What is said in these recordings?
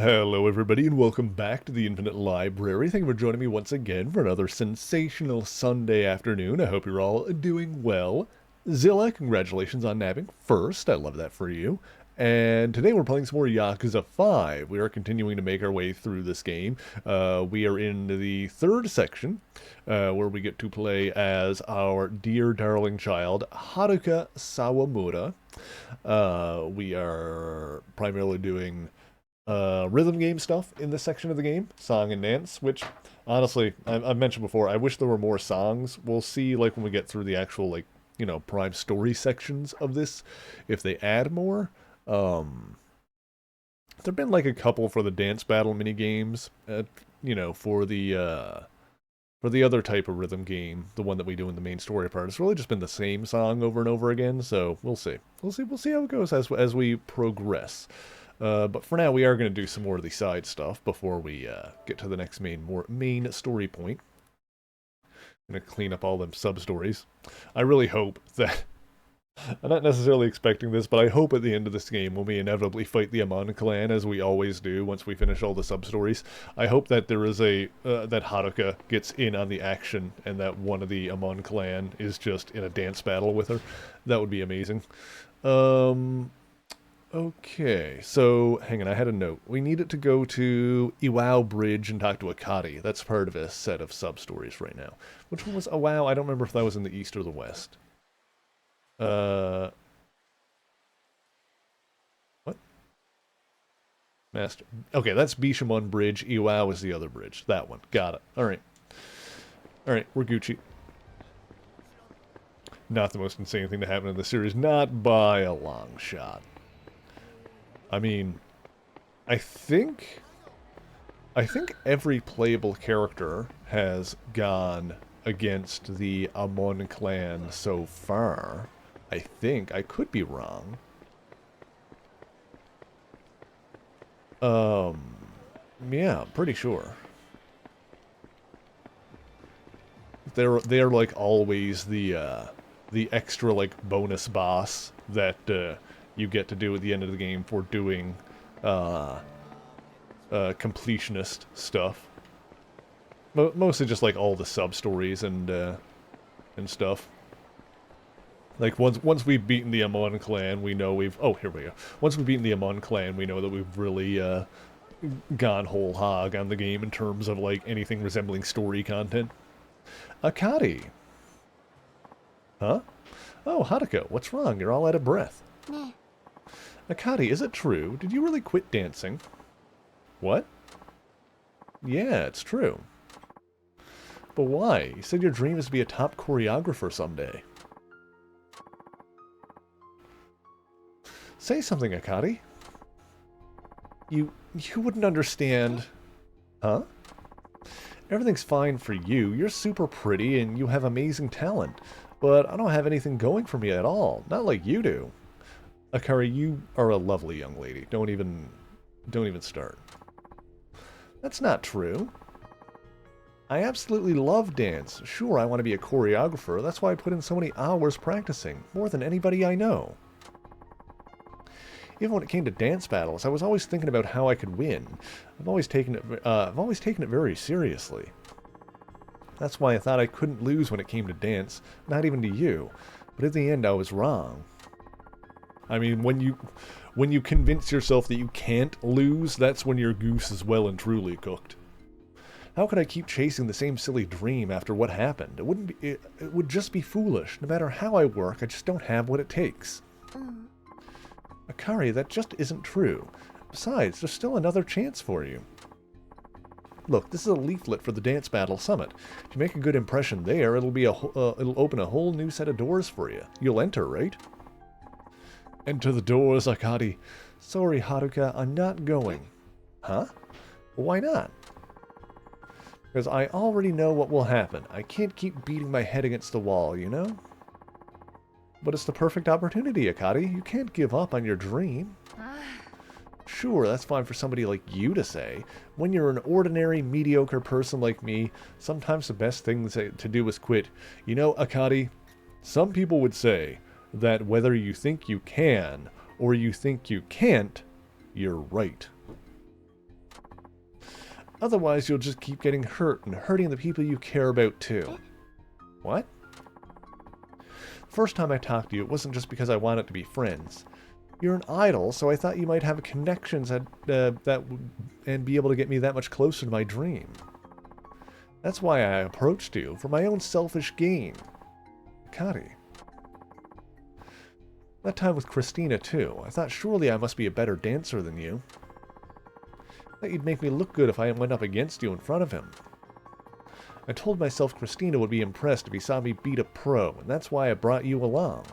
Hello everybody and welcome back to the Infinite Library. Thank you for joining me once again for another sensational Sunday afternoon. I hope you're all doing well. Zilla, congratulations on nabbing first. I love that for you. And today we're playing some more Yakuza 5. We are continuing to make our way through this game. We are in the third section, where we get to play as our dear darling child, Haruka Sawamura. We are primarily doing rhythm game stuff in this section of the game, song and dance, which honestly, I've mentioned before, I wish there were more songs. We'll see, like, when we get through the actual, like, prime story sections of this, if they add more. There've been, like, a couple for the dance battle mini games, for the other type of rhythm game, the one that we do in the main story part. It's really just been the same song over and over again, so we'll see. We'll see how it goes as we progress. But for now, we are going to do some more of the side stuff before we get to the next main story point. I'm going to clean up all them sub-stories. I really hope that... I'm not necessarily expecting this, but I hope at the end of this game, when we inevitably fight the Amon clan, as we always do once we finish all the sub-stories, I hope that there is that Haruka gets in on the action, and that one of the Amon clan is just in a dance battle with her. That would be amazing. Okay, so hang on, I had a note. We needed to go to Iwao Bridge and talk to Akari. That's part of a set of sub-stories right now. Which one was Iwao? I don't remember if that was in the east or the west. What? Master. Okay, that's Bishamon Bridge. Iwao is the other bridge. That one. Got it. Alright. Alright, we're Gucci. Not the most insane thing to happen in the series. Not by a long shot. I mean, I think every playable character has gone against the Amon clan so far. I think. I could be wrong. Yeah, pretty sure. They're like always the extra like bonus boss that you get to do at the end of the game for doing completionist stuff. Mostly just like all the sub stories and stuff. Like once we've beaten the Amon clan, we know we've here we go. Once we've beaten the Amon clan, we know that we've really gone whole hog on the game in terms of like anything resembling story content. Akari. Huh? Oh, Haruka, what's wrong? You're all out of breath. Akari, is it true? Did you really quit dancing? What? Yeah, it's true. But why? You said your dream is to be a top choreographer someday. Say something, Akari. You wouldn't understand. Huh? Everything's fine for you. You're super pretty and you have amazing talent. But I don't have anything going for me at all. Not like you do. Akari, you are a lovely young lady. Don't even start. That's not true. I absolutely love dance. Sure, I want to be a choreographer. That's why I put in so many hours practicing. More than anybody I know. Even when it came to dance battles, I was always thinking about how I could win. I've always taken it very seriously. That's why I thought I couldn't lose when it came to dance, not even to you. But in the end, I was wrong. I mean, when you convince yourself that you can't lose, that's when your goose is well and truly cooked. How could I keep chasing the same silly dream after what happened? It would just be foolish. No matter how I work, I just don't have what it takes. Akari, that just isn't true. Besides, there's still another chance for you. Look, this is a leaflet for the Dance Battle Summit. If you make a good impression there, it'll open a whole new set of doors for you. You'll enter, right? Enter the doors, Akari. Sorry, Haruka, I'm not going. Huh? Why not? Because I already know what will happen. I can't keep beating my head against the wall, you know? But it's the perfect opportunity, Akari. You can't give up on your dream. Sure, that's fine for somebody like you to say. When you're an ordinary, mediocre person like me, sometimes the best thing to do is quit. You know, Akari, some people would say that whether you think you can or you think you can't, you're right. Otherwise, you'll just keep getting hurt and hurting the people you care about too. What? First time I talked to you, it wasn't just because I wanted to be friends. You're an idol, so I thought you might have connections and be able to get me that much closer to my dream. That's why I approached you, for my own selfish gain. Kari. That time with Christina, too. I thought surely I must be a better dancer than you. I thought you'd make me look good if I went up against you in front of him. I told myself Christina would be impressed if he saw me beat a pro, and that's why I brought you along.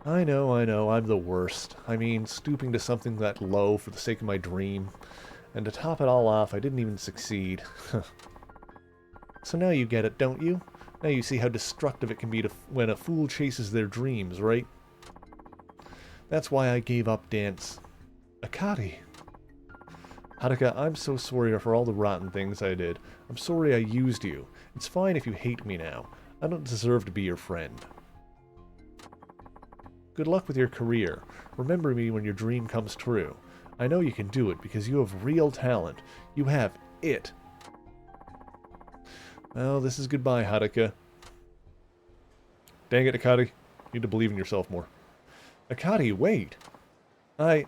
I know, I'm the worst. I mean, stooping to something that low for the sake of my dream. And to top it all off, I didn't even succeed. So now you get it, don't you? Now you see how destructive it can be when a fool chases their dreams, right? That's why I gave up dance. Akari. Haruka, I'm so sorry for all the rotten things I did. I'm sorry I used you. It's fine if you hate me now. I don't deserve to be your friend. Good luck with your career. Remember me when your dream comes true. I know you can do it because you have real talent. You have it. Well, this is goodbye, Haruka. Dang it, Akari. You need to believe in yourself more. Akari, wait. I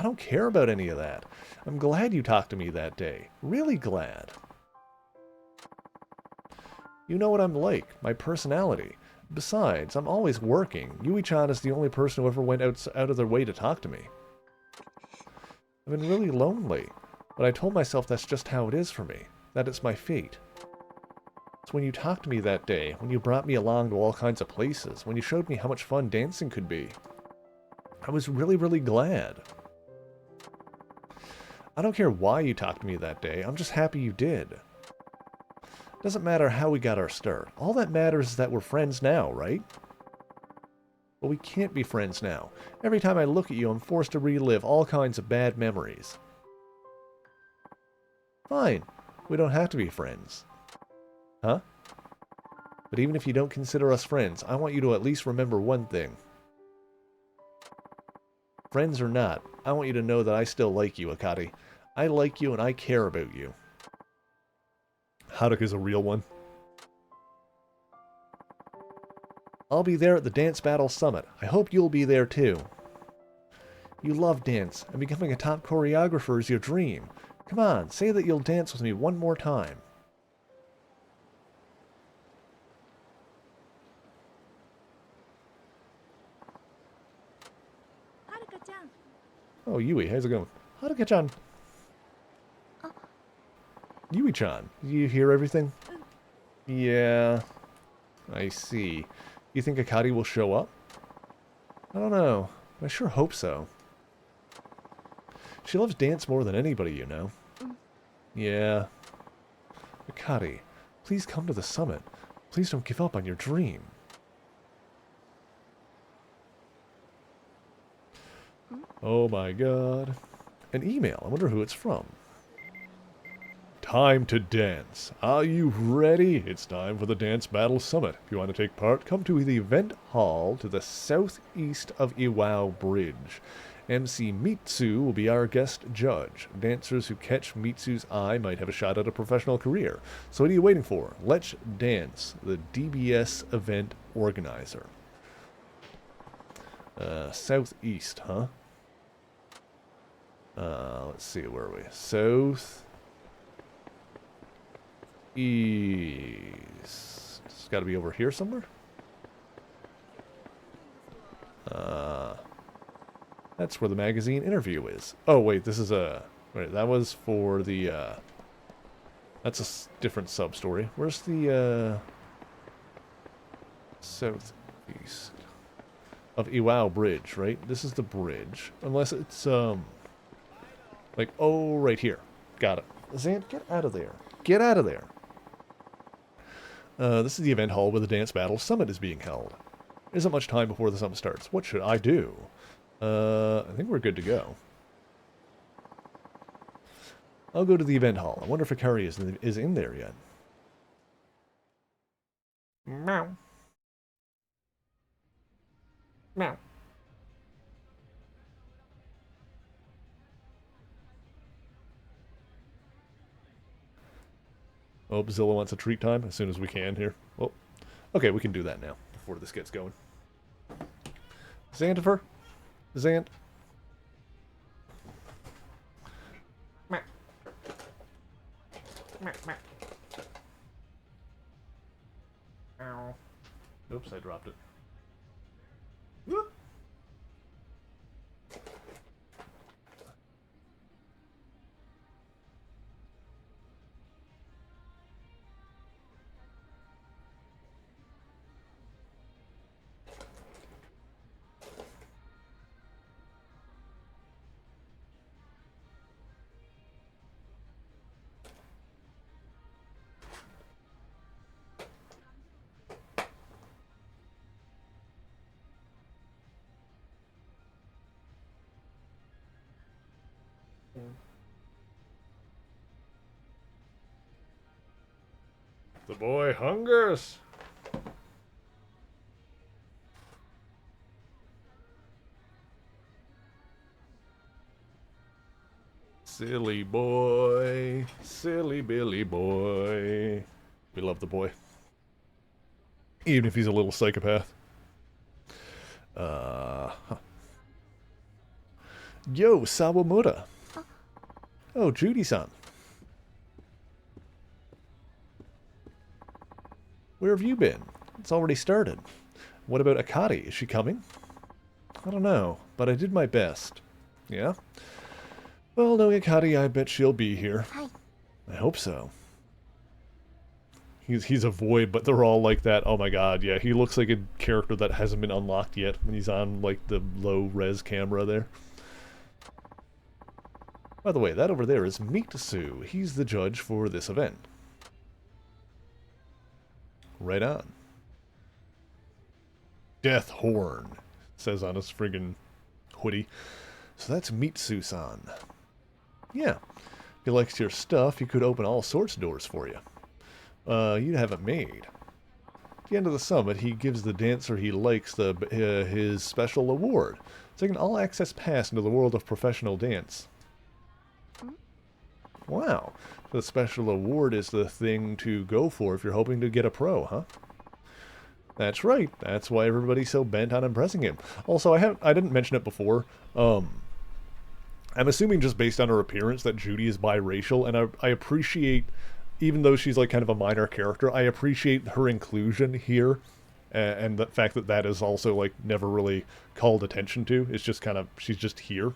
don't care about any of that. I'm glad you talked to me that day. Really glad. You know what I'm like. My personality. Besides, I'm always working. Yui-chan is the only person who ever went out of their way to talk to me. I've been really lonely, but I told myself that's just how it is for me. That it's my fate. It's when you talked to me that day, when you brought me along to all kinds of places, when you showed me how much fun dancing could be. I was really, really glad. I don't care why you talked to me that day, I'm just happy you did. Doesn't matter how we got our start. All that matters is that we're friends now, right? But we can't be friends now. Every time I look at you, I'm forced to relive all kinds of bad memories. Fine. We don't have to be friends. Huh? But even if you don't consider us friends, I want you to at least remember one thing. Friends or not, I want you to know that I still like you, Akari. I like you and I care about you. Haruka's a real one. I'll be there at the Dance Battle Summit. I hope you'll be there too. You love dance, and becoming a top choreographer is your dream. Come on, say that you'll dance with me one more time. Haruka-chan. Oh, Yui, how's it going? Haruka-chan. Yui-chan, you hear everything? Yeah, I see. You think Akari will show up? I don't know. I sure hope so. She loves dance more than anybody, you know. Yeah. Akari, please come to the summit. Please don't give up on your dream. Oh my god. An email. I wonder who it's from. Time to dance. Are you ready? It's time for the Dance Battle Summit. If you want to take part, come to the event hall to the southeast of Iwao Bridge. MC Mitsu will be our guest judge. Dancers who catch Mitsu's eye might have a shot at a professional career. So what are you waiting for? Let's dance. The DBS event organizer. Southeast, huh? Let's see, where are we? South... East. It's got to be over here somewhere. That's where the magazine interview is. Oh wait, this is a. Wait, that was for the. That's a different sub story. Where's the southeast of Iwao Bridge? Right. This is the bridge, unless it's like right here. Got it. Zant, get out of there. Get out of there. This is the event hall where the Dance Battle Summit is being held. There isn't much time before the summit starts. What should I do? I think we're good to go. I'll go to the event hall. I wonder if Akari is in there yet. Meow. Meow. Oh, Zilla wants a treat time as soon as we can here. Well, okay, we can do that now before this gets going. Xantifer? Xant? Ow. Oops, I dropped it. Whoop. The boy hungers. Silly boy, silly Billy boy. We love the boy. Even if he's a little psychopath. Huh. Yo, Sawamura. Oh, Judy-san. Where have you been? It's already started. What about Akari? Is she coming? I don't know, but I did my best. Yeah? Well, knowing Akari, I bet she'll be here. Hi. I hope so. He's a void, but they're all like that. Oh my god, yeah, he looks like a character that hasn't been unlocked yet when he's on, like, the low-res camera there. By the way, that over there is Mitsu. He's the judge for this event. Right on. Death Horn, says on his friggin' hoodie. So that's Mitsu-san. Yeah. If he likes your stuff, he could open all sorts of doors for you. You'd have it made. At the end of the summit, he gives the dancer he likes his special award. It's like an all-access pass into the world of professional dance. Wow. The special award is the thing to go for if you're hoping to get a pro, huh? That's right. That's why everybody's so bent on impressing him. Also, I didn't mention it before. I'm assuming just based on her appearance that Judy is biracial, and I appreciate, even though she's like kind of a minor character, I appreciate her inclusion here, and the fact that that is also like never really called attention to. It's just kind of, she's just here.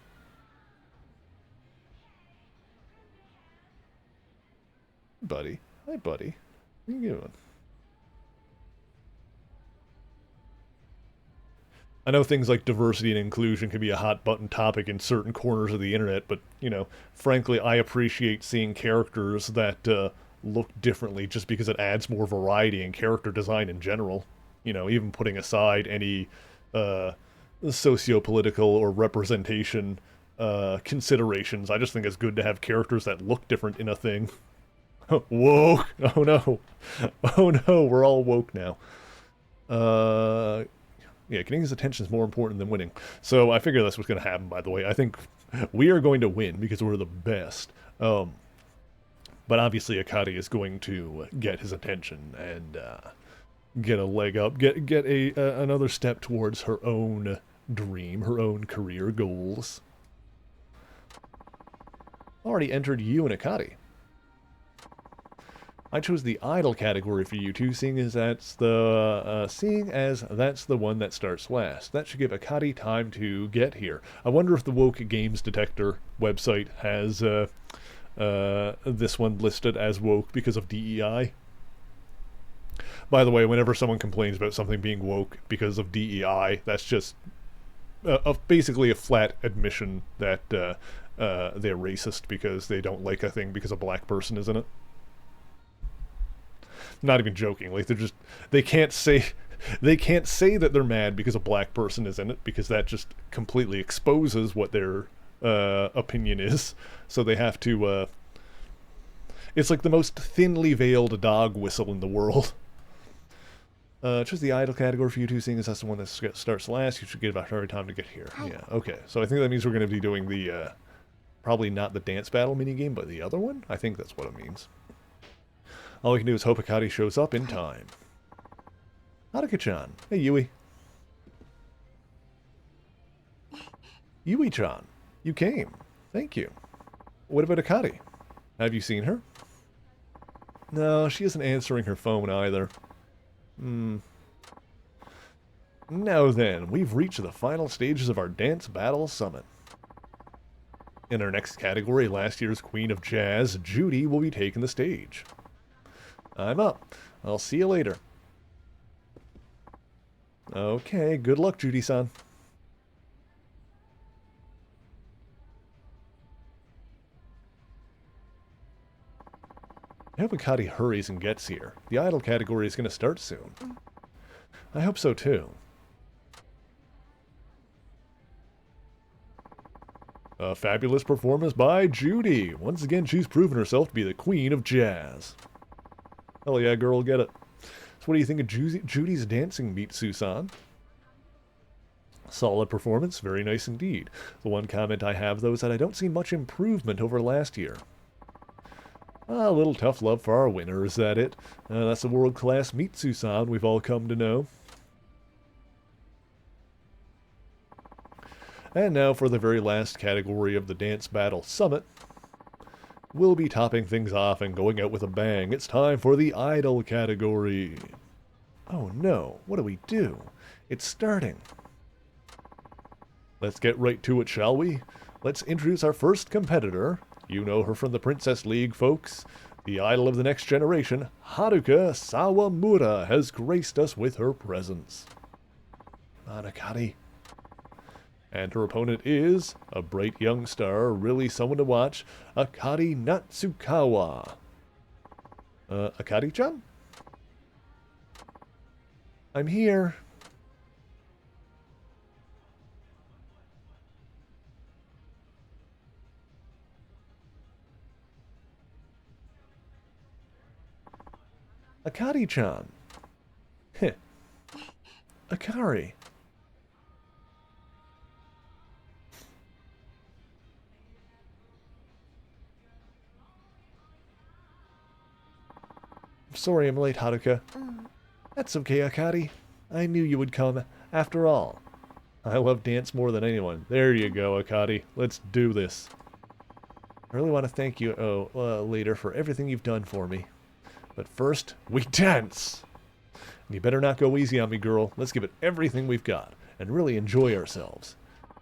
Buddy. Hi, buddy. What are you doing? I know things like diversity and inclusion can be a hot button topic in certain corners of the internet, but, you know, frankly, I appreciate seeing characters that look differently just because it adds more variety in character design in general. You know, even putting aside any socio-political or representation considerations, I just think it's good to have characters that look different in a thing. Woke! Oh no. Oh no, we're all woke now. Yeah, getting his attention is more important than winning. So I figure that's what's going to happen, by the way. I think we are going to win because we're the best. But obviously Akari is going to get his attention and get a leg up, get another step towards her own dream, her own career goals. Already entered you and Akari. I chose the idle category for you two, seeing as that's the one that starts last. That should give Akari time to get here. I wonder if the Woke Games Detector website has this one listed as woke because of DEI. By the way, whenever someone complains about something being woke because of DEI, that's just basically a flat admission that they're racist because they don't like a thing because a black person is in it. Not even joking. Like they can't say that they're mad because a black person is in it, because that just completely exposes what their opinion is. So they have to. It's like the most thinly veiled dog whistle in the world. Choose the idle category for you two, seeing as that's the one that starts last. You should give about her time to get here. Yeah. Okay. So I think that means we're going to be doing the probably not the dance battle minigame, but the other one. I think that's what it means. All we can do is hope Akari shows up in time. Haruka-chan. Hey, Yui. Yui-chan. You came. Thank you. What about Akari? Have you seen her? No, she isn't answering her phone either. Now then, we've reached the final stages of our Dance Battle Summit. In our next category, last year's Queen of Jazz, Judy, will be taking the stage. I'm up. I'll see you later. Okay, good luck, Judy-san. I hope Akari hurries and gets here. The idol category is going to start soon. I hope so too. A fabulous performance by Judy. Once again, she's proven herself to be the queen of jazz. Hell yeah, girl, get it. So what do you think of Judy's dancing beat, Susan? Solid performance, very nice indeed. The one comment I have, though, is that I don't see much improvement over last year. A little tough love for our winner, is that it? That's the world-class Mitsu-san we've all come to know. And now for the very last category of the Dance Battle Summit. We'll be topping things off and going out with a bang. It's time for the Idol category. Oh no, what do we do? It's starting. Let's get right to it, shall we? Let's introduce our first competitor. You know her from the Princess League, folks. The idol of the next generation, Haruka Sawamura, has graced us with her presence. Akari. And her opponent is, a bright young star, really someone to watch, Akari Natsukawa. Akari-chan? I'm here. Akari-chan. Heh. Akari. Sorry I'm late, Haruka. That's okay, Akari. I knew you would come, after all. I love dance more than anyone. There you go, Akari. Let's do this. I really want to thank you, later, for everything you've done for me. But first, we dance! And you better not go easy on me, girl. Let's give it everything we've got, and really enjoy ourselves.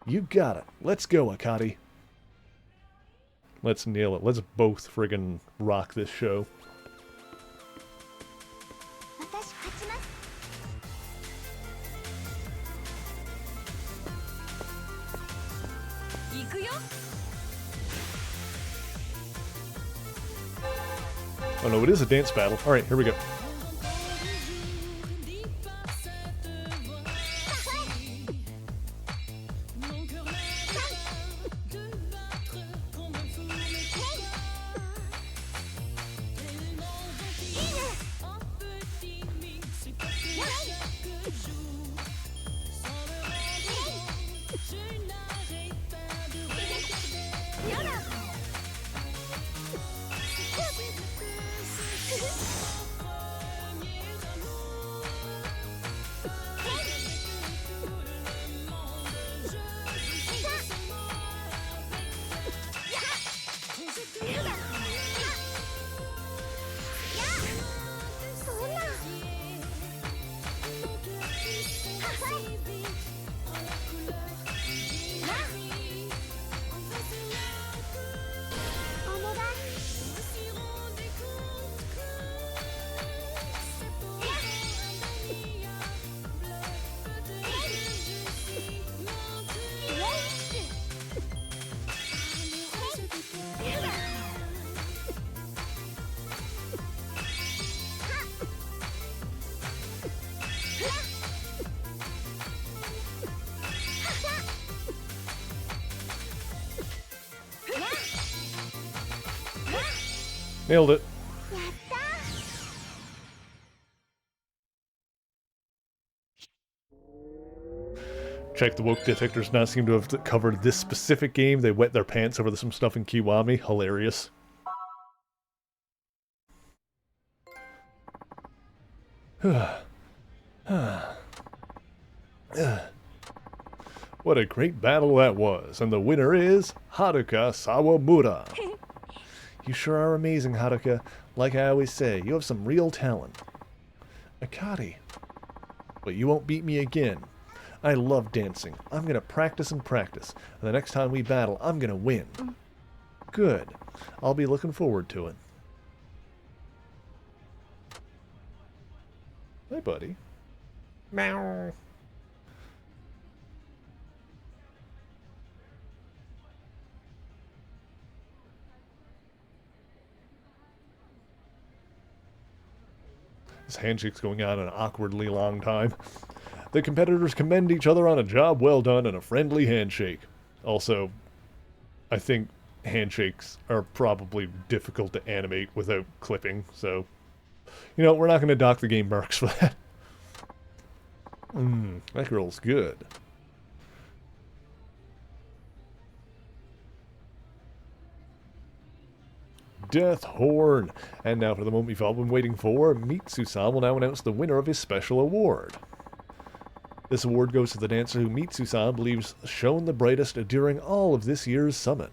You got it. Let's go, Akari. Let's nail it. Let's both friggin' rock this show. Oh no, it is a dance battle. Alright, here we go. Nailed it. Check, the woke detectors not seem to have covered this specific game. They wet their pants over some stuff in Kiwami. Hilarious. What a great battle that was, and the winner is Haruka Sawamura. You sure are amazing, Haruka. Like I always say, you have some real talent. Akari. But you won't beat me again. I love dancing. I'm gonna practice and practice, and the next time we battle, I'm gonna win. Good. I'll be looking forward to it. Hi, buddy. Meow. This handshake's going on an awkwardly long time. The competitors commend each other on a job well done and a friendly handshake. Also, I think handshakes are probably difficult to animate without clipping, so... You know, we're not going to dock the game marks for that. That girl's good. Death Horn. And now for the moment we've all been waiting for. Mitsu-san will now announce the winner of his special award. This award goes to the dancer who Mitsu-san believes shone the brightest during all of this year's summit.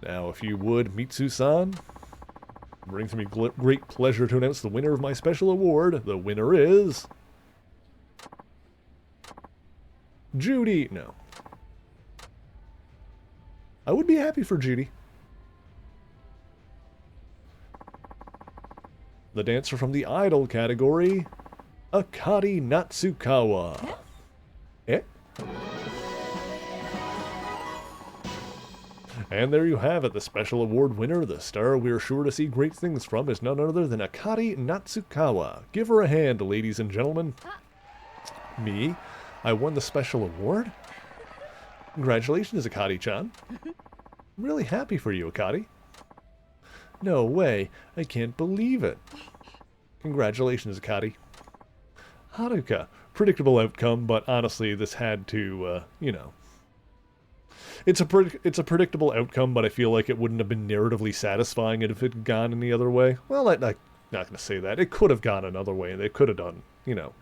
Now, if you would, Mitsu-san, it brings me great pleasure to announce the winner of my special award. The winner is... Judy. No. I would be happy for Judy. The dancer from the idol category, Akari Natsukawa. Eh? And there you have it, the special award winner, the star we're sure to see great things from, is none other than Akari Natsukawa. Give her a hand, ladies and gentlemen. Me? I won the special award? Congratulations, Akari-chan. I'm really happy for you, Akari. No way. I can't believe it. Congratulations, Akari. Haruka. Predictable outcome, but honestly, this had to, you know. It's a predictable outcome, but I feel like it wouldn't have been narratively satisfying if it had gone any other way. Well, I'm not going to say that. It could have gone another way, and they could have done, you know,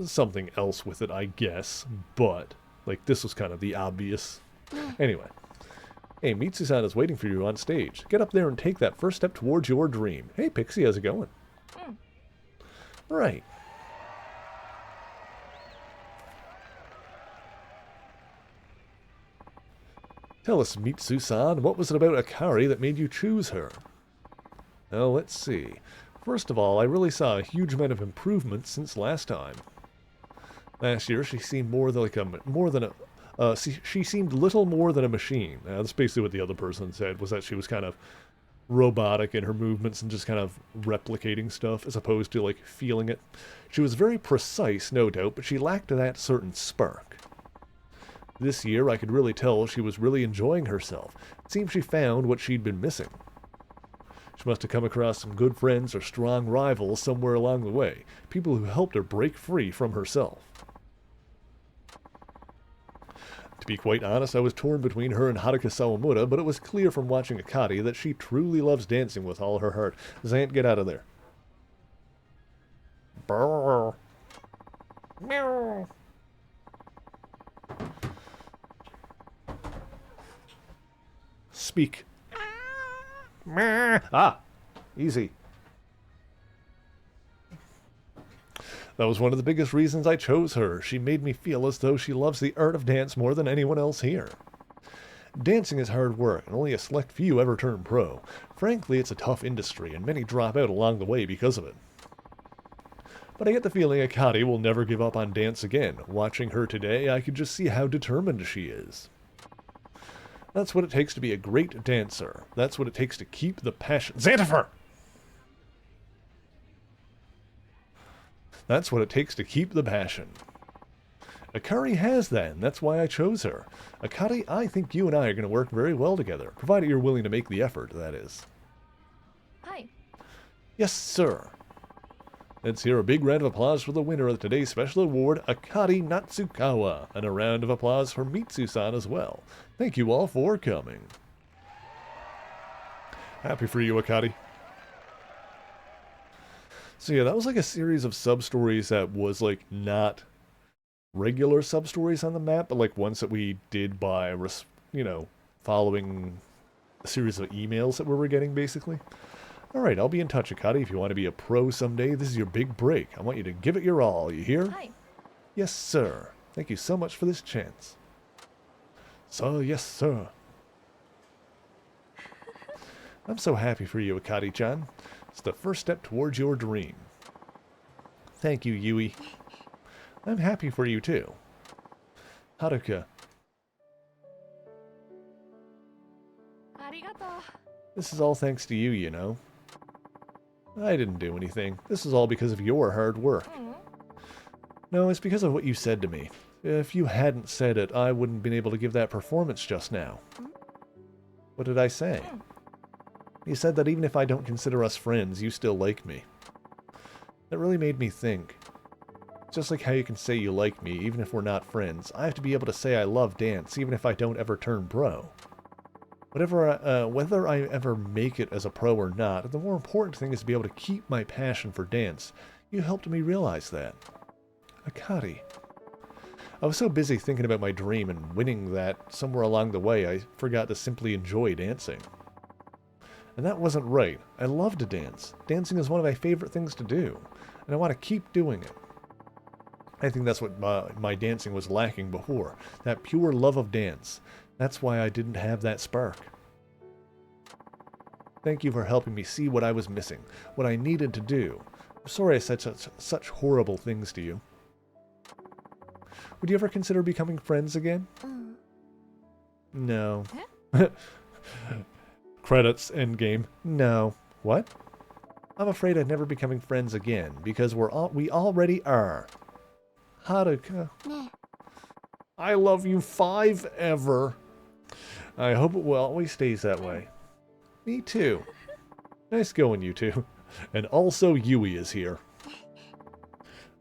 something else with it, I guess. But, like, this was kind of the obvious. Anyway. Hey, Mitsu-san is waiting for you on stage. Get up there and take that first step towards your dream. Hey, Pixie, how's it going? Right. Tell us, Mitsu-san, what was it about Akari that made you choose her? Well, let's see. First of all, I really saw a huge amount of improvement since last time. Last year, she seemed she seemed little more than a machine. That's basically what the other person said, was that she was kind of robotic in her movements and just kind of replicating stuff as opposed to, like, feeling it. She was very precise, no doubt, but she lacked that certain spark. This year, I could really tell she was really enjoying herself. It seemed she found what she'd been missing. She must have come across some good friends or strong rivals somewhere along the way, people who helped her break free from herself. To be quite honest, I was torn between her and Haruka Sawamura, but it was clear from watching Akari that she truly loves dancing with all her heart. Zant, get out of there. Brrr. Meow. Speak. Ah! Easy. That was one of the biggest reasons I chose her. She made me feel as though she loves the art of dance more than anyone else here. Dancing is hard work, and only a select few ever turn pro. Frankly, it's a tough industry, and many drop out along the way because of it. But I get the feeling Akari will never give up on dance again. Watching her today, I could just see how determined she is. That's what it takes to be a great dancer. That's what it takes to keep the passion... Xantifer! That's what it takes to keep the passion. Akari has that, and that's why I chose her. Akari, I think you and I are going to work very well together, provided you're willing to make the effort, that is. Hi. Yes, sir. Let's hear a big round of applause for the winner of today's special award, Akari Natsukawa, and a round of applause for Mitsu-san as well. Thank you all for coming. Happy for you, Akari. So yeah, that was like a series of sub-stories that was like not regular sub-stories on the map, but like ones that we did by, you know, following a series of emails that we were getting, basically. Alright, I'll be in touch, Akari. If you want to be a pro someday, this is your big break. I want you to give it your all, you hear? Hi. Yes, sir. Thank you so much for this chance. So, yes, sir. I'm so happy for you, Akari-chan. It's the first step towards your dream. Thank you, Yui. I'm happy for you, too. Haruka. Arigato. This is all thanks to you, you know. I didn't do anything. This is all because of your hard work. No, it's because of what you said to me. If you hadn't said it, I wouldn't have been able to give that performance just now. What did I say? You said that even if I don't consider us friends, you still like me. That really made me think. Just like how you can say you like me, even if we're not friends, I have to be able to say I love dance, even if I don't ever turn bro. Whether I ever make it as a pro or not, the more important thing is to be able to keep my passion for dance. You helped me realize that. Akari. I was so busy thinking about my dream and winning that somewhere along the way I forgot to simply enjoy dancing. And that wasn't right. I love to dance. Dancing is one of my favorite things to do, and I want to keep doing it. I think that's what my dancing was lacking before, that pure love of dance. That's why I didn't have that spark. Thank you for helping me see what I was missing, what I needed to do. I'm sorry I said such horrible things to you. Would you ever consider becoming friends again? No. Credits, endgame. No. What? I'm afraid I'd never becoming friends again, because we already are. Haruka. I love you 5 ever. I hope it always stays that way. Me too. Nice going, you two. And also Yui is here.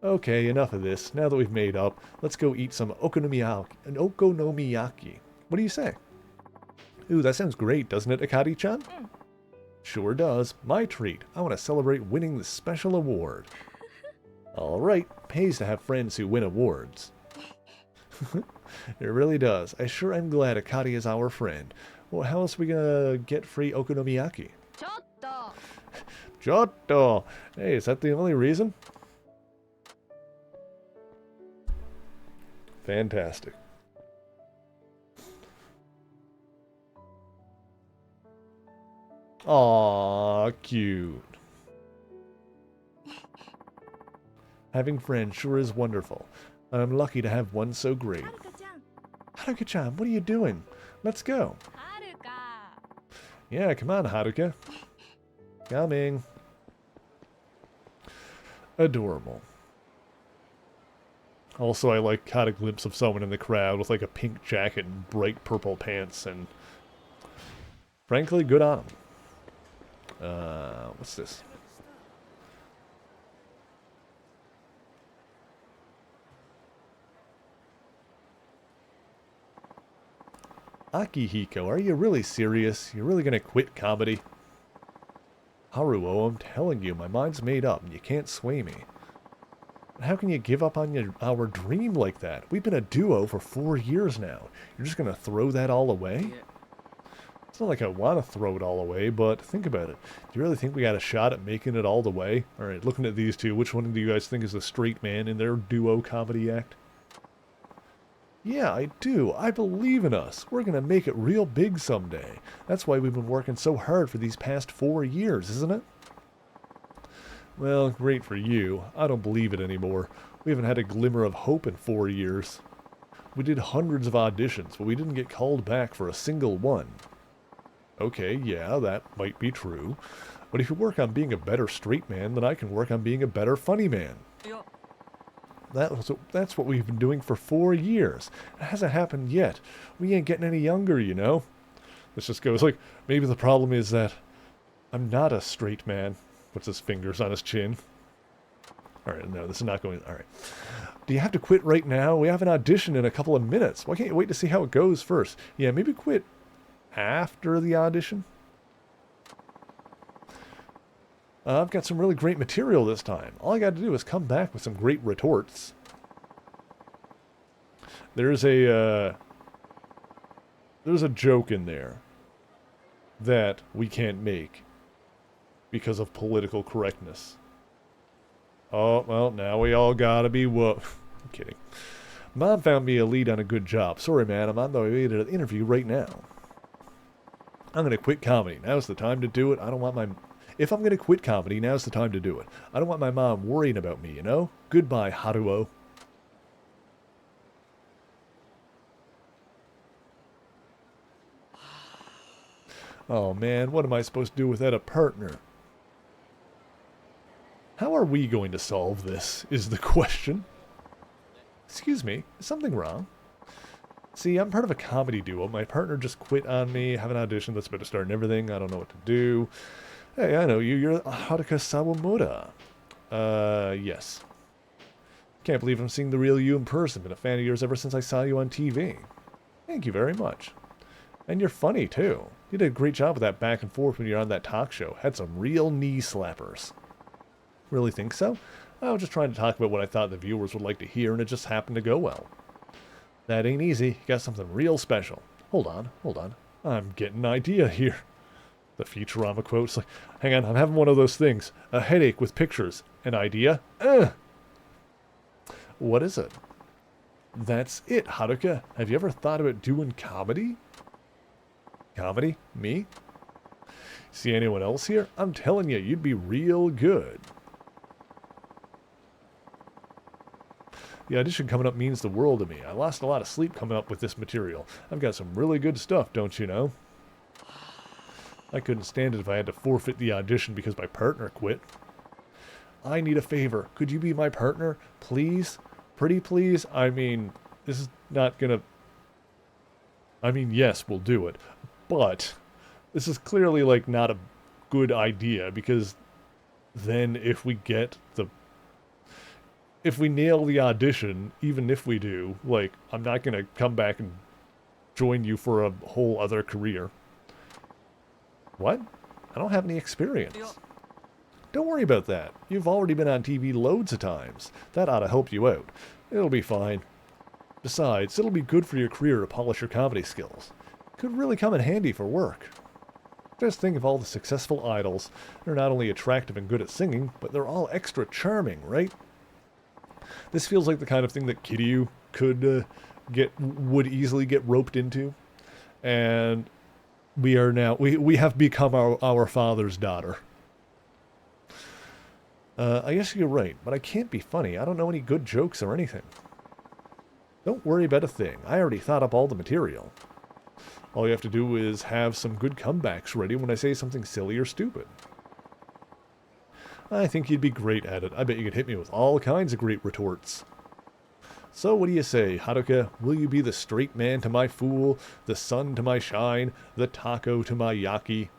Okay, enough of this. Now that we've made up, let's go eat some okonomiyaki. What do you say? Ooh, that sounds great, doesn't it, Akari-chan? Sure does. My treat. I want to celebrate winning the special award. Alright, pays to have friends who win awards. It really does. I sure am glad Akari is our friend. Well, how else are we gonna get free okonomiyaki? Chotto. Giotto! Hey, is that the only reason? Fantastic. Aww, cute. Having friends sure is wonderful. I'm lucky to have one so great. Haruka-chan, what are you doing? Let's go. Haruka. Yeah, come on, Haruka. Coming. Adorable. Also, I caught a glimpse of someone in the crowd with like a pink jacket and bright purple pants, and frankly, good on them. What's this? Akihiko, are you really serious? You're really gonna quit comedy? Haruo, I'm telling you, my mind's made up, and you can't sway me. How can you give up on our dream like that? We've been a duo for 4 years now. You're just gonna throw that all away? It's not like I want to throw it all away, but think about it. Do you really think we got a shot at making it all the way? Alright, looking at these two, which one do you guys think is the straight man in their duo comedy act? Yeah, I do. I believe in us. We're gonna make it real big someday. That's why we've been working so hard for these past 4 years, isn't it? Well, great for you. I don't believe it anymore. We haven't had a glimmer of hope in 4 years. We did hundreds of auditions, but we didn't get called back for a single one. Okay, yeah, that might be true. But if you work on being a better straight man, then I can work on being a better funny man. That's what we've been doing for 4 years. It hasn't happened yet. We ain't getting any younger, you know? This just goes like, maybe the problem is that I'm not a straight man. Puts his fingers on his chin. Alright, no, this is not going... Alright. Do you have to quit right now? We have an audition in a couple of minutes. Why can't you wait to see how it goes first? Yeah, maybe quit after the audition? I've got some really great material this time. All I got to do is come back with some great retorts. There's a joke in there that we can't make because of political correctness. Oh, well, now we all gotta be I'm kidding. Mom found me a lead on a good job. Sorry, man, I'm on the way to the interview right now. I'm gonna quit comedy. Now's the time to do it. If I'm gonna quit comedy, now's the time to do it. I don't want my mom worrying about me, you know? Goodbye, Haruo. Oh man, what am I supposed to do without a partner? How are we going to solve this, is the question. Excuse me, is something wrong? See, I'm part of a comedy duo. My partner just quit on me, have an audition that's about to start and everything. I don't know what to do. Hey, I know you. You're Haruka Sawamura. Yes. Can't believe I'm seeing the real you in person. Been a fan of yours ever since I saw you on TV. Thank you very much. And you're funny, too. You did a great job with that back and forth when you were on that talk show. Had some real knee slappers. Really think so? I was just trying to talk about what I thought the viewers would like to hear, and it just happened to go well. That ain't easy. You got something real special. Hold on. I'm getting an idea here. The Futurama quote's like, hang on, I'm having one of those things. A headache with pictures. An idea? What is it? That's it, Haruka. Have you ever thought about doing comedy? Comedy? Me? See anyone else here? I'm telling you, you'd be real good. The audition coming up means the world to me. I lost a lot of sleep coming up with this material. I've got some really good stuff, don't you know? I couldn't stand it if I had to forfeit the audition because my partner quit. I need a favor. Could you be my partner? Please? Pretty please? I mean, this is not gonna... I mean, yes, we'll do it. But this is clearly, like, not a good idea because then if we get the... If we nail the audition, even if we do, like, I'm not gonna come back and join you for a whole other career. What? I don't have any experience. Don't worry about that. You've already been on TV loads of times. That ought to help you out. It'll be fine. Besides, it'll be good for your career to polish your comedy skills. Could really come in handy for work. Just think of all the successful idols. They're not only attractive and good at singing, but they're all extra charming, right? This feels like the kind of thing that Kiryu would easily get roped into. And we are now, we have become our father's daughter. I guess you're right, but I can't be funny. I don't know any good jokes or anything. Don't worry about a thing. I already thought up all the material. All you have to do is have some good comebacks ready when I say something silly or stupid. I think you'd be great at it. I bet you could hit me with all kinds of great retorts. So what do you say, Haruka? Will you be the straight man to my fool, the sun to my shine, the taco to my yaki?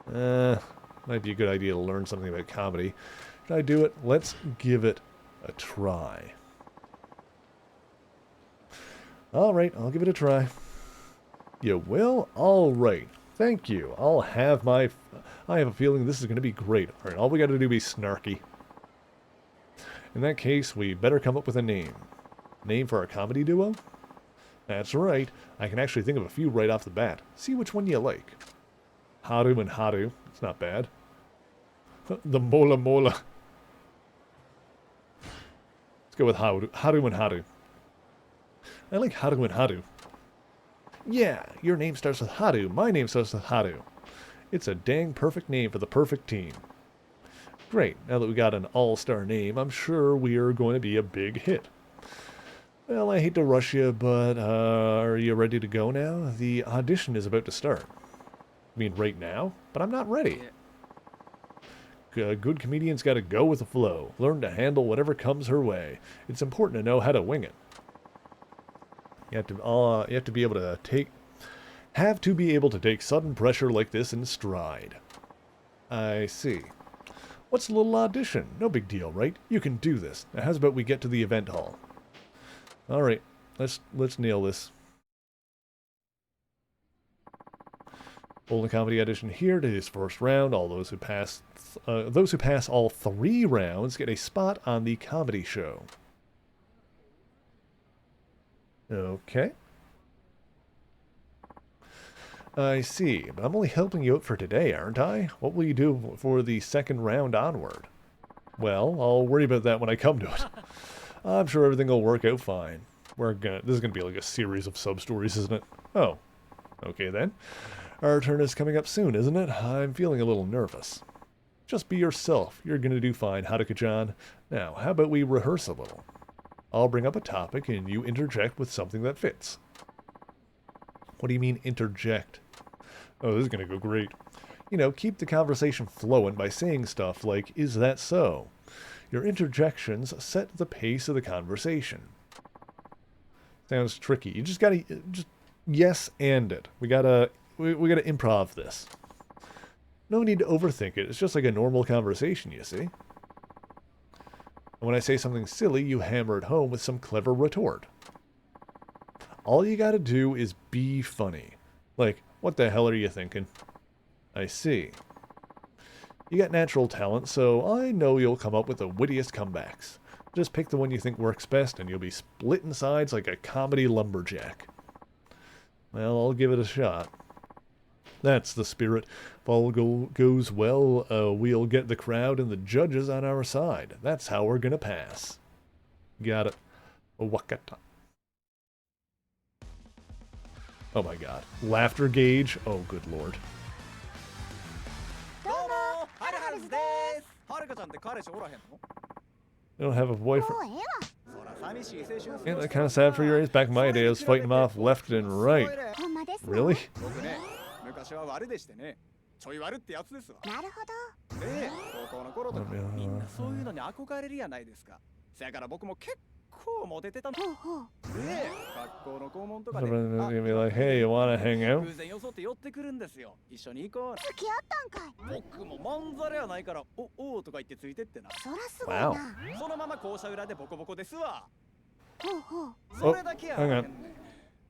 Might be a good idea to learn something about comedy. Should I do it? Let's give it a try. Alright, I'll give it a try. You will? Alright. Thank you. I have a feeling this is going to be great. Alright, all we got to do is be snarky. In that case, we better come up with a name. Name for our comedy duo? That's right. I can actually think of a few right off the bat. See which one you like. Haru and Haru. It's not bad. The Mola Mola. Let's go with Haru and Haru. I like Haru and Haru. Yeah, your name starts with Haru. My name starts with Haru. It's a dang perfect name for the perfect team. Great, now that we got an all-star name, I'm sure we are going to be a big hit. Well, I hate to rush you, but are you ready to go now? The audition is about to start. I mean, right now? But I'm not ready. A good comedian's got to go with the flow. Learn to handle whatever comes her way. It's important to know how to wing it. You have to be able to take sudden pressure like this in stride. I see. What's a little audition? No big deal, right? You can do this. Now, how's about we get to the event hall? All right, let's nail this. Hold a comedy audition here to his first round. All those who pass all 3 rounds get a spot on the comedy show. Okay. I see, but I'm only helping you out for today, aren't I? What will you do for the second round onward? Well, I'll worry about that when I come to it. I'm sure everything will work out fine. This is gonna be like a series of sub-stories, isn't it? Oh. Okay then. Our turn is coming up soon, isn't it? I'm feeling a little nervous. Just be yourself. You're gonna do fine, Haruka-chan. Now, how about we rehearse a little? I'll bring up a topic and you interject with something that fits. What do you mean, interject? Oh, this is gonna go great. You know, keep the conversation flowing by saying stuff like, is that so? Your interjections set the pace of the conversation. Sounds tricky. You just gotta, yes and it. We gotta improv this. No need to overthink it. It's just like a normal conversation, you see. And when I say something silly, you hammer it home with some clever retort. All you gotta do is be funny. Like, what the hell are you thinking? I see. You got natural talent, so I know you'll come up with the wittiest comebacks. Just pick the one you think works best, and you'll be splitting sides like a comedy lumberjack. Well, I'll give it a shot. That's the spirit. If all goes well, we'll get the crowd and the judges on our side. That's how we're gonna pass. Got it. Wakata. Oh my god. Laughter gauge? Oh, good lord. You don't have a boyfriend? Ain't that kind of sad for your age? Back in my day, I was fighting them off left and right. Really? Be like, hey, you wanna hang out? Wow. Oh, hang on.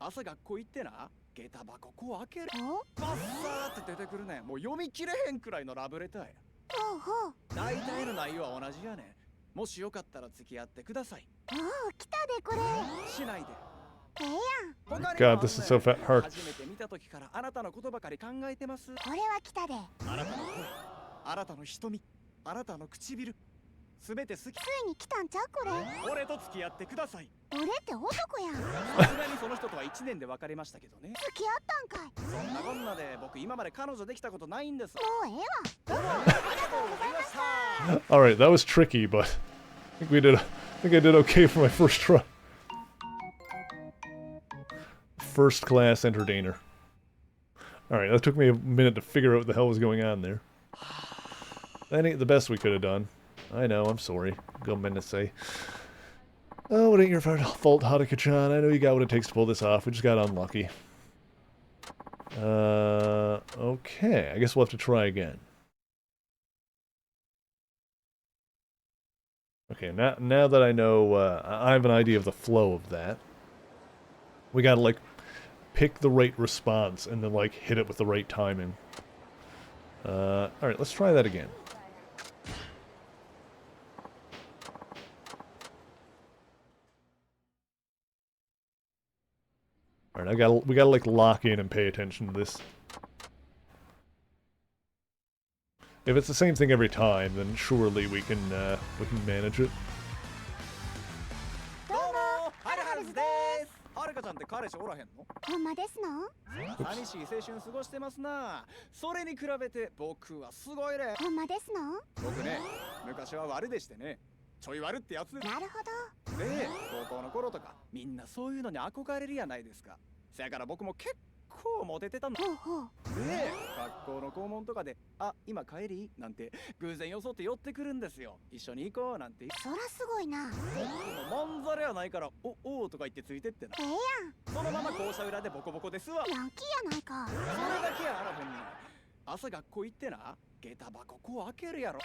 朝学校行ってな、下駄箱こう開ける。バッサーって出てくるね。もう読み切れへんくらいのラブレターや。大体の内容は同じやね。もしよかったら付き合ってください。おお、来たでこれ。しないで。God, this is so hard. 初めて見た時からあなたのことばかり考えてます。これは来たで。あなたの声、あなたの瞳、あなたの唇。すべて好き。ついに来たんちゃうこれ。俺と付き合ってください。俺って男やん。さすがにその人とは1年で別れましたけどね。付き合ったんかい。そんなこんなで僕今まで彼女できたことないんです。もうええわ。どうもありがとうございました。Alright, that was tricky, but I think I did okay for my first try. First class entertainer. Alright, that took me a minute to figure out what the hell was going on there. That ain't the best we could have done. I know, I'm sorry. Go meant to say. Oh, it ain't your fault, Haruka-chan. I know you got what it takes to pull this off. We just got unlucky. Okay. I guess we'll have to try again. Okay, now that I know, I have an idea of the flow of that. We gotta, like, pick the right response and then, like, hit it with the right timing. Alright, let's try that again. Alright, we gotta like lock in and pay attention to this. If it's the same thing every time, then surely we can manage it. どうも、はるはるです。はるかちゃんって彼氏おらへんの？ほんまですの？寂しい青春過ごしてますな。それに比べて僕はすごいね。ほんまですの？僕ね、昔は悪でしてね。ちょい悪ってやつです。なるほど。で、高校の頃とかみんなそういうのに憧れるやないですか。せやから僕も結構モテてたの。ほうほう。で、学校の校門とかで、あ、今帰りなんて偶然装って寄ってくるんですよ。一緒に行こうなんて。そらすごいな。僕もまんざらやないから、おとか言ってついてってな。ええやん。そのまま校舎裏でボコボコですわ。ヤンキーやないか。それだけやあらへんねん。朝学校行ってな、下駄箱こう開けるやろ。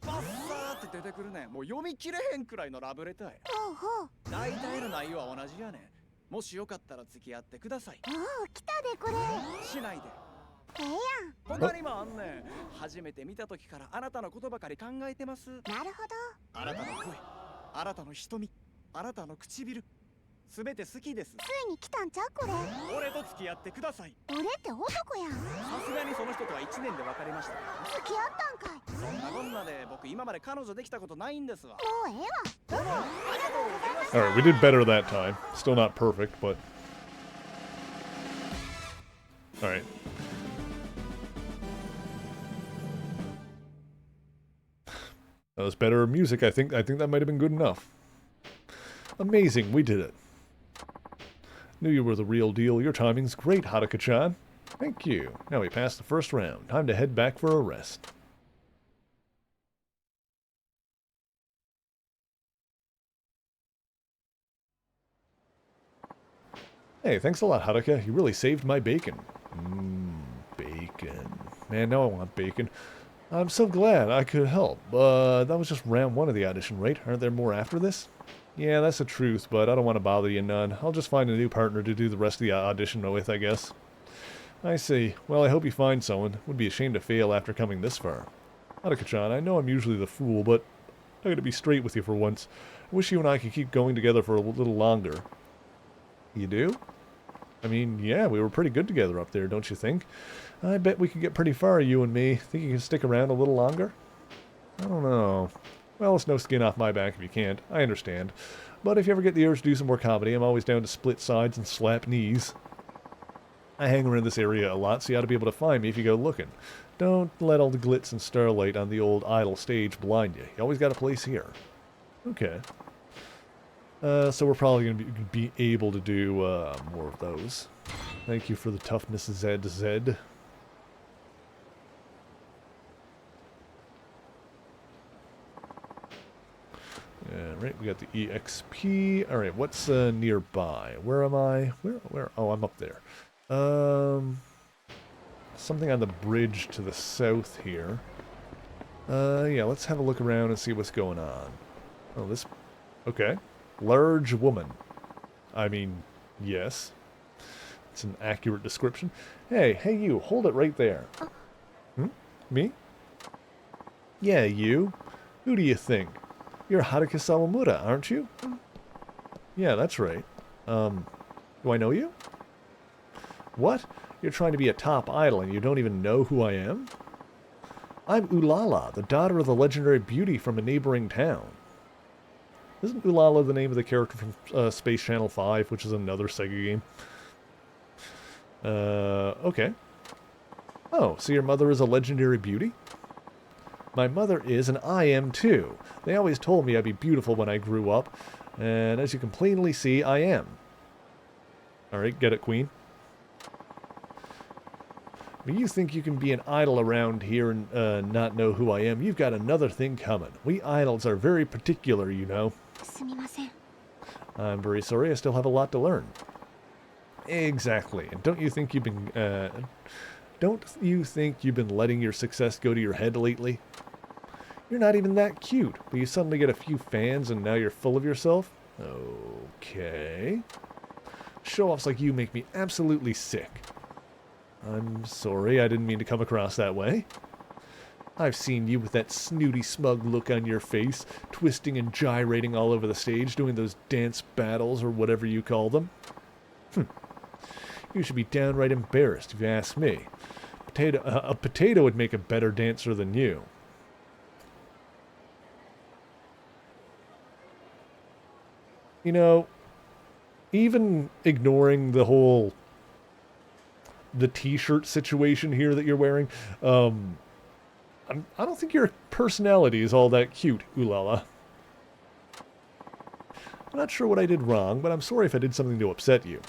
バッサーって出てくるねん。もう読み切れへんくらいのラブレターや。ほうほう。大体の内容は同じやねん。もしよかったら付き合ってください。おお、来たでこれ。しないで。ええやん。他にもあんねん。初めて見た時からあなたのことばかり考えてます。なるほあなたの声、あなたの瞳、あなたの唇、すべて好きです。ど。ついに来たんちゃうこれ。俺と付き合ってください。俺って男やん。さすがにその人とは1年で別れましたけど。付き合ったんかい。そんなこんなで僕今まで彼女できたことないんですわ。もうええわ。どうもありがとうございました。 Alright, we did better that time. Still not perfect, but... Alright. That was better music. I think that might have been good enough. Amazing, we did it. Knew you were the real deal. Your timing's great, Haruka-chan. Thank you. Now we passed the first round. Time to head back for a rest. Hey, thanks a lot, Haruka. You really saved my bacon. Bacon. Man, now I want bacon. I'm so glad I could help. That was just round 1 of the audition, right? Aren't there more after this? Yeah, that's the truth, but I don't want to bother you none. I'll just find a new partner to do the rest of the audition with, I guess. I see. Well, I hope you find someone. Would be a shame to fail after coming this far. Haruka-chan, I know I'm usually the fool, but I gotta be straight with you for once. I wish you and I could keep going together for a little longer. You do? I mean, yeah, we were pretty good together up there, don't you think? I bet we could get pretty far, you and me. Think you can stick around a little longer? I don't know. Well, it's no skin off my back if you can't. I understand. But if you ever get the urge to do some more comedy, I'm always down to split sides and slap knees. I hang around this area a lot, so you ought to be able to find me if you go looking. Don't let all the glitz and starlight on the old idle stage blind you. You always got a place here. Okay. So we're probably going to be able to do more of those. Thank you for the toughness, ZZ. Alright, we got the EXP. Alright, what's nearby? Where am I? Where? Oh, I'm up there. Something on the bridge to the south here. Yeah, let's have a look around and see what's going on. Oh, this... Okay. Large woman. I mean, yes. It's an accurate description. Hey you, hold it right there. Me? Yeah, you. Who do you think? You're Haruka Sawamura, aren't you? Yeah, that's right. Do I know you? What? You're trying to be a top idol and you don't even know who I am? I'm Ulala, the daughter of the legendary beauty from a neighboring town. Isn't Ulala the name of the character from Space Channel 5, which is another Sega game? Okay. Oh, so your mother is a legendary beauty? My mother is, and I am too. They always told me I'd be beautiful when I grew up, and as you can plainly see, I am. Alright, get it, Queen? When you think you can be an idol around here and not know who I am, you've got another thing coming. We idols are very particular, you know. I'm very sorry, I still have a lot to learn. Exactly, and don't you think you've been letting your success go to your head lately? You're not even that cute, but you suddenly get a few fans and now you're full of yourself? Okay. Show-offs like you make me absolutely sick. I'm sorry, I didn't mean to come across that way. I've seen you with that snooty, smug look on your face, twisting and gyrating all over the stage, doing those dance battles or whatever you call them. You should be downright embarrassed if you ask me. A potato would make a better dancer than you. You know, even ignoring the t-shirt situation here that you're wearing, I don't think your personality is all that cute, Ulala. I'm not sure what I did wrong, but I'm sorry if I did something to upset you.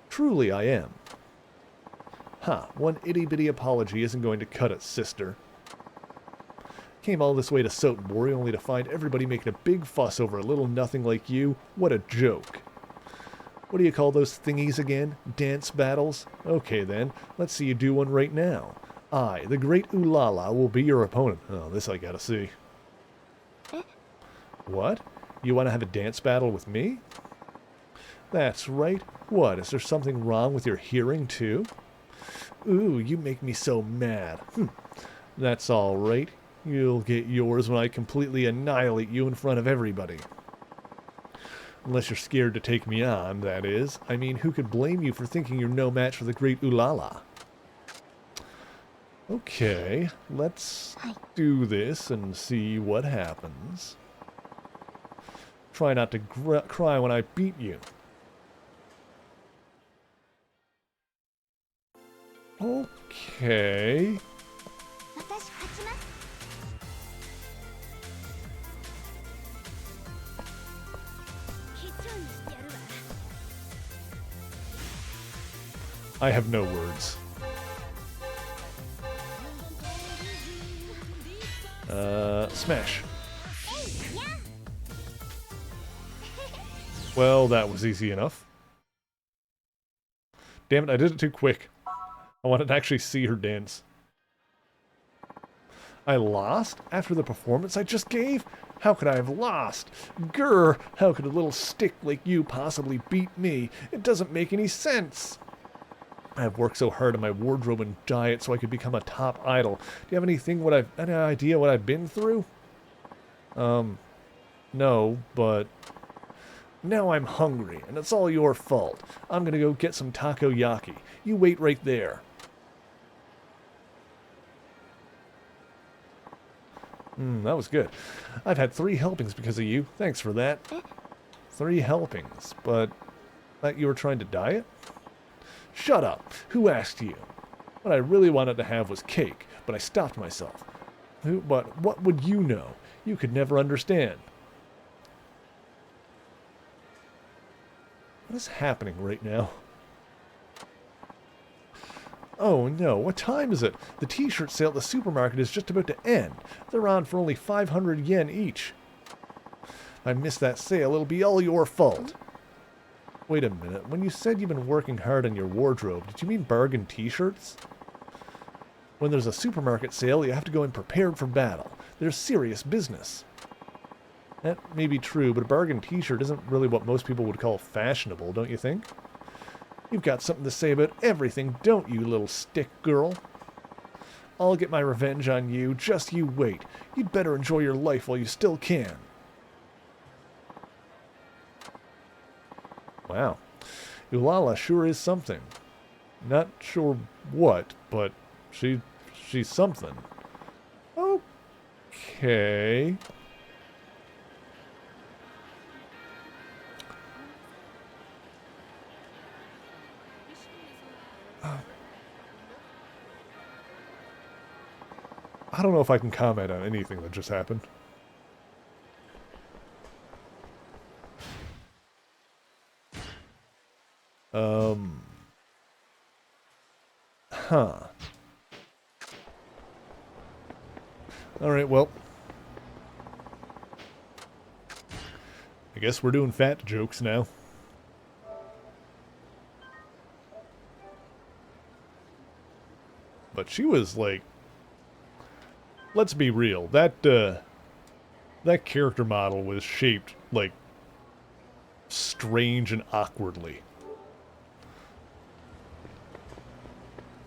Truly, I am. One itty-bitty apology isn't going to cut it, sister. Came all this way to Sotenbori only to find everybody making a big fuss over a little nothing like you. What a joke. What do you call those thingies again? Dance battles? Okay then, let's see you do one right now. I, the great Ulala, will be your opponent. Oh, this I gotta see. What? You want to have a dance battle with me? That's right. What, is there something wrong with your hearing too? Ooh, you make me so mad. That's all right. You'll get yours when I completely annihilate you in front of everybody. Unless you're scared to take me on, that is. I mean, who could blame you for thinking you're no match for the great Ulala? Okay, let's do this and see what happens. Try not to cry when I beat you. Okay. I have no words. Smash. Well, that was easy enough. Damn it, I did it too quick. I wanted to actually see her dance. I lost? After the performance I just gave? How could I have lost? Grr, how could a little stick like you possibly beat me? It doesn't make any sense. I've worked so hard on my wardrobe and diet so I could become a top idol. Do you have any idea what I've been through? No, but now I'm hungry, and it's all your fault. I'm gonna go get some takoyaki. You wait right there. That was good. I've had 3 helpings because of you. Thanks for that. 3 helpings, but that you were trying to diet? Shut up. Who asked you? What I really wanted to have was cake, but I stopped myself. But what would you know? You could never understand. What is happening right now? Oh no, what time is it? The t-shirt sale at the supermarket is just about to end. They're on for only 500 yen each. If I miss that sale, it'll be all your fault. Wait a minute, when you said you've been working hard on your wardrobe, did you mean bargain t-shirts? When there's a supermarket sale, you have to go in prepared for battle. There's serious business. That may be true, but a bargain t-shirt isn't really what most people would call fashionable, don't you think? You've got something to say about everything, don't you, little stick girl? I'll get my revenge on you, just you wait. You'd better enjoy your life while you still can. Wow. Ulala sure is something. Not sure what, but she's something. Okay. I don't know if I can comment on anything that just happened. Huh. Alright, well. I guess we're doing fat jokes now. But she was like... Let's be real, that character model was shaped, like, strange and awkwardly.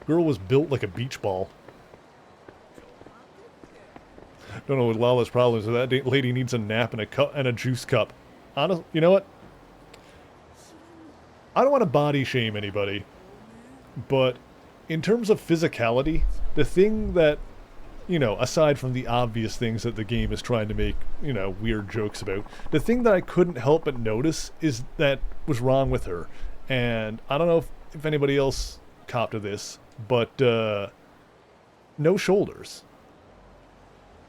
Girl was built like a beach ball. Don't know what Lala's problem is, but that lady needs a nap and a juice cup. Honestly, you know what? I don't want to body shame anybody, but in terms of physicality, the thing that, you know, aside from the obvious things that the game is trying to make, you know, weird jokes about, the thing that I couldn't help but notice is that was wrong with her. And I don't know if anybody else copped to this, but no shoulders.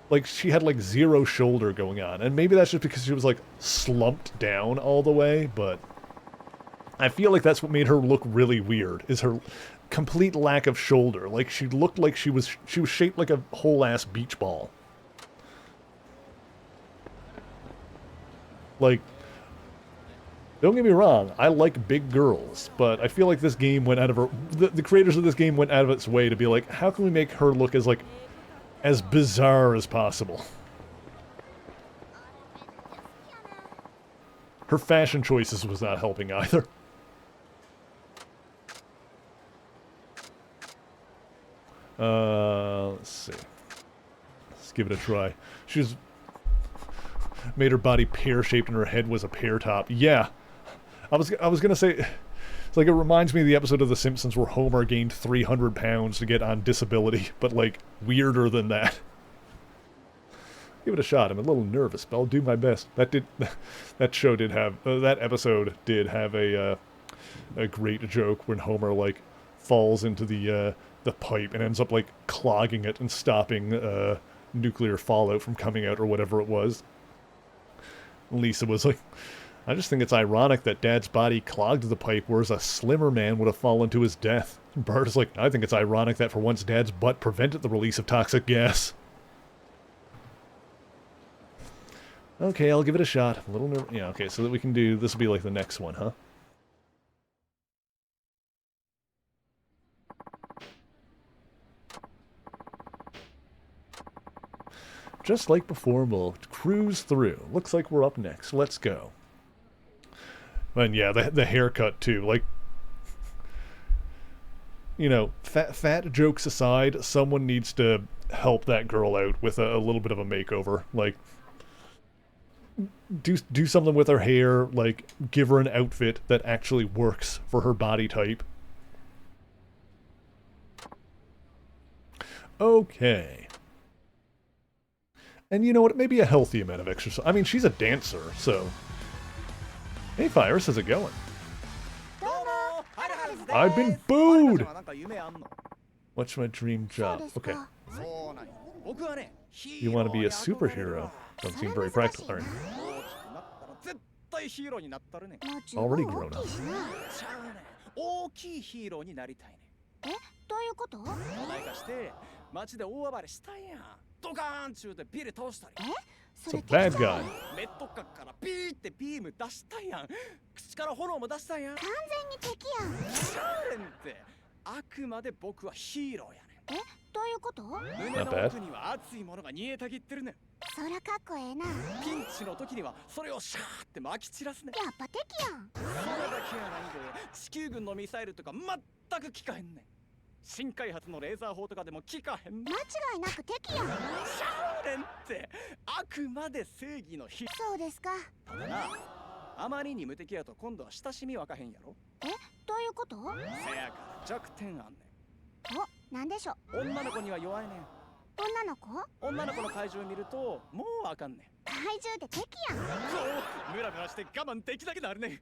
Like, she had, like, 0 shoulder going on. And maybe that's just because she was, like, slumped down all the way, but I feel like that's what made her look really weird, is her complete lack of shoulder. Like, she looked like she was shaped like a whole-ass beach ball. Like, don't get me wrong, I like big girls, but I feel like this game went out of her... The creators of this game went out of its way to be like, how can we make her look as, like, as bizarre as possible? Her fashion choices was not helping either. Let's see. Let's give it a try. She's made her body pear-shaped and her head was a pear top. Yeah. I was gonna say, it's like it reminds me of the episode of The Simpsons where Homer gained 300 pounds to get on disability, but like weirder than that. Give it a shot. I'm a little nervous, but I'll do my best. That show did have, that episode did have a great joke when Homer like falls into the pipe and ends up like clogging it and stopping nuclear fallout from coming out or whatever it was. Lisa was like, I just think it's ironic that Dad's body clogged the pipe, whereas a slimmer man would have fallen to his death. Bart is like, I think it's ironic that for once Dad's butt prevented the release of toxic gas. Okay, I'll give it a shot. A little nervous. Yeah, okay, so that we can do, this will be like the next one, huh? Just like before, we'll cruise through. Looks like we're up next. Let's go. And yeah, the haircut too. Like, you know, fat jokes aside, someone needs to help that girl out with a little bit of a makeover. Like, do something with her hair. Like, give her an outfit that actually works for her body type. Okay. And you know what? Maybe a healthy amount of exercise. I mean, she's a dancer, so... Hey, Fires, how's it going? I've been booed! What's my dream job? Okay. You want to be a superhero? Don't seem very practical. Alright. Already grown up. 大きいヒーローになりたいね。え、どういうこと？お題化して街で大暴れしたんや。ドカーンちゅうてビル倒したり。それ It's a bad guy. メット角からピーってビーム出したんやん。口から炎も出したんやん。完全に敵やん。シャーレンって。あくまで僕はヒーローやねん。え、どういうこと？胸の奥には熱いものが煮えたぎってるねん。そらかっこええな。ピンチの時にはそれをシャーって撒き散らすねん。やっぱ敵やん。それだけやないで地球軍のミサイルとか全く効かへんねん。新開発のレーザー砲とかでも効かへんねん。間違いなく敵やん。シャーレンってあくまで正義の日。そうですか。ただな、あまりに無敵やと今度は親しみわかへんやろ。え、どういうこと？せやから弱点あんねん。お、なんでしょ？女の子には弱いねん。女の子？女の子の怪獣を見るともうわかんねん。怪獣で敵やん。ムラムラして我慢できなくなるねん。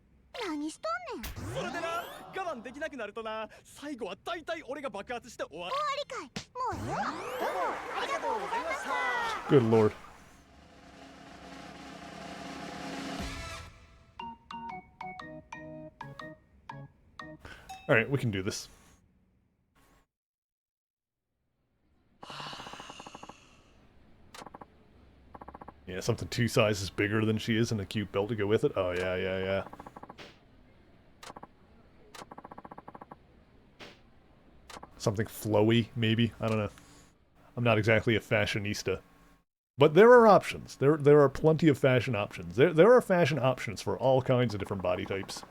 何しとんねん。それでな、我慢できなくなるとな、最後は大体俺が爆発して終わる。終わりかい。もうええわ。どうもありがとうございました。 Good lord. Alright, we can do this. Yeah, something 2 sizes bigger than she is and a cute belt to go with it. Oh, yeah, yeah, yeah. Something flowy, maybe? I don't know. I'm not exactly a fashionista. But there are options. There are plenty of fashion options. There are fashion options for all kinds of different body types.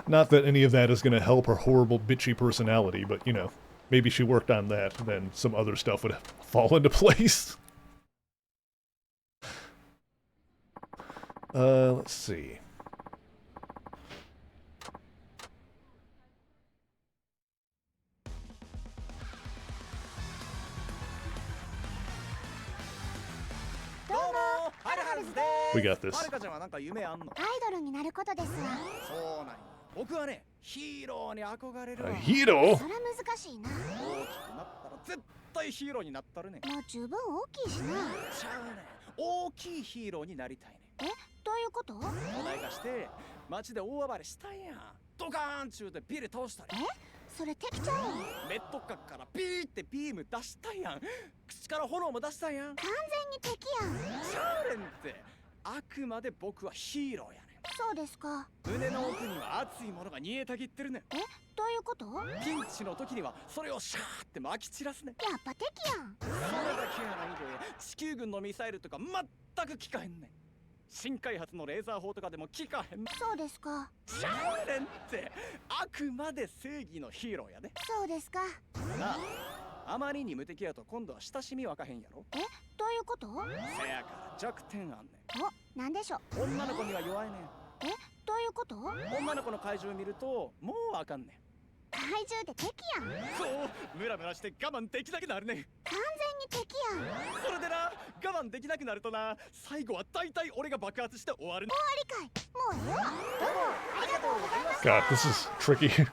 Not that any of that is going to help her horrible, bitchy personality, but, you know, maybe she worked on that, then some other stuff would fall into place. Let's see. We got this. はるかちゃんはなんか夢あんの？アイドルになることですわ。そうなんや。僕はね、ヒーローに憧れるわ。 A hero? そら難しいな。大きくなったら絶対ヒーローになったるねん。もう十分大きいしな。ちゃうねん。大きいヒーローになりたいねん。どういうこと？お題化して街で大暴れしたんや。ドカーンちゅうてビル倒したり。それ敵ちゃうん。メット角からピーってビーム出したんやん。口から炎も出したんやん。完全に敵やん。シャーレンってあくまで僕はヒーローやねん。そうですか。胸の奥には熱いものが煮えたぎってるねん。どういうこと？ピンチの時にはそれをシャーって撒き散らすねん。やっぱ敵やん。それだけやないで地球軍のミサイルとか全く効かへんねん。新開発のレーザー砲とかでも効かへん。そうですか。ちゃうねんって。あくまで正義のヒーローやで。そうですか。なあ、あまりに無敵やと今度は親しみわかへんやろ。どういうこと？せやから弱点あんねお、なんでしょう。ん。女の子には弱いねん。どういうこと？女の子の怪獣を見るともうあかんねん。怪獣って敵やん。こうムラムラして我慢できなくなるねん。完全に敵やん。それでな、我慢できなくなるとな、最後は大体俺が爆発して終わるねん。理解。もうええわ。どうもありがとうございます。 God, this is tricky.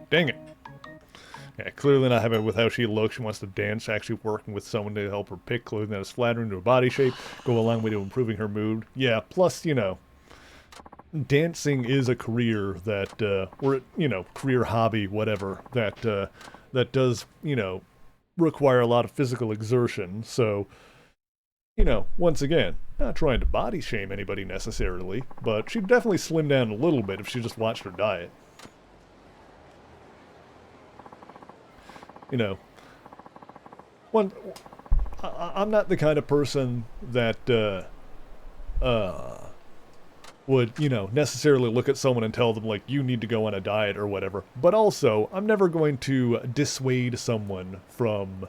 Dang it. Yeah, clearly not happy with how she looks. She wants to dance, actually working with someone to help her pick clothing that is flattering to her body shape, go a long way to improving her mood. Yeah, plus, you know, dancing is a career that, or, you know, career hobby, whatever, that does, you know, require a lot of physical exertion. So, you know, once again, not trying to body shame anybody necessarily, but she'd definitely slim down a little bit if she just watched her diet. You know, I'm not the kind of person that would, you know, necessarily look at someone and tell them, like, you need to go on a diet or whatever. But also, I'm never going to dissuade someone from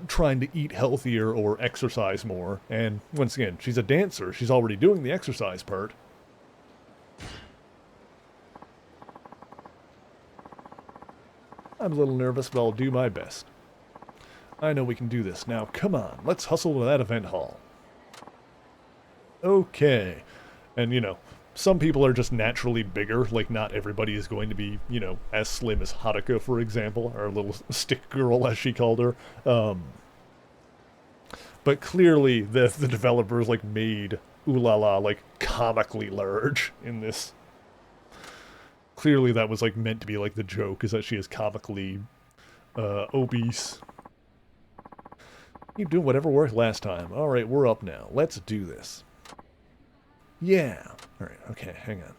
trying to eat healthier or exercise more. And once again, she's a dancer. She's already doing the exercise part. I'm a little nervous, but I'll do my best. I know we can do this. Now, come on, let's hustle to that event hall. Okay. And, you know, some people are just naturally bigger. Like, not everybody is going to be, you know, as slim as Haruka, for example, our little stick girl, as she called her. But clearly, the developers, like, made Ooh La La, like, comically large in this. Clearly that was, like, meant to be, like, the joke, is that she is comically, obese. You doing whatever worked last time. Alright, we're up now. Let's do this. Yeah. Alright, okay, hang on.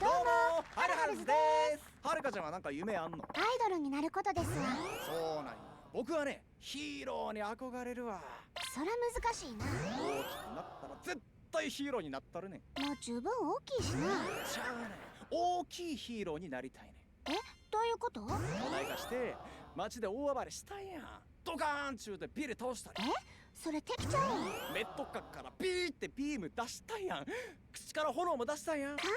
Domo, Harukaです。はるかちゃんはなんか夢あんの？アイドルになることですわ。そうなんや。僕はね、ヒーローに憧れるわ。そら難しいな。大きくなったら絶対ヒーローになったるねん。もう十分大きいしな。ちゃうねん。大きいヒーローになりたいねん。どういうこと？巨大化して街で大暴れしたんやん。ドカーンちゅうてビル倒したり。それ敵ちゃう。メット角からビーってビーム出したんやん。口から炎も出したんやん。完全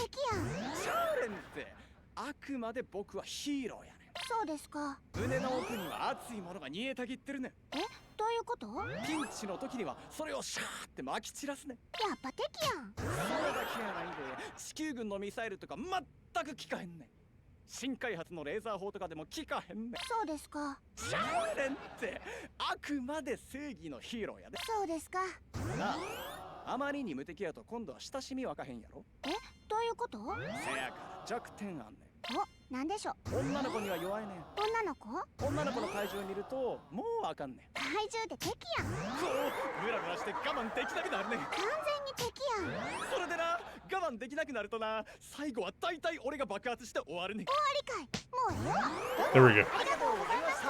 に敵やん。ちゃうねんって。あくまで僕はヒーローやねん。そうですか。胸の奥には熱いものが煮えたぎってるねん。どういうこと？ピンチの時にはそれをシャーって撒き散らすねん。やっぱ敵やん。それだけやないんで、地球軍のミサイルとか全く効かへんねん。新開発のレーザー砲とかでも効かへんねん。そうですか。ちゃうねんって。あくまで正義のヒーローやで。そうですか。なあ、あまりに無敵やと今度は親しみわかへんやろ。どういうこと？せやから弱点あんねん。なんでしょう。女の子には弱いねん。女の子？女の子の怪獣を見るともうあかんねん。怪獣って敵やん。こうムラムラして我慢できなくなるねん。完全に敵やん。それでな、我慢できなくなるとな、最後は大体俺が爆発して終わるねん。理解。もうええわ。 There we go. ありがとうございました。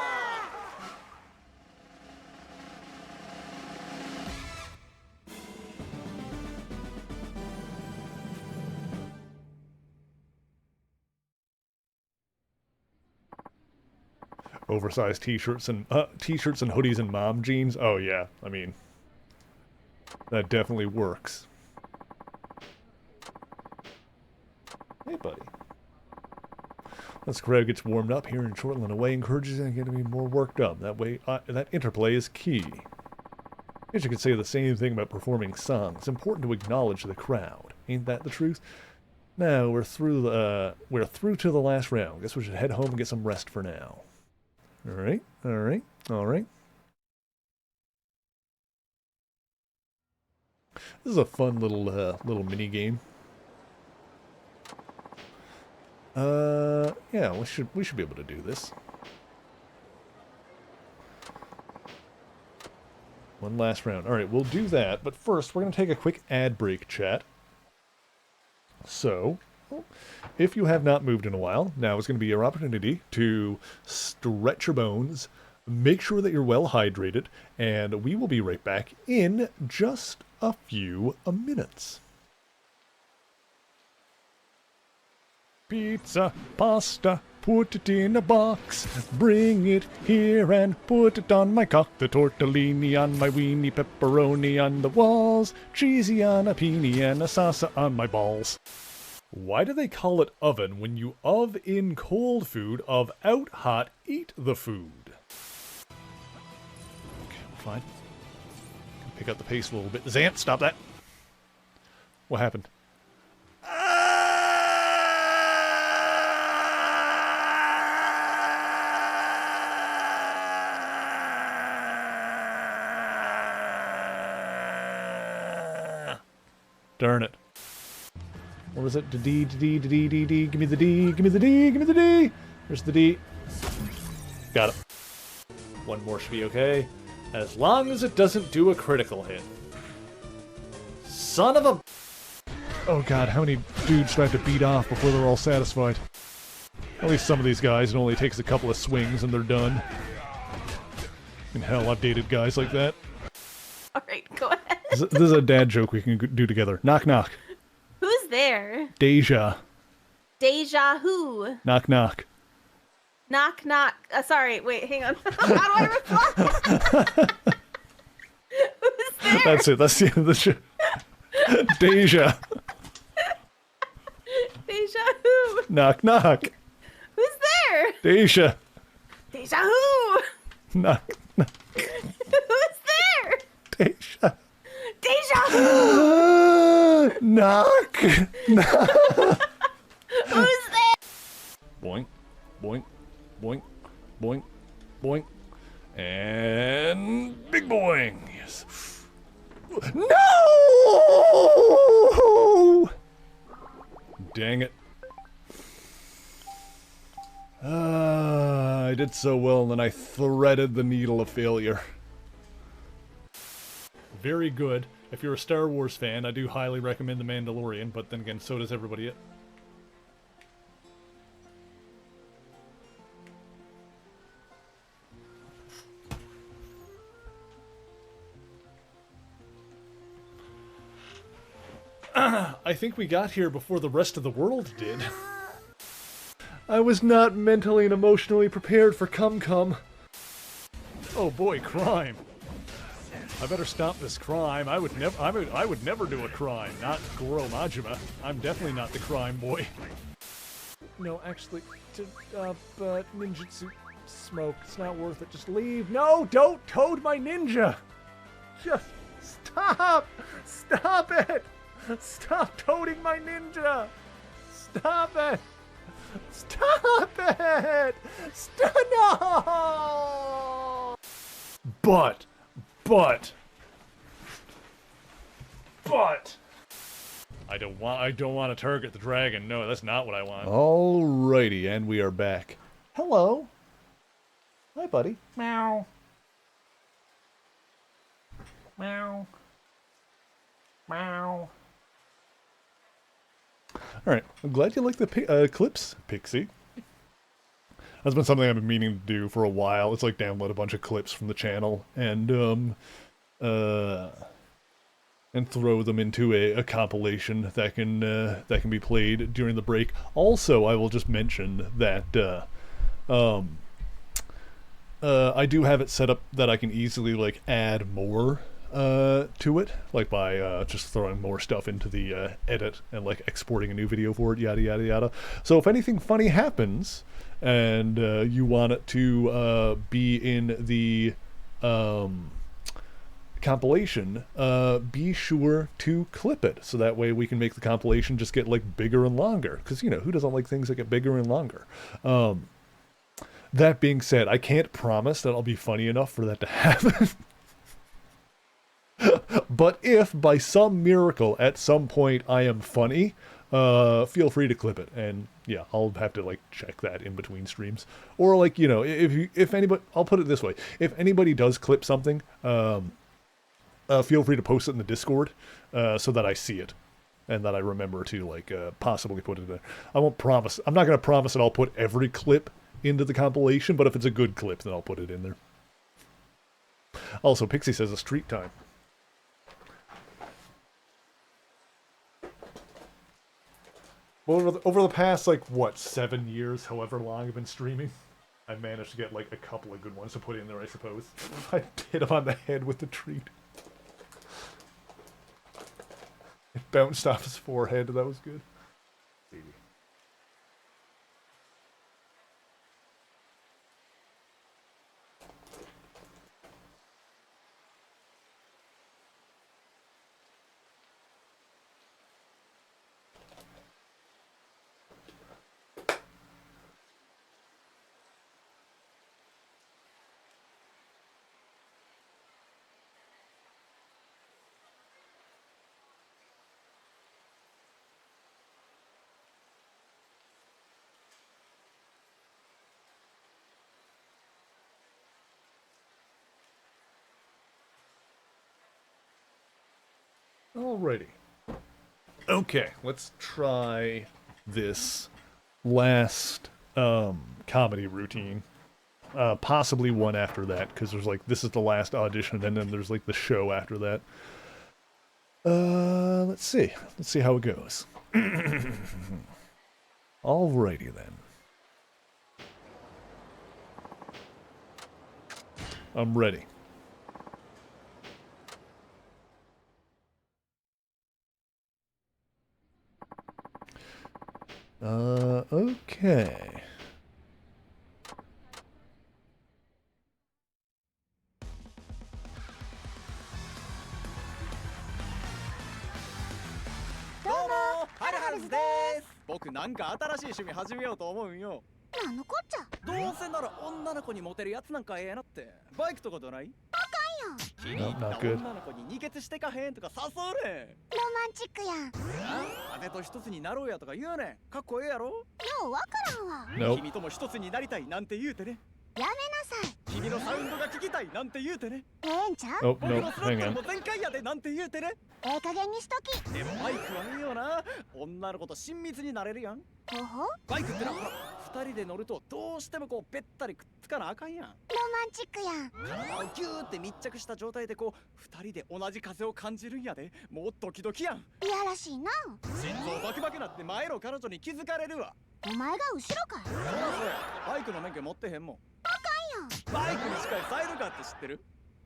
Oversized t-shirts and hoodies and mom jeans. Oh yeah, I mean, that definitely works. Hey, buddy. Once Greg gets warmed up here in Shortland away, encourages him to be more worked up. That way, that interplay is key. I guess you could say the same thing about performing songs. It's important to acknowledge the crowd. Ain't that the truth? Now we're through to the last round. Guess we should head home and get some rest for now. Alright. This is a fun little mini game. Yeah, we should be able to do this. One last round. Alright, we'll do that, but first we're gonna take a quick ad break, chat. So, if you have not moved in a while, now is going to be your opportunity to stretch your bones, make sure that you're well hydrated, and we will be right back in just a few minutes. Pizza, pasta, put it in a box, bring it here and put it on my cock. The tortellini on my weenie, pepperoni on the walls, cheesy on a peenie and a salsa on my balls. Why do they call it oven when you of in cold food, of out hot eat the food? Okay, we're fine. Pick up the pace a little bit. Zant, stop that. What happened? Darn it. What was it? D, D, D, D, D, D. Give me the D. Give me the D. Give me the D. There's the D. Got it. One more should be okay. As long as it doesn't do a critical hit. Son of a... Oh god, how many dudes do I have to beat off before they're all satisfied? At least some of these guys, it only takes a couple of swings and they're done. And hell, I've dated guys like that. Alright, go ahead. This is a dad joke we can do together. Knock, knock. Who's there? Deja. Deja who? Knock, knock. Knock, knock. Sorry, wait, hang on. How do I reply? Who's there? That's it. That's the end of the show. Deja. Deja who? Knock, knock. Who's there? Deja. Deja who? Knock, knock. Who's there? Deja. Deja who? Knock. Knock. Who's there? Boink, boink, boink, boink, boink, and big boing. Yes. No! Dang it. I did so well, and then I threaded the needle of failure. Very good. If you're a Star Wars fan, I do highly recommend The Mandalorian, but then again, so does everybody else. I think we got here before the rest of the world did. I was not mentally and emotionally prepared for cum-cum. Oh boy, crime. I better stop this crime. I would never do a crime. Not Goro Majima. I'm definitely not the crime boy. No, actually, but ninjutsu smoke. It's not worth it. Just leave. No, don't toad my ninja. Just stop. Stop it. Stop toting my ninja. Stop it. Stop it. Stop. No. But. I don't want to target the dragon. No, that's not what I want. Alrighty, and we are back. Hello. Hi, buddy. Meow. Meow. Meow. Alright, I'm glad you like the clips, Pixie. That's been something I've been meaning to do for a while. It's like download a bunch of clips from the channel and throw them into a compilation that can be played during the break. Also, I will just mention that I do have it set up that I can easily like add more to it, like by just throwing more stuff into the edit and like exporting a new video for it, yada yada yada. So if anything funny happens and you want it to be in the compilation, be sure to clip it so that way we can make the compilation just get like bigger and longer, because you know, who doesn't like things that get bigger and longer? That being said, I can't promise that I'll be funny enough for that to happen. But if by some miracle at some point I am funny, feel free to clip it, and yeah, I'll have to like check that in between streams, or like, you know, if anybody, I'll put it this way, if anybody does clip something, feel free to post it in the Discord so that I see it, and that I remember to, like, possibly put it there. I won't promise. I'm not going to promise that I'll put every clip into the compilation, but if it's a good clip, then I'll put it in there. Also, Pixie says a street time. Well, over the past, like, what, 7 years, however long I've been streaming, I managed to get, like, a couple of good ones to put in there, I suppose. I hit him on the head with the treat. It bounced off his forehead, that was good. Alrighty. Okay, let's try this last comedy routine. Possibly one after that, because there's like, this is the last audition, and then there's like the show after that. Let's see. Let's see how it goes. Alrighty then. I'm ready. Okay. Domo, ハルハルズです。僕なんか新しい趣味始めようと思うんよ。なんのこっちゃ。どうせなら女の子にモテるやつなんかええなって。バイクとかどない？気に入った女の子に二血してかへんとか誘うねん。ロマンチックやん。風と一つになろうやとか言うねん。かっこええやろ？ようわからんわ。Nope. 君とも一つになりたいなんて言うてね。やめなさい。君のサウンドが聞きたいなんて言うてね。ええんちゃう？ Oh, 僕 no, のスロッ hang トル on. も全開やでなんて言うてね。ええ加減にしとき。でもバイクはええよな。女の子と親密になれるやん。ほほ。バイクってなほら、二人で乗るとどうしてもこうべったりくっつかなあかんやん。ロマンチックやん。体をギューって密着した状態でこう二人で同じ風を感じるんやで。もうドキドキやん。いやらしいな。心臓バクバクなって前の彼女に気づかれるわ。お前が後ろかい。そうや、バイクの免許持ってへんもん。バイクに近いサイドカーって知ってる？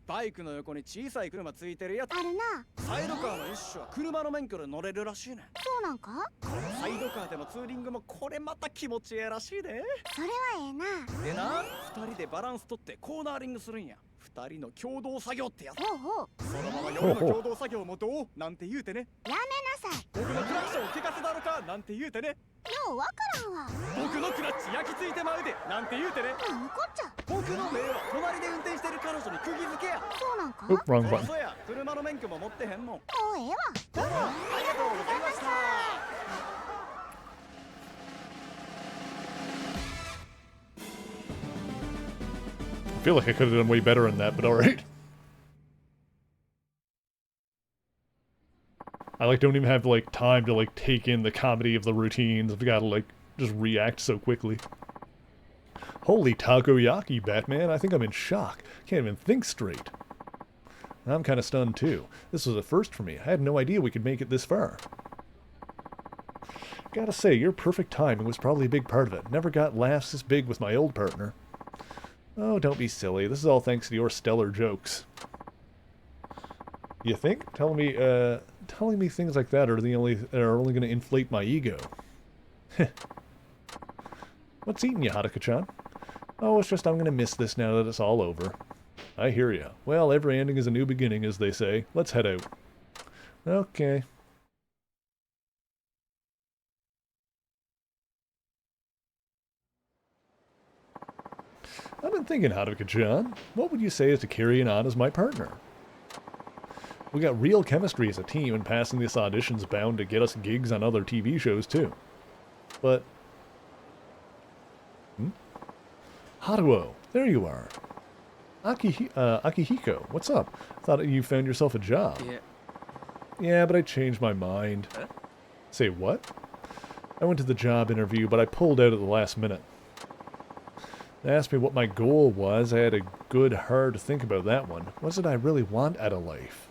バイクの横に小さい車ついてるやつ。あるな。サイドカーの一種は車の免許で乗れるらしいねん。そうなんか？このサイドカーでのツーリングもこれまた気持ちええらしいで。それはええな。でな、二人でバランス取ってコーナーリングするんや。二人の共同作業ってやつ。ほうほう。そのまま夜の共同作業もどうなんて言うてね。やめなさい。僕のクラクションを聞かせたのかなんて言うてね。ようわからんわ。僕のクラッチ焼き付いてまうでなんて言うてね。なんのこっちゃ。僕の目は隣で運転してる彼女に釘付けや。そうなんか？ Oop, wrong そう button. そうや、車の免許も持ってへんもん。もうええわ。どうもありがとうございました。I feel like I could have done way better in that, but alright. I like don't even have like time to like take in the comedy of the routines. I've got to like just react so quickly. Holy takoyaki, Batman. I think I'm in shock. Can't even think straight. I'm kind of stunned too. This was a first for me. I had no idea we could make it this far. Gotta say, your perfect timing was probably a big part of it. Never got laughs this big with my old partner. Oh, don't be silly. This is all thanks to your stellar jokes. You think? Telling me things like that are only going to inflate my ego. What's eating you, Haruka-chan? Oh, it's just I'm going to miss this now that it's all over. I hear ya. Well, every ending is a new beginning, as they say. Let's head out. Okay. I've been thinking, Haruka-chan, what would you say as to carrying on as my partner? We got real chemistry as a team, and passing this audition's bound to get us gigs on other TV shows, too. But... Haruo, there you are. Akihiko, what's up? Thought you found yourself a job. Yeah. Yeah, but I changed my mind. Say what? I went to the job interview, but I pulled out at the last minute. They asked me what my goal was. I had a good hard think about that one. What did I really want out of life?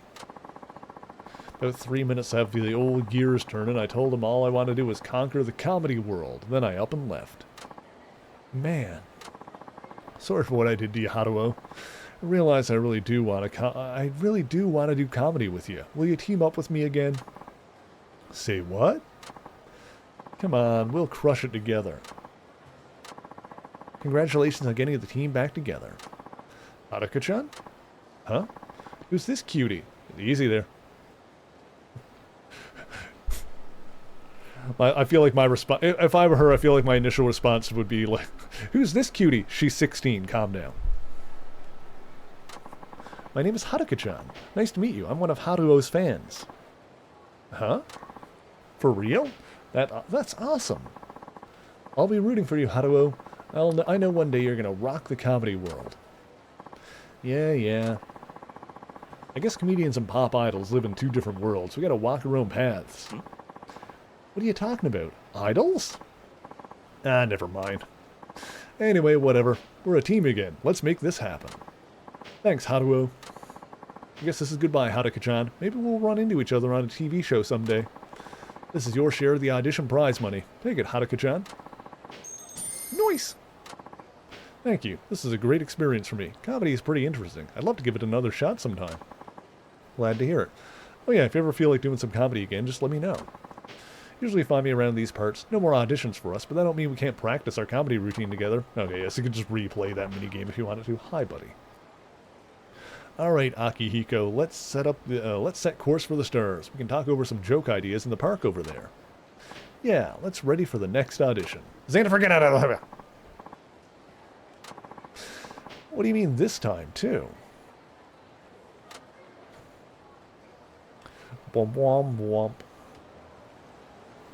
About 3 minutes after the old gears turning, I told them all I wanted to do was conquer the comedy world. Then I up and left. Man. Sorry for what I did to you, Haruo. I realize I really do want to do comedy with you. Will you team up with me again? Say what? Come on, we'll crush it together. Congratulations on getting the team back together. Haruka-chan? Huh? Who's this cutie? Easy there. I feel like my response... If I were her, I feel like my initial response would be like, who's this cutie? She's 16. Calm down. My name is Haruka-chan. Nice to meet you. I'm one of Haruo's fans. Huh? For real? That's awesome. I'll be rooting for you, Haruo. I know one day you're gonna rock the comedy world. Yeah. I guess comedians and pop idols live in two different worlds. We gotta walk our own paths. What are you talking about? Idols? Ah, never mind. Anyway, whatever. We're a team again. Let's make this happen. Thanks, Haruo. I guess this is goodbye, Haruka-chan. Maybe we'll run into each other on a TV show someday. This is your share of the audition prize money. Take it, Haruka-chan. Nice! Thank you. This is a great experience for me. Comedy is pretty interesting. I'd love to give it another shot sometime. Glad to hear it. Oh yeah, if you ever feel like doing some comedy again, just let me know. Usually find me around these parts. No more auditions for us, but that don't mean we can't practice our comedy routine together. Okay, yes, you can just replay that minigame if you wanted to. Hi, buddy. Alright, Akihiko, let's set course for the stars. We can talk over some joke ideas in the park over there. Yeah, let's ready for the next audition. Xander, get out of here! What do you mean this time, too? Womp womp womp.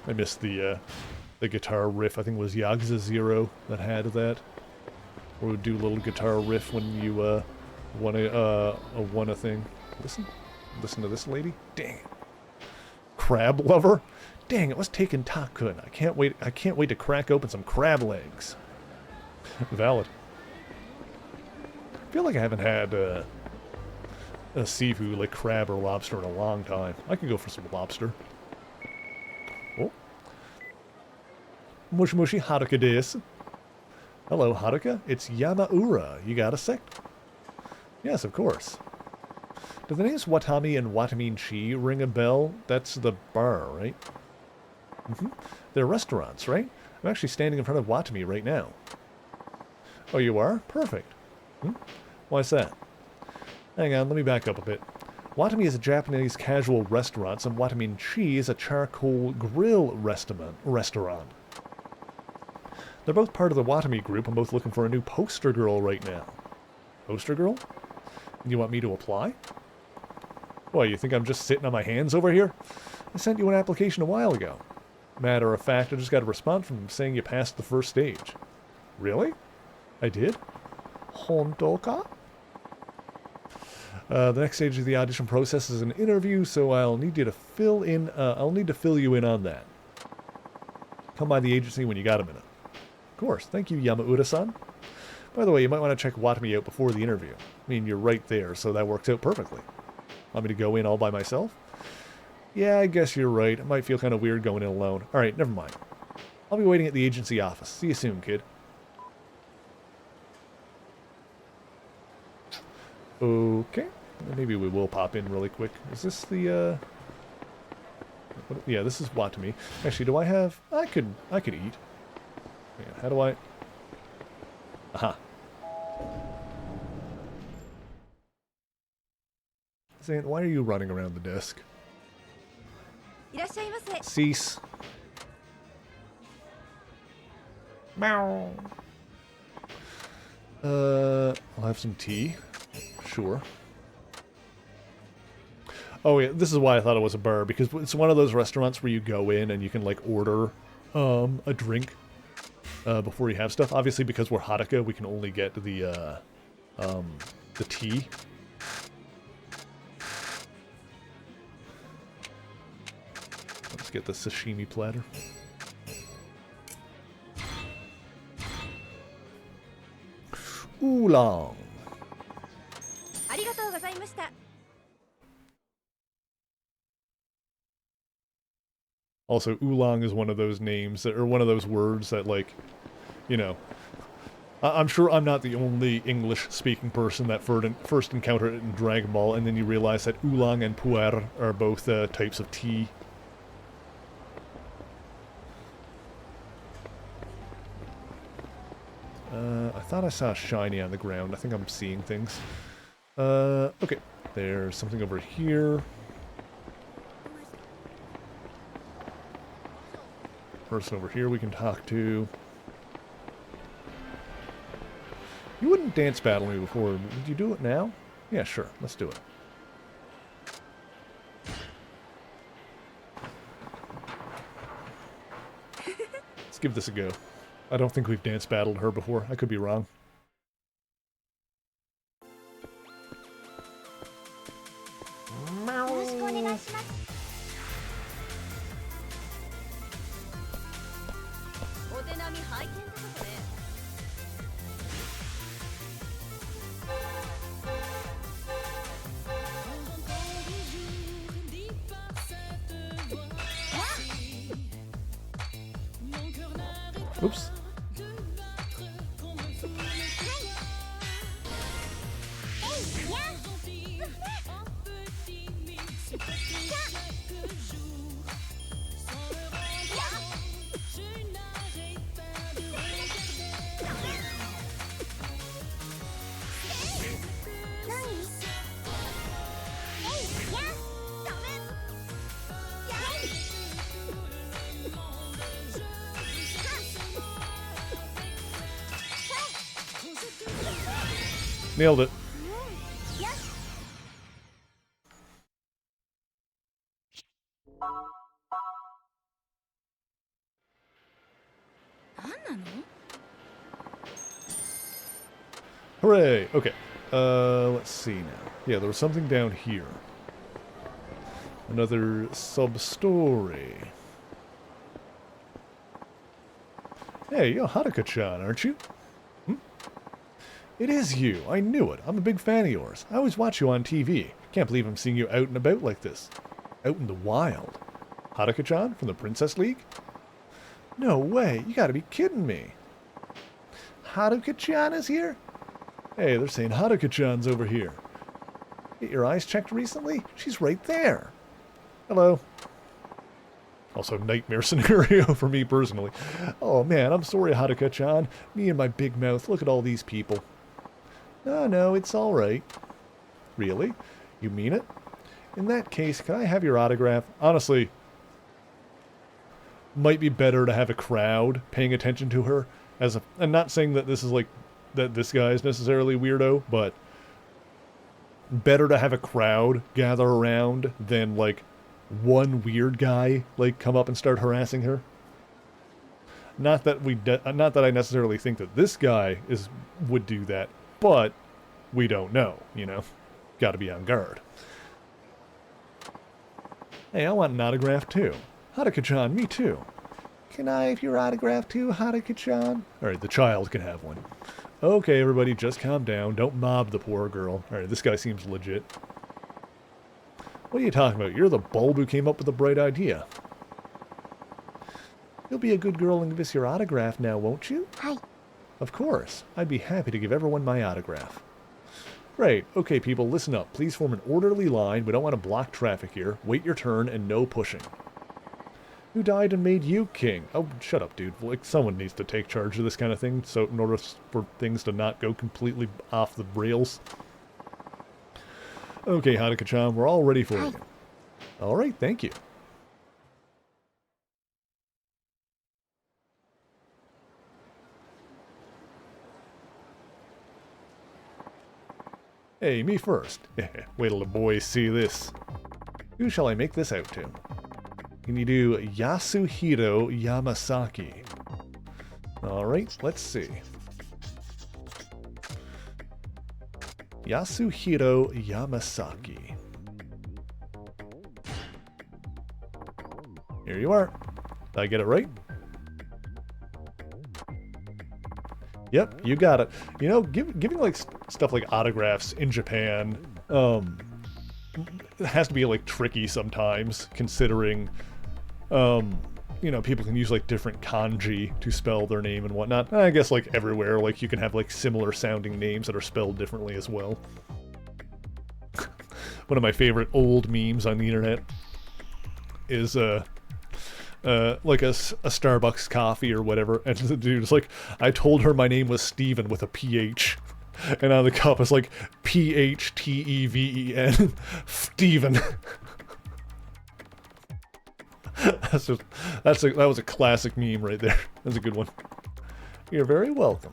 I missed the guitar riff. I think it was Yakuza 0 that had that. Or would do a little guitar riff when you won a thing. Listen to this lady. Dang it. Crab lover. Dang it. Let's take in Takun. I can't wait to crack open some crab legs. Valid. I feel like I haven't had a seafood like crab or lobster in a long time. I could go for some lobster. Oh. Mushi mushi Haruka desu. Hello, Haruka. It's Yamaura. You got a sec? Yes, of course. Do the names Watami and Watamin-chi ring a bell? That's the bar, right? Mm-hmm. They're restaurants, right? I'm actually standing in front of Watami right now. Oh, you are? Perfect. Why's that? Hang on, let me back up a bit. Watami is a Japanese casual restaurant, and Watamin-chi is a charcoal grill restaurant. They're both part of the Watami group. I'm both looking for a new poster girl right now. Poster girl? You want me to apply? What, you think I'm just sitting on my hands over here? I sent you an application a while ago. Matter of fact, I just got a response from them saying you passed the first stage. Really? I did? Honto ka? The next stage of the audition process is an interview, so I'll need you to fill you in on that. Come by the agency when you got a minute. Of course. Thank you, Yamaura-san. By the way, you might want to check Watami out before the interview. I mean, you're right there, so that works out perfectly. Want me to go in all by myself? Yeah, I guess you're right. It might feel kind of weird going in alone. Alright, never mind. I'll be waiting at the agency office. See you soon, kid. Okay. Maybe we will pop in really quick. Is this the, yeah, this is Watami. Actually, do I have... I could eat. Yeah, how do I... Aha. Zane, why are you running around the desk? Cease. Meow. I'll have some tea. Sure. Oh yeah, this is why I thought it was a bar, because it's one of those restaurants where you go in and you can like order a drink before you have stuff. Obviously, because we're Haruka, we can only get the tea. Let's get the sashimi platter. Oolong. Also, oolong is one of those names that, or one of those words that, like, you know, I'm sure I'm not the only English-speaking person that first encountered it in Dragon Ball, and then you realize that oolong and puer are both types of tea. I thought I saw a shiny on the ground. I think I'm seeing things. Okay. There's something over here. Person over here we can talk to. You wouldn't dance battle me before. Would you do it now? Yeah, sure. Let's do it. Let's give this a go. I don't think we've dance battled her before. I could be wrong. Oops. Nailed it. Hooray! Okay. Let's see now. Yeah, there was something down here. Another sub-story. Hey, you're Haruka-chan, aren't you? It is you. I knew it. I'm a big fan of yours. I always watch you on TV. Can't believe I'm seeing you out and about like this. Out in the wild. Haruka-chan from the Princess League? No way. You gotta be kidding me. Haruka-chan is here? Hey, they're saying Haruka-chan's over here. Get your eyes checked recently? She's right there. Hello. Also, nightmare scenario for me personally. Oh man, I'm sorry, Haruka-chan. Me and my big mouth. Look at all these people. No, it's alright. Really? You mean it? In that case, can I have your autograph? Honestly, might be better to have a crowd paying attention to her. I'm not saying that this is like, that this guy is necessarily weirdo, but better to have a crowd gather around than, like, one weird guy, like, come up and start harassing her. Not that I necessarily think that this guy would do that, but we don't know, you know? Gotta be on guard. Hey, I want an autograph too. Haruka-chan, me too. Can I have your autograph too, Haruka-chan? Alright, the child can have one. Okay, everybody, just calm down. Don't mob the poor girl. Alright, this guy seems legit. What are you talking about? You're the bulb who came up with the bright idea. You'll be a good girl and give us your autograph now, won't you? Hi. Of course. I'd be happy to give everyone my autograph. Great. Okay, people, listen up. Please form an orderly line. We don't want to block traffic here. Wait your turn and no pushing. Who died and made you king? Oh, shut up, dude. Like, someone needs to take charge of this kind of thing, so in order for things to not go completely off the rails. Okay, Haruka-chan, we're all ready for you. Alright, thank you. Hey, me first. Wait till the boys see this. Who shall I make this out to? Can you do Yasuhiro Yamasaki? Alright, let's see. Yasuhiro Yamasaki. Here you are. Did I get it right? Yep, you got it. You know, giving like stuff like autographs in Japan, it has to be like tricky sometimes, considering, you know, people can use like different kanji to spell their name and whatnot. I guess like everywhere, like you can have like similar sounding names that are spelled differently as well. One of my favorite old memes on the internet is like a Starbucks coffee or whatever, and the dude's like, I told her my name was Steven with a PH, and on the cup it's like PHTEVEN, Steven. That was a classic meme right there. That's a good one. You're very welcome.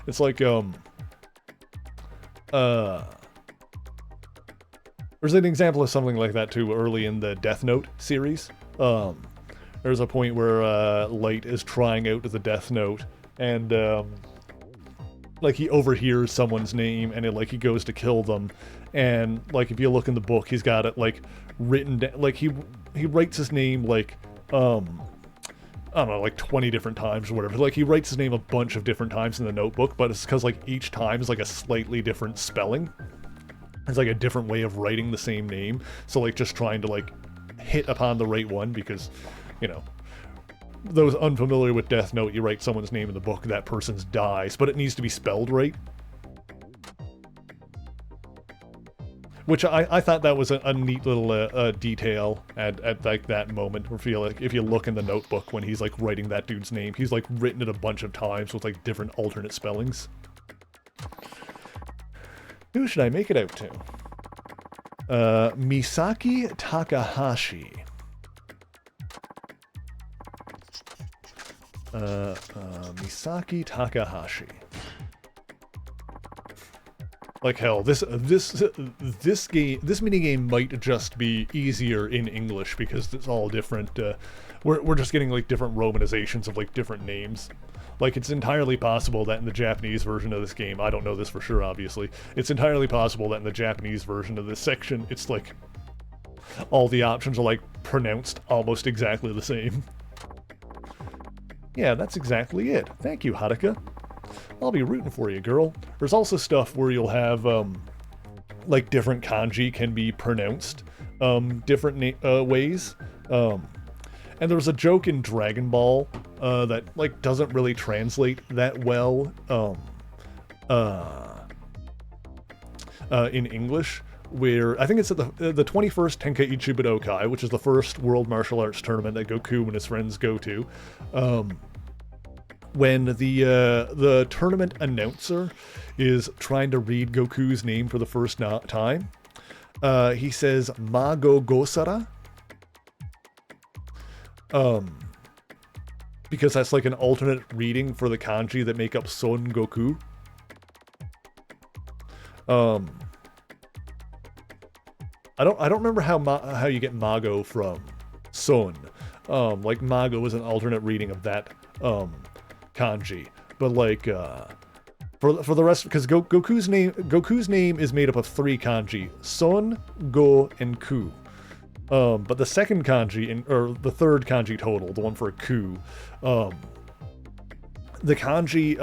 It's like there's an example of something like that too early in the Death Note series. There's a point where Light is trying out the Death Note, and like he overhears someone's name, and he goes to kill them, and like if you look in the book, he's got it like written down, like he writes his name like I don't know, like 20 different times or whatever. Like he writes his name a bunch of different times in the notebook, but it's because like each time is like a slightly different spelling. It's like a different way of writing the same name. So like just trying to like hit upon the right one, because, you know, those unfamiliar with Death Note, you write someone's name in the book, that person's dies, but it needs to be spelled right. Which I thought that was a neat little detail at like that moment. Where feel like if you look in the notebook when he's like writing that dude's name, he's like written it a bunch of times with like different alternate spellings. Who should I make it out to? Misaki Takahashi. Misaki Takahashi. Like hell, this minigame might just be easier in English because it's all different. We're just getting like different romanizations of like different names. Like it's entirely possible that in the Japanese version of this game, I don't know this for sure, obviously. It's entirely possible that in the Japanese version of this section, it's like all the options are like pronounced almost exactly the same. Yeah, that's exactly it. Thank you, Haruka. I'll be rooting for you, girl. There's also stuff where you'll have, like, different kanji can be pronounced, different ways. And there was a joke in Dragon Ball, that, like, doesn't really translate that well, in English, where, I think it's at the 21st Tenkaichi Budokai, which is the first World Martial Arts tournament that Goku and his friends go to, when the tournament announcer is trying to read Goku's name for the first time, he says Mago Gosara, because that's like an alternate reading for the kanji that make up Son Goku. I don't remember how you get Mago from Son. Like Mago is an alternate reading of that kanji, but like for the rest, because Goku's name is made up of 3 kanji: Son, Go, and Ku. But the second kanji, or the third kanji total, the one for Ku, the kanji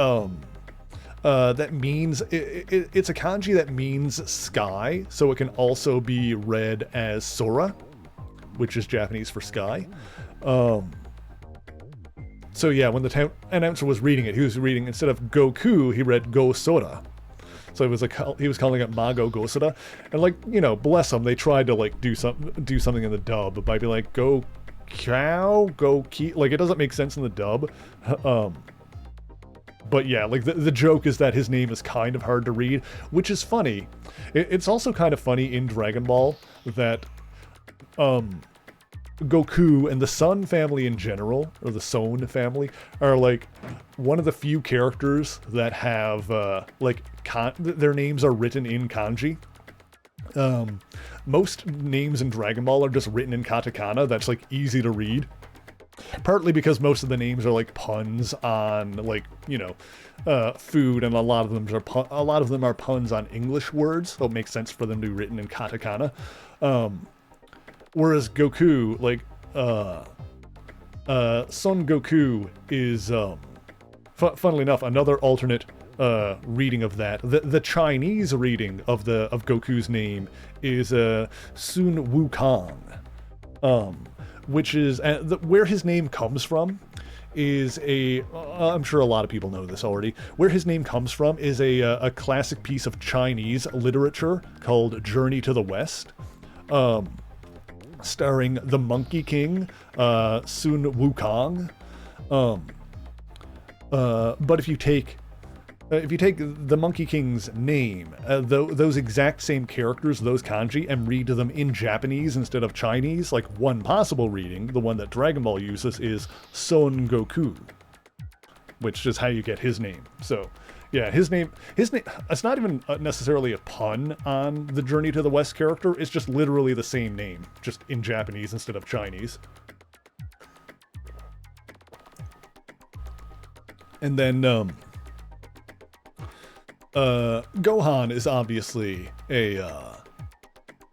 that means it's a kanji that means sky, so it can also be read as Sora, which is Japanese for sky. So yeah, when the announcer was reading it, he was reading, instead of Goku, he read Go Sora. So it was like he was calling it Mago Gosora, and like, you know, bless them, they tried to like do something in the dub by being like Go Cow, Go Ki, like it doesn't make sense in the dub. But yeah, like the joke is that his name is kind of hard to read, which is funny. It's also kind of funny in Dragon Ball that Goku and the Son family in general, or the Son family, are like one of the few characters that have like their names are written in kanji. Most names in Dragon Ball are just written in katakana. That's like easy to read. Partly because most of the names are like puns on, like, you know, food, and a lot of them are puns on English words, so it makes sense for them to be written in katakana. whereas Goku, like, Son Goku is, funnily enough, another alternate reading of that. The Chinese reading of Goku's name is Sun Wukong, which is where his name comes from. Is I'm sure a lot of people know this already. Where his name comes from is a classic piece of Chinese literature called Journey to the West, starring the Monkey King, Sun Wukong. But if you take the Monkey King's name, those exact same characters, those kanji, and read them in Japanese instead of Chinese, like one possible reading, the one that Dragon Ball uses, is Son Goku, which is how you get his name. So, yeah, his name, it's not even necessarily a pun on the Journey to the West character, it's just literally the same name, just in Japanese instead of Chinese. And then, Gohan is obviously a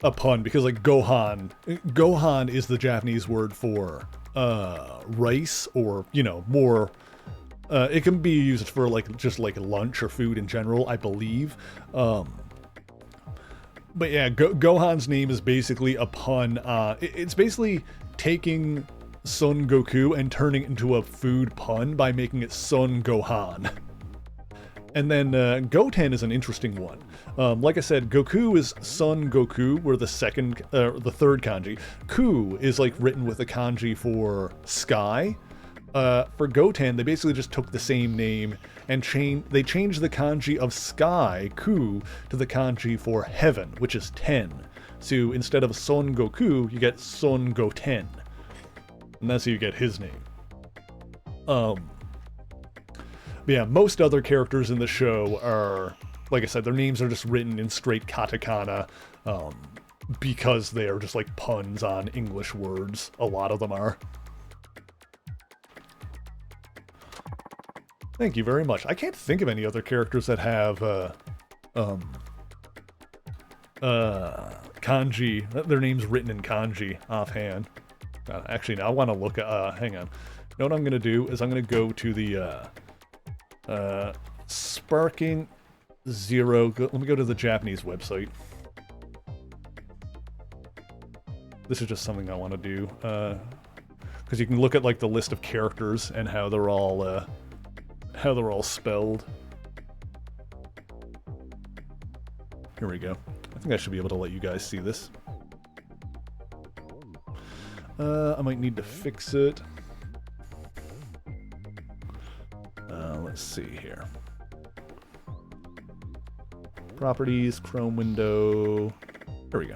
pun because, like, Gohan is the Japanese word for rice, or, you know, more. It can be used for like just like lunch or food in general, I believe. But yeah, Gohan's name is basically a pun. It's basically taking Son Goku and turning it into a food pun by making it Son Gohan. And then Goten is an interesting one. Like I said, Goku is Son Goku, where the third kanji. Ku is like written with the kanji for sky. For Goten, they basically just took the same name and they changed the kanji of sky, Ku, to the kanji for heaven, which is ten. So instead of Son Goku, you get Son Goten. And that's how you get his name. But yeah, most other characters in the show are, like I said, their names are just written in straight katakana, because they are just like puns on English words. A lot of them are. Thank you very much. I can't think of any other characters that have, kanji, their names written in kanji offhand. Actually, now I want to look at, hang on. You know what I'm going to do is I'm going to go to the, Sparking Zero. Let me go to the Japanese website. This is just something I want to do, because you can look at like the list of characters and how they're all spelled. Here we go. I think I should be able to let you guys see this. I might need to fix it. Let's see here. Properties, Chrome window. There we go.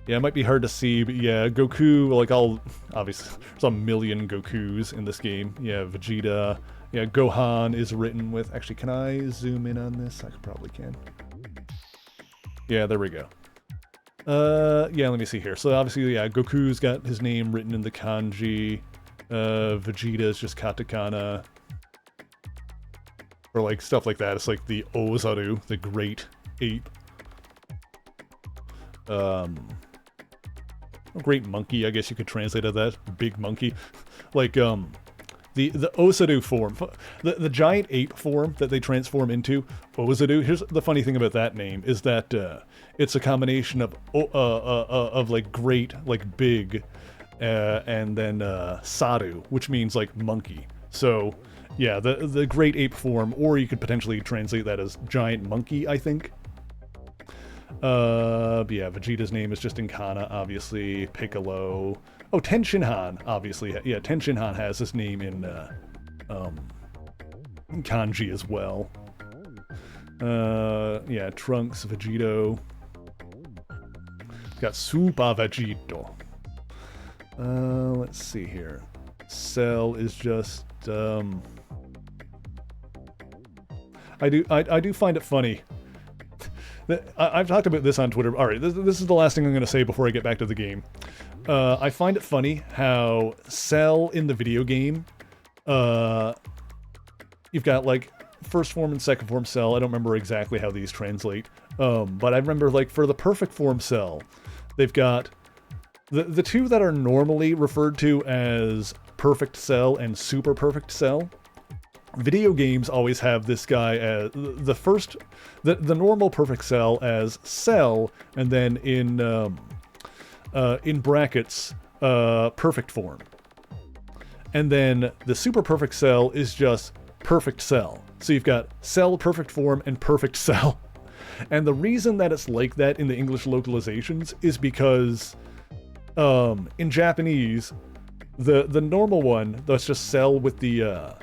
Yeah, it might be hard to see, but yeah, Goku, like, obviously, there's a million Gokus in this game. Yeah, Vegeta. Yeah, Gohan is written with, actually, can I zoom in on this? I probably can. Yeah, there we go. Yeah, let me see here. So obviously, yeah, Goku's got his name written in the kanji. Vegeta is just katakana. Or like stuff like that. It's like the Ozaru, the Great Ape. Great Monkey, I guess you could translate it that. Big Monkey. Like, the Ozaru form. The giant ape form that they transform into, Ozaru. Here's the funny thing about that name, is that, it's a combination of like great, like big, and then, Saru, which means like monkey. So, yeah, the great ape form, or you could potentially translate that as giant monkey, I think. But yeah, Vegeta's name is just in kana, obviously. Piccolo. Oh, Tenshinhan, obviously. Yeah, Tenshinhan has his name in kanji as well. Yeah, Trunks, Vegito. Got Super Vegito. Let's see here. Cell is just, I do find it funny. I've talked about this on Twitter. Alright, this is the last thing I'm going to say before I get back to the game. I find it funny how Cell in the video game, you've got like first form and second form Cell. I don't remember exactly how these translate. But I remember, like, for the perfect form cell, they've got the two that are normally referred to as perfect cell and super perfect cell. Video games always have this guy as the normal perfect cell as cell, and then in brackets, perfect form. And then the super perfect cell is just perfect cell. So you've got cell, perfect form, and perfect cell. And the reason that it's like that in the English localizations is because in Japanese, the normal one that's just cell with the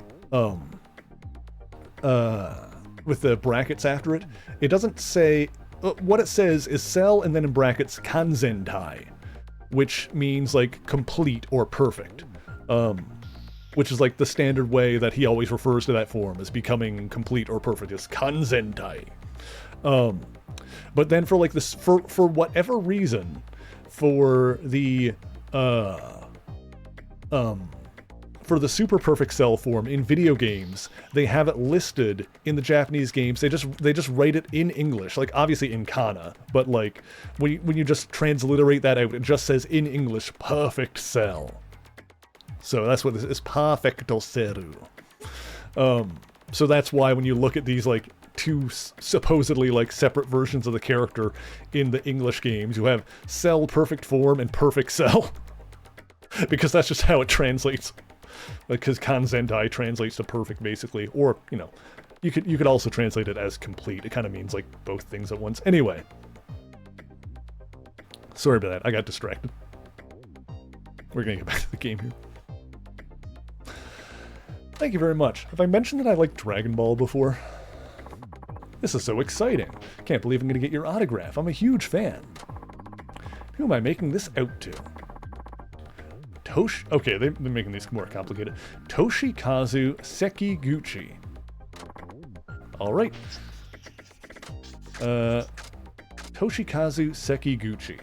brackets after it, it doesn't say what it says is cell and then in brackets kanzentai, which means like complete or perfect. Which is like the standard way that he always refers to that form as becoming complete or perfect, is kanzentai. But then for like this, for whatever reason, for the super perfect cell form in video games, they have it listed in the Japanese games. They just write it in English, like obviously in kana, but like when you just transliterate that out, it just says in English perfect cell. So that's what this is, perfecto seru. So that's why when you look at these like two supposedly like separate versions of the character in the English games, you have cell, perfect form, and perfect cell. Because that's just how it translates. Because kanzentai translates to perfect basically, or you know, you could also translate it as complete. It kind of means like both things at once. Anyway, sorry about that. I got distracted. We're gonna get back to the game here. Thank you very much. Have I mentioned that I like Dragon Ball before? This is so exciting. Can't believe I'm going to get your autograph. I'm a huge fan. Who am I making this out to? Okay, they're making these more complicated. Toshikazu Sekiguchi. Alright. Toshikazu Sekiguchi.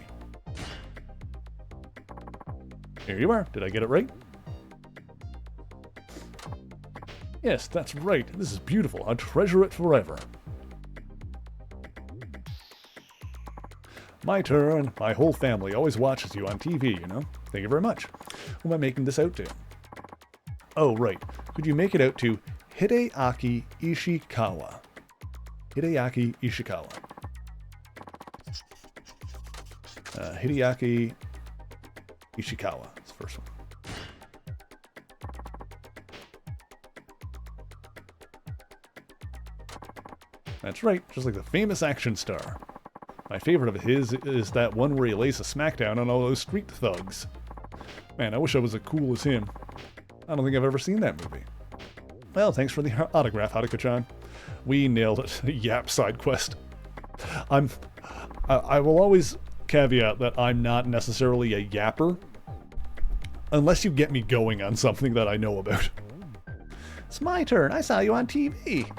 Here you are. Did I get it right? Yes, that's right. This is beautiful. I'll treasure it forever. My turn. My whole family always watches you on TV, you know? Thank you very much. Who am I making this out to? Oh, right. Could you make it out to Hideaki Ishikawa? Hideaki Ishikawa. Hideaki Ishikawa. That's the first one. That's right, just like the famous action star. My favorite of his is that one where he lays a smackdown on all those street thugs. Man, I wish I was as cool as him. I don't think I've ever seen that movie. Well, thanks for the autograph, Haruka-chan. We nailed it. Yap side quest. I will always caveat that I'm not necessarily a yapper, unless you get me going on something that I know about. It's my turn. I saw you on TV.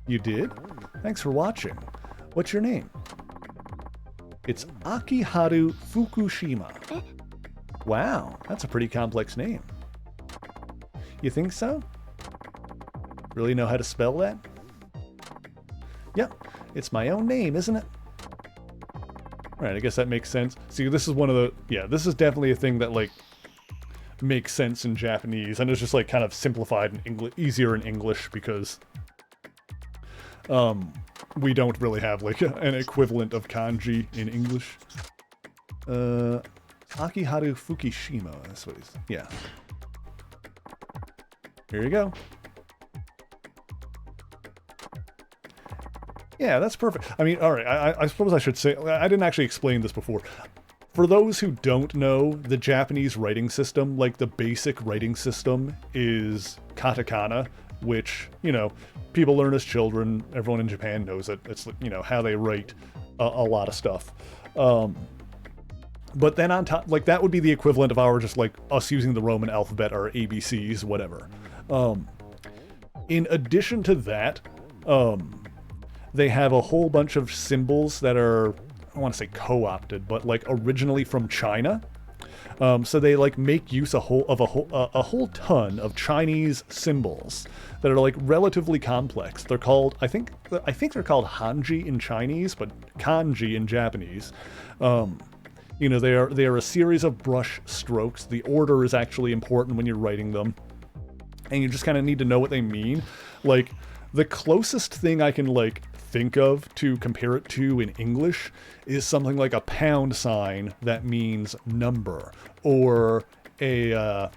You did? Thanks for watching. What's your name? It's Akiharu Fukushima. Wow, that's a pretty complex name. You think so? Really know how to spell that? Yep, it's my own name, isn't it? Alright, I guess that makes sense. See, this is one of the... Yeah, this is definitely a thing that, like, makes sense in Japanese, and it's just, like, kind of simplified in English, easier in English, because... we don't really have, like, an equivalent of kanji in English. Akiharu Fukushima, that's what he's... Yeah. Here you go. Yeah, that's perfect. I mean, alright, I suppose I should say... I didn't actually explain this before. For those who don't know, the Japanese writing system, like, the basic writing system is katakana, which, you know, people learn as children. Everyone in Japan knows it. It's, you know, how they write a lot of stuff. But then on top, like, that would be the equivalent of our just, like, us using the Roman alphabet or ABCs, whatever. In addition to that, they have a whole bunch of symbols that are, I don't want to say co-opted, but, like, originally from China. So they like make use a whole ton of Chinese symbols that are like relatively complex. They're called, I think they're called Hanji in Chinese, but Kanji in Japanese. You know, they are a series of brush strokes. The order is actually important when you're writing them, and you just kind of need to know what they mean. Like, the closest thing I can like think of to compare it to in English is something like a pound sign that means number, or the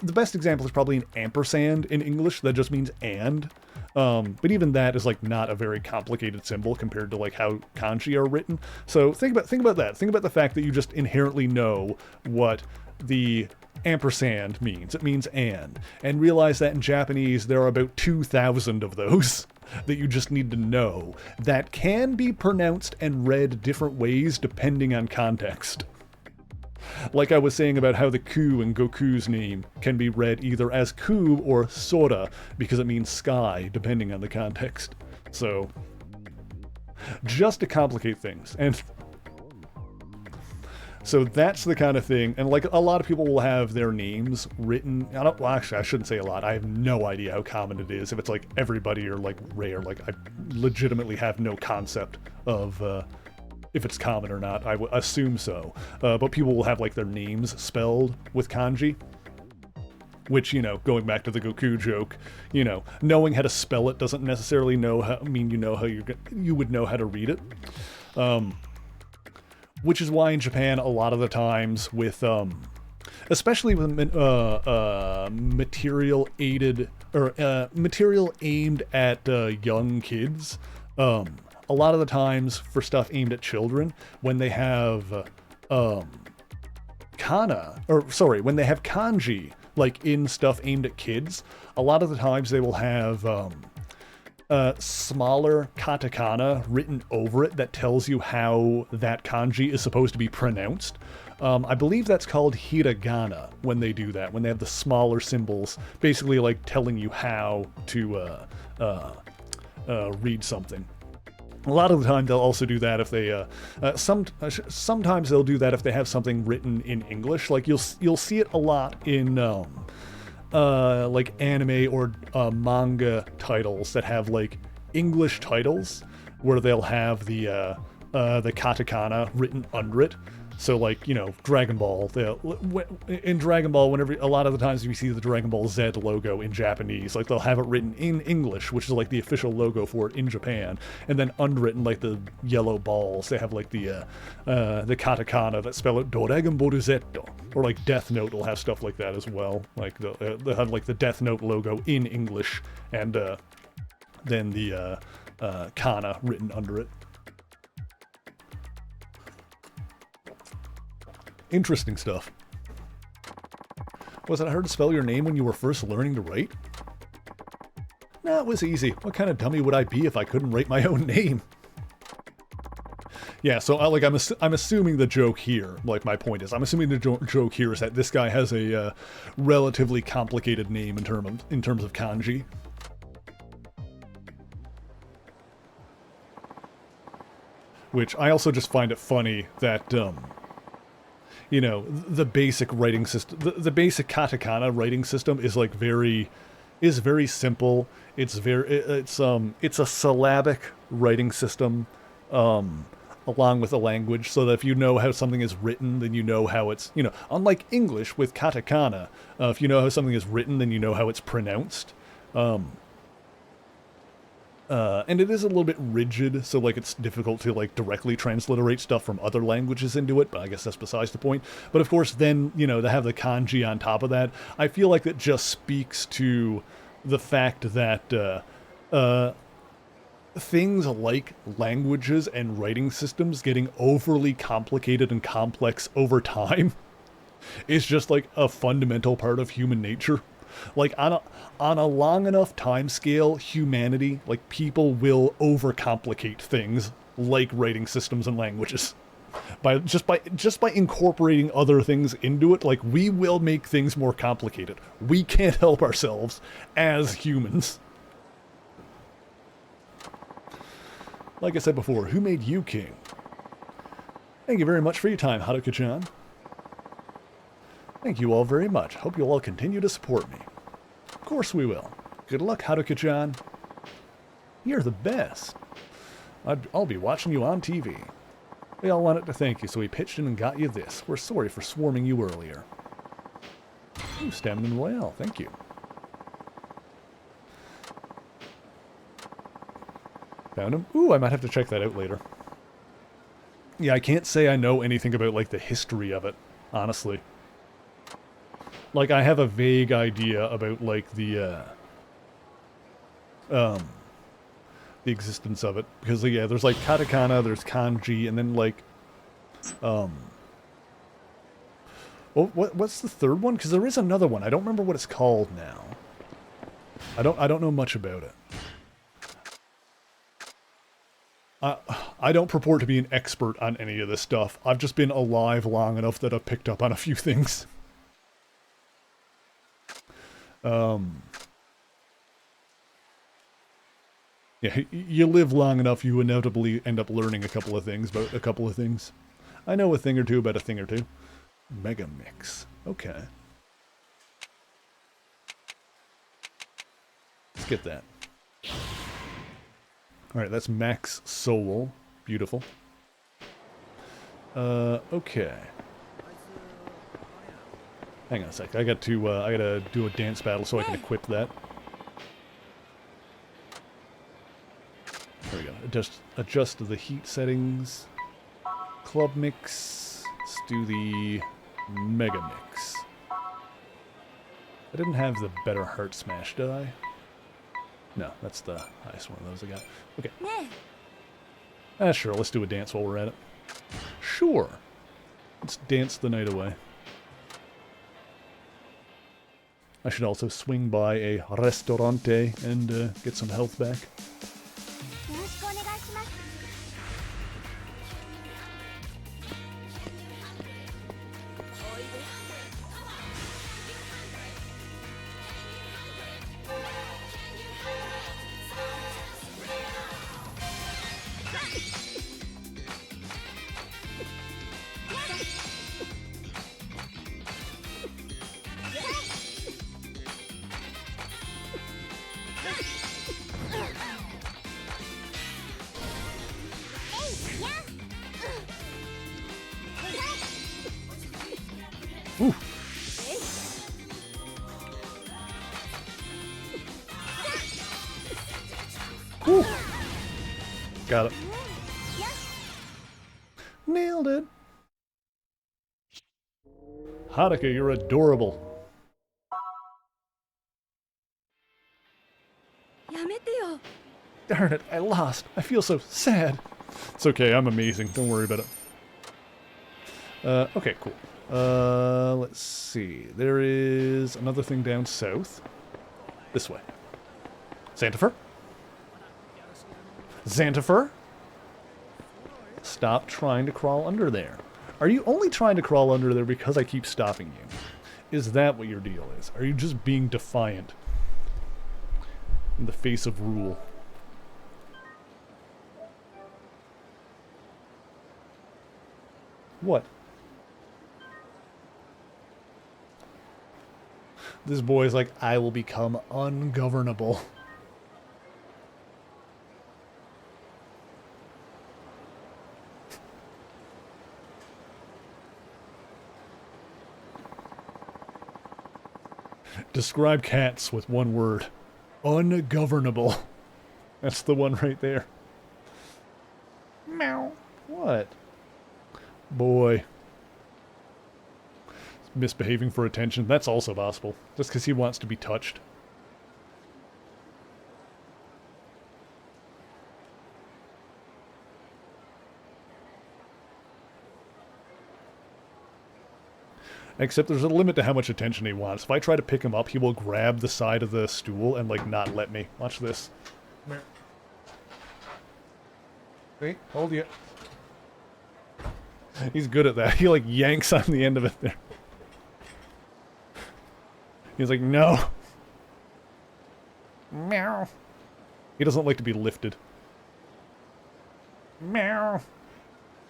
best example is probably an ampersand in English that just means and. But even that is like not a very complicated symbol compared to like how kanji are written. So think about that. Think about the fact that you just inherently know what the ampersand means. It means and realize that in Japanese there are about 2,000 of those that you just need to know that can be pronounced and read different ways depending on context. Like I was saying about how the ku in Goku's name can be read either as ku or sora because it means sky depending on the context. So just to complicate things. And so that's the kind of thing, and like a lot of people will have their names written, actually I shouldn't say a lot, I have no idea how common it is, if it's like everybody or like rare, like I legitimately have no concept of if it's common or not. I would assume so, but people will have like their names spelled with kanji, which, you know, going back to the Goku joke, you know, knowing how to spell it doesn't necessarily mean you know how you would know how to read it. Which is why in Japan, a lot of the times with, especially with material aimed at young kids, a lot of the times for stuff aimed at children, when they have when they have kanji, like in stuff aimed at kids, a lot of the times they will have smaller katakana written over it that tells you how that kanji is supposed to be pronounced. I believe that's called hiragana when they do that, when they have the smaller symbols, basically like telling you how to read something. A lot of the time they'll also do that if they, sometimes they'll do that if they have something written in English. Like you'll see it a lot in like anime or manga titles that have like English titles where they'll have the katakana written under it. So like, you know, Dragon Ball, in Dragon Ball, whenever, a lot of the times you see the Dragon Ball Z logo in Japanese, like they'll have it written in English, which is like the official logo for it in Japan, and then under it in like the yellow balls, they have like the katakana that spell it Dragon Ball Z, or like Death Note will have stuff like that as well. Like they'll have like the Death Note logo in English, and then the kana written under it. Interesting stuff. Was it hard to spell your name when you were first learning to write? No, it was easy. What kind of dummy would I be if I couldn't write my own name? Yeah, so I'm assuming the joke here, like my point is, I'm assuming the joke here is that this guy has a relatively complicated name in terms of kanji. Which I also just find it funny that you know, the basic writing system, the basic katakana writing system is like very simple. It's a syllabic writing system, along with a language, so that if you know how something is written, then you know how it's, you know, unlike English with katakana, if you know how something is written, then you know how it's pronounced. And it is a little bit rigid, so like it's difficult to like directly transliterate stuff from other languages into it, but I guess that's besides the point. But of course then, you know, to have the kanji on top of that, I feel like that just speaks to the fact that things like languages and writing systems getting overly complicated and complex over time is just like a fundamental part of human nature. Like on a long enough time scale, humanity, like people will overcomplicate things like writing systems and languages. By incorporating other things into it, like we will make things more complicated. We can't help ourselves as humans. Like I said before, who made you king? Thank you very much for your time, Haruka-chan. Thank you all very much. Hope you'll all continue to support me. Of course we will. Good luck, Haruka-chan. You're the best. I'll be watching you on TV. We all wanted to thank you, so we pitched in and got you this. We're sorry for swarming you earlier. Ooh, Stamina Royale, thank you. Found him. Ooh, I might have to check that out later. Yeah, I can't say I know anything about, like, the history of it, honestly. Like, I have a vague idea about, like, the existence of it. Because, yeah, there's, like, katakana, there's kanji, and then, like, what's the third one? Because there is another one. I don't remember what it's called now. I don't know much about it. I don't purport to be an expert on any of this stuff. I've just been alive long enough that I've picked up on a few things. Yeah, you live long enough, you inevitably end up learning a couple of things about a couple of things. I know a thing or two about a thing or two. Mega Mix. Okay. Let's get that. Alright, that's Max Soul. Beautiful. Okay. Hang on a sec. I gotta do a dance battle so I can equip that. There we go. Adjust the heat settings. Club Mix. Let's do the Mega Mix. I didn't have the better Heart Smash, did I? No, that's the highest one of those I got. Okay. Sure, let's do a dance while we're at it. Sure. Let's dance the night away. I should also swing by a restaurante and get some health back. Ooh. Ooh. Got it. Nailed it. Haruka, you're adorable. Darn it, I lost. I feel so sad. It's okay, I'm amazing. Don't worry about it. Okay, cool. Let's see. There is another thing down south. This way. Xantifer? Xantifer? Stop trying to crawl under there. Are you only trying to crawl under there because I keep stopping you? Is that what your deal is? Are you just being defiant in the face of rule? What? This boy's like, I will become ungovernable. Describe cats with one word. Ungovernable. That's the one right there. Meow. What? Boy. Misbehaving for attention. That's also possible. Just because he wants to be touched. Except there's a limit to how much attention he wants. If I try to pick him up, he will grab the side of the stool and, like, not let me. Watch this. Wait, hold you. He's good at that. He, like, yanks on the end of it there. He's like, no. Meow. He doesn't like to be lifted. Meow.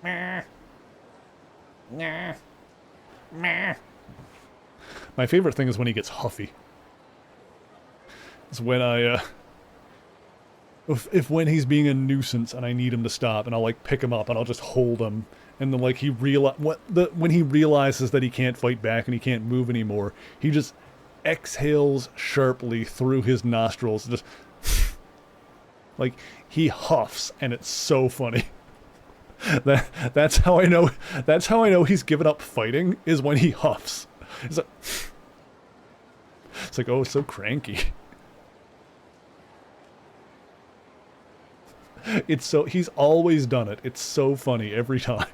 Meh. Nah. Meh. My favorite thing is when he gets huffy. It's when I, if when he's being a nuisance and I need him to stop, and I'll like pick him up and I'll just hold him, and then like when he realizes that he can't fight back and he can't move anymore, he just exhales sharply through his nostrils, just like he huffs, and it's so funny. That's how I know. That's how I know he's given up fighting, is when he huffs. It's like, oh, it's so cranky. He's always done it. It's so funny every time.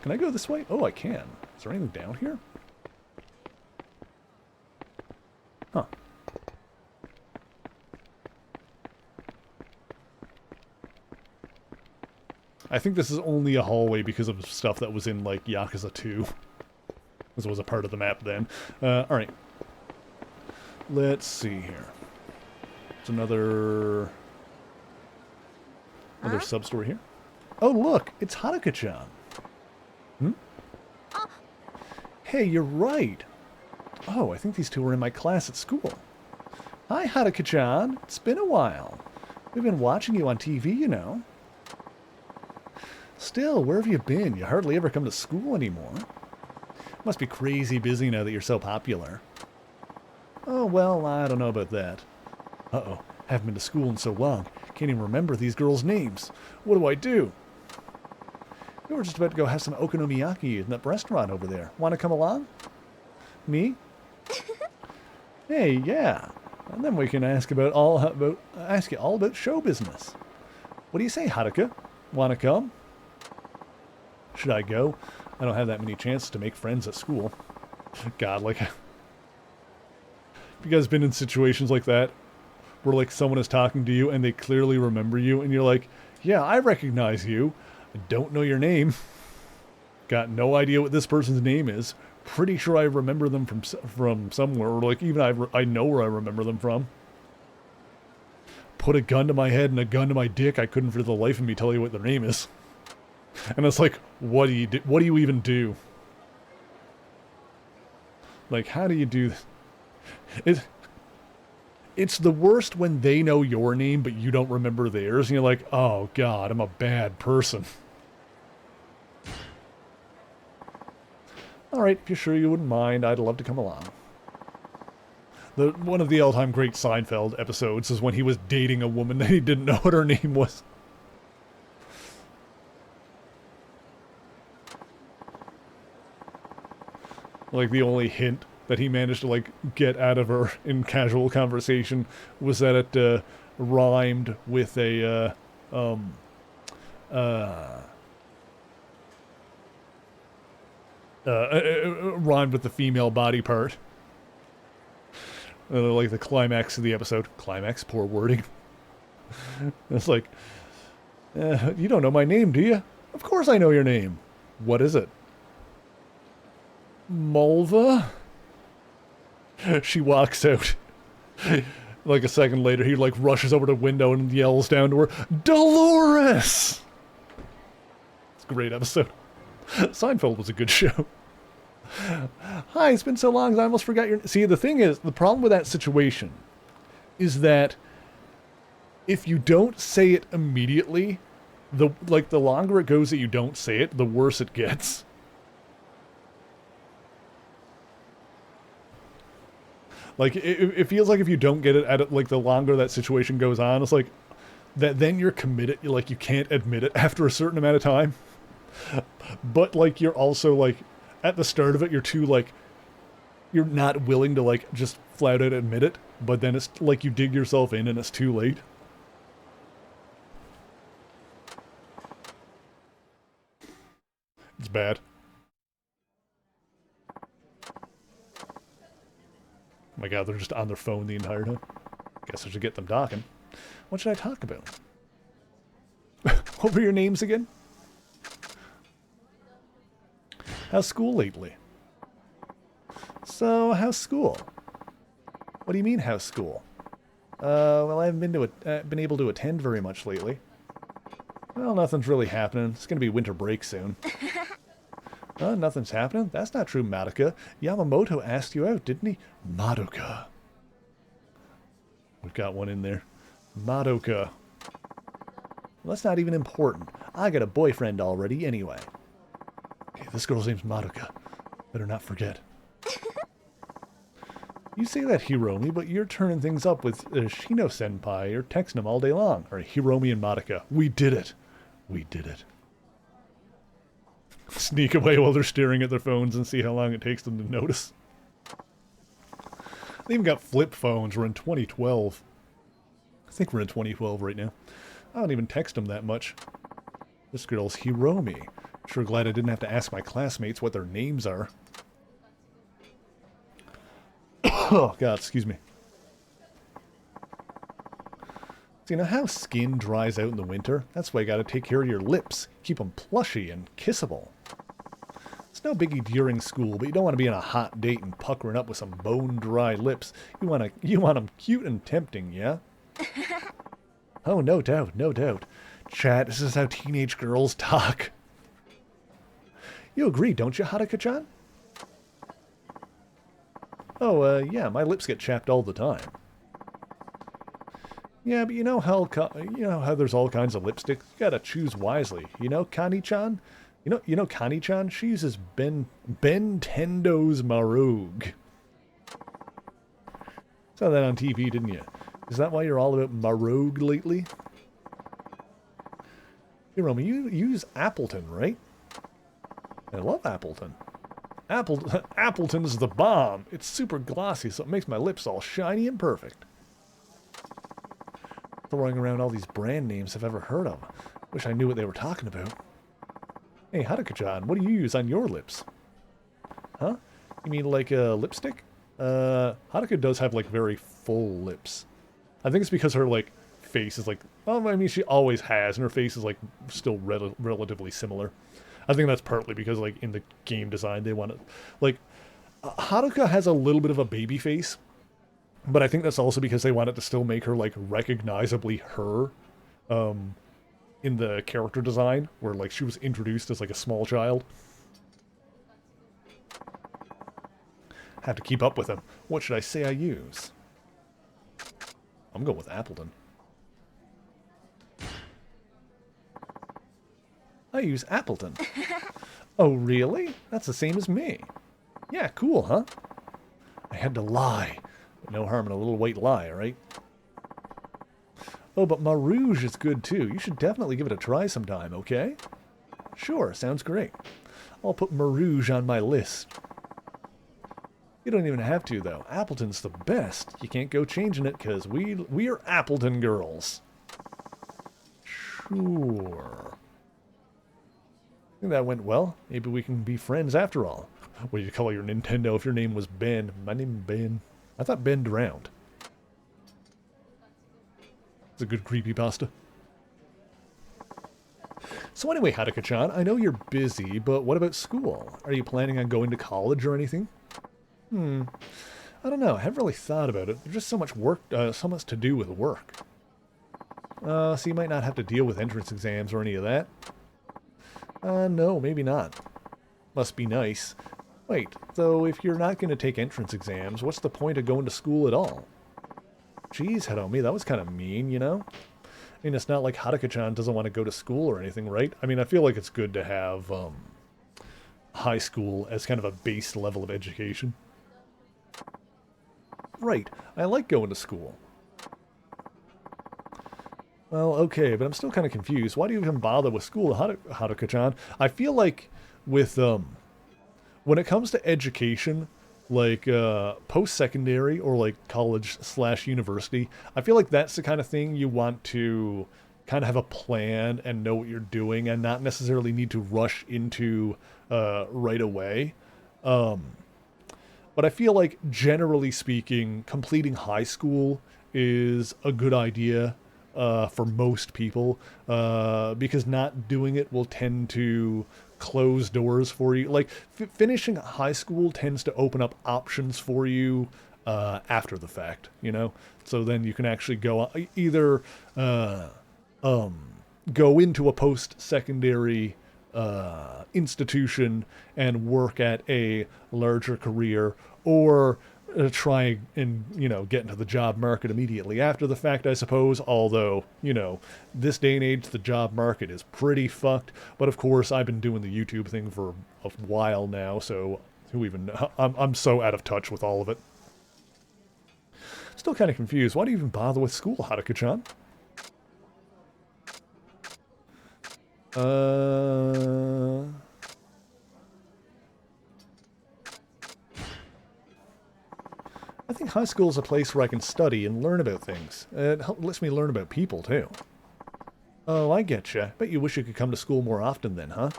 Can I go this way? Oh, I can. Is there anything down here? Huh. I think this is only a hallway because of stuff that was in, like, Yakuza 2. This was a part of the map then. Alright. Let's see here. There's another sub-story here. Oh, look! It's Haruka-chan. Hmm? Hey, you're right. Oh, I think these two were in my class at school. Hi, Haruka-chan. It's been a while. We've been watching you on TV, you know. Still, where have you been? You hardly ever come to school anymore. Must be crazy busy now that you're so popular. Oh, well, I don't know about that. Uh-oh. Haven't been to school in so long. Can't even remember these girls' names. What do I do? We were just about to go have some okonomiyaki in that restaurant over there. Want to come along? Me? Hey, yeah. And then we can ask you all about show business. What do you say, Haruka? Want to come? Should I go? I don't have that many chances to make friends at school. God, like... Have you guys been in situations like that? Where, like, someone is talking to you and they clearly remember you, and you're like, yeah, I recognize you. I don't know your name. Got no idea what this person's name is. Pretty sure I remember them from somewhere, or, like, even I know where I remember them from. Put a gun to my head and a gun to my dick, I couldn't for the life of me tell you what their name is. And it's like, what do you do? What do you even do? Like, how do you do this? It's the worst when they know your name, but you don't remember theirs, and you're like, oh god, I'm a bad person. Alright, if you're sure you wouldn't mind, I'd love to come along. One of the all-time great Seinfeld episodes is when he was dating a woman that he didn't know what her name was. Like, the only hint that he managed to, like, get out of her in casual conversation was that it rhymed with a, rhymed with the female body part. Like the climax of the episode. Climax, poor wording. It's like, you don't know my name, do you? Of course I know your name. What is it? Mulva? She walks out. Like a second later, he like rushes over to the window and yells down to her, Dolores! It's a great episode. Seinfeld was a good show. Hi, it's been so long I almost forgot your... See, the thing is, the problem with that situation is that if you don't say it immediately, the longer it goes that you don't say it, the worse it gets. Like, it feels like if you don't get it at it, like, the longer that situation goes on, it's like, that then you're committed, like, you can't admit it after a certain amount of time. But, like, you're also, like, at the start of it, you're too, like, you're not willing to, like, just flat out admit it, but then it's, like, you dig yourself in and it's too late. It's bad. Oh my god, they're just on their phone the entire time. Guess I should get them talking. What should I talk about? What were your names again? How's school lately? So, how's school? What do you mean, how's school? Well, I haven't been able to attend very much lately. Well, nothing's really happening. It's gonna be winter break soon. Nothing's happening. That's not true, Madoka. Yamamoto asked you out, didn't he? Madoka. We've got one in there. Madoka. Well, that's not even important. I got a boyfriend already anyway. Okay, this girl's name's Madoka. Better not forget. You say that, Hiromi, but you're turning things up with Shino-senpai. You're texting him all day long. All right, Hiromi and Madoka. We did it. We did it. Sneak away while they're staring at their phones and see how long it takes them to notice. They even got flip phones. We're in 2012. I think we're in 2012 right now. I don't even text them that much. This girl's Hiromi. Sure glad I didn't have to ask my classmates what their names are. Oh, God, excuse me. So you know how skin dries out in the winter? That's why you gotta take care of your lips. Keep them plushy and kissable. It's no biggie during school, but you don't want to be on a hot date and puckering up with some bone-dry lips. You want them cute and tempting, yeah? Oh, no doubt, no doubt. Chat, this is how teenage girls talk. You agree, don't you, Haruka-chan? Oh, yeah, my lips get chapped all the time. Yeah, but you know how there's all kinds of lipstick? You gotta choose wisely. You know, Kani-chan? You know Kani-chan? She uses Bentendo's Marogue. Saw that on TV, didn't you? Is that why you're all about Marogue lately? Hiromi, you use Appleton, right? I love Appleton. Appleton's the bomb. It's super glossy, so it makes my lips all shiny and perfect. Throwing around all these brand names I've ever heard of. Wish I knew what they were talking about. Hey, Haruka-chan, what do you use on your lips? Huh? You mean like a lipstick? Haruka does have like very full lips. I think it's because her like face is like, well, I mean she always has, and her face is like still relatively similar. I think that's partly because, like, in the game design, they want to... Like, Haruka has a little bit of a baby face, but I think that's also because they wanted to still make her, like, recognizably her, in the character design, where, like, she was introduced as, like, a small child. Have to keep up with him. What should I say I use? I'm going with Appleton. I use Appleton. Oh, really? That's the same as me. Yeah, cool, huh? I had to lie. But no harm in a little white lie, right? Oh, but Marouge is good too. You should definitely give it a try sometime, okay? Sure, sounds great. I'll put Marouge on my list. You don't even have to, though. Appleton's the best. You can't go changing it, because we are Appleton girls. Sure. I think that went well. Maybe we can be friends after all. What do you call your Nintendo if your name was Ben? My name's Ben. I thought Ben drowned. It's a good creepypasta. So anyway, Haruka-chan, I know you're busy, but what about school? Are you planning on going to college or anything? I don't know. I haven't really thought about it. There's just so much work, so much to do with work. So you might not have to deal with entrance exams or any of that. No, maybe not. Must be nice. Wait, though if you're not going to take entrance exams, what's the point of going to school at all? Jeez, Hiromi, that was kind of mean, you know? I mean, it's not like Haruka-chan doesn't want to go to school or anything, right? I mean, I feel like it's good to have high school as kind of a base level of education. Right, I like going to school. Well, okay, but I'm still kind of confused. Why do you even bother with school, Haruka-chan? I feel like with, when it comes to education, like, post-secondary or, like, college/university, I feel like that's the kind of thing you want to kind of have a plan and know what you're doing and not necessarily need to rush into, right away. But I feel like, generally speaking, completing high school is a good idea for most people, because not doing it will tend to close doors for you. Like, finishing high school tends to open up options for you after the fact, you know? So then you can actually go either go into a post-secondary institution and work at a larger career, or try and, get into the job market immediately after the fact, I suppose. Although, this day and age, the job market is pretty fucked. But of course, I've been doing the YouTube thing for a while now, so who even know? I'm so out of touch with all of it. Still kind of confused. Why do you even bother with school, Haruka-chan? I think high school is a place where I can study and learn about things. It lets me learn about people, too. Oh, I getcha. Bet you wish you could come to school more often then, huh?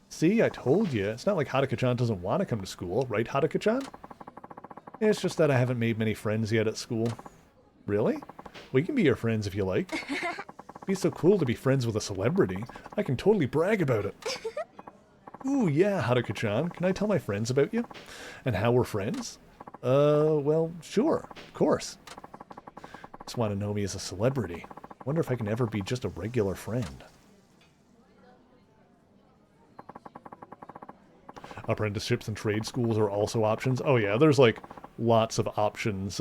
See, I told you. It's not like Haruka-chan doesn't want to come to school, right, Haruka-chan? It's just that I haven't made many friends yet at school. Really? We can be your friends if you like. It'd be so cool to be friends with a celebrity. I can totally brag about it. Ooh, yeah, Haruka-chan. Can I tell my friends about you? And how we're friends? Well, sure. Of course. Just want to know me as a celebrity. Wonder if I can ever be just a regular friend. Apprenticeships and trade schools are also options. Oh yeah, there's like lots of options.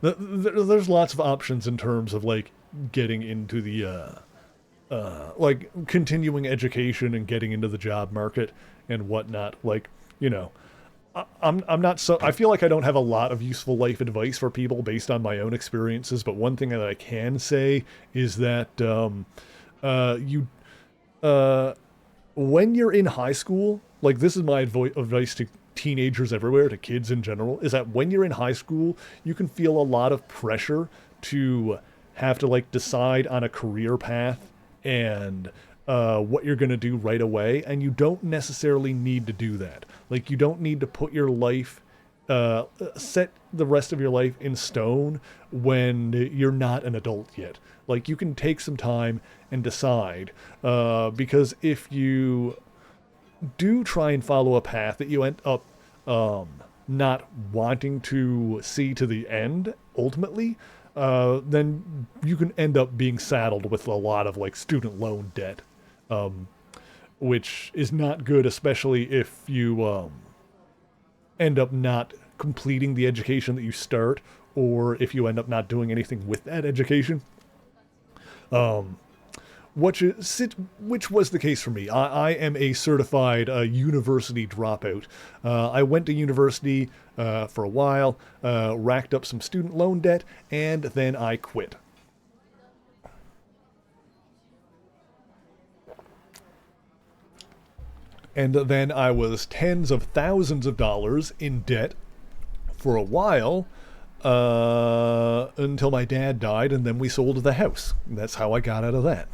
There's lots of options in terms of like getting into the like continuing education and getting into the job market and whatnot. Like, I'm not so, I feel like I don't have a lot of useful life advice for people based on my own experiences, but one thing that I can say is that when you're in high school, like this is my advice to teenagers everywhere, to kids in general, is that when you're in high school, you can feel a lot of pressure to have to like decide on a career path and what you're going to do right away, and you don't necessarily need to do that. Like, you don't need to put your life, set the rest of your life in stone when you're not an adult yet. Like, you can take some time and decide, because if you do try and follow a path that you end up not wanting to see to the end, ultimately, then you can end up being saddled with a lot of, like, student loan debt. Which is not good, especially if you end up not completing the education that you start, or if you end up not doing anything with that education. Which was the case for me. I am a certified university dropout. I went to university for a while, racked up some student loan debt, and then I quit. And then I was tens of thousands of dollars in debt for a while, until my dad died, and then we sold the house. And that's how I got out of that.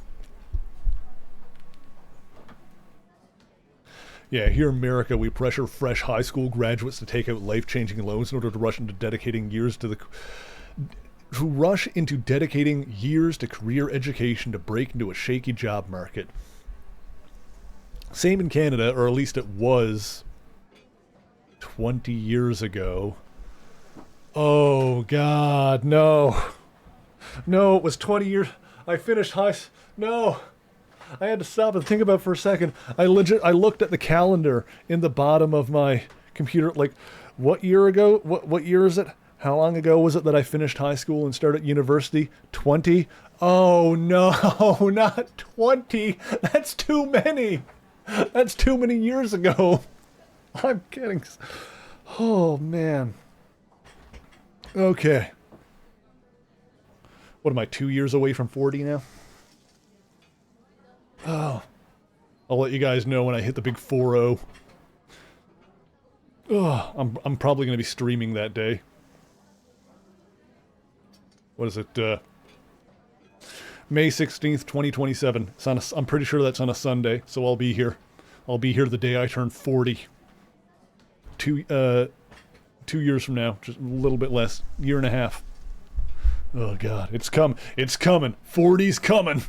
Yeah, here in America, we pressure fresh high school graduates to take out life-changing loans in order to rush into dedicating years to career education to break into a shaky job market. Same in Canada, or at least it was 20 years ago. Oh, God, no. No, it was 20 years. I finished no. I had to stop and think about it for a second. I looked at the calendar in the bottom of my computer, like, what year ago? What year is it? How long ago was it that I finished high school and started university? 20? Oh, no, not 20. That's too many. That's too many years ago. I'm kidding. Oh, man. Okay. What am I, 2 years away from 40 now? Oh. I'll let you guys know when I hit the big 4-0. Oh, I'm probably going to be streaming that day. What is it? May 16th, 2027. I'm pretty sure that's on a Sunday, so I'll be here. I'll be here the day I turn 40. 2 years from now, just a little bit less, year and a half. Oh God, it's coming. 40's coming.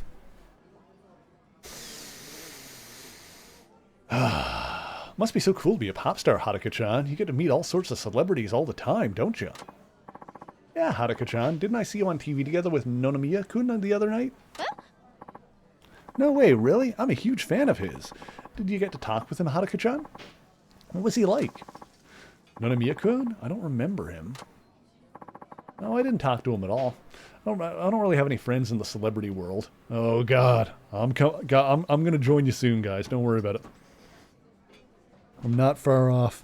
Must be so cool to be a pop star, Haruka-chan. You get to meet all sorts of celebrities all the time, don't you? Yeah, Haruka-chan. Didn't I see you on TV together with Nonomiya-kun the other night? No way, really? I'm a huge fan of his. Did you get to talk with him, Haruka-chan? What was he like? Nonomiya-kun? I don't remember him. No, I didn't talk to him at all. I don't really have any friends in the celebrity world. Oh God, I'm gonna join you soon, guys. Don't worry about it. I'm not far off.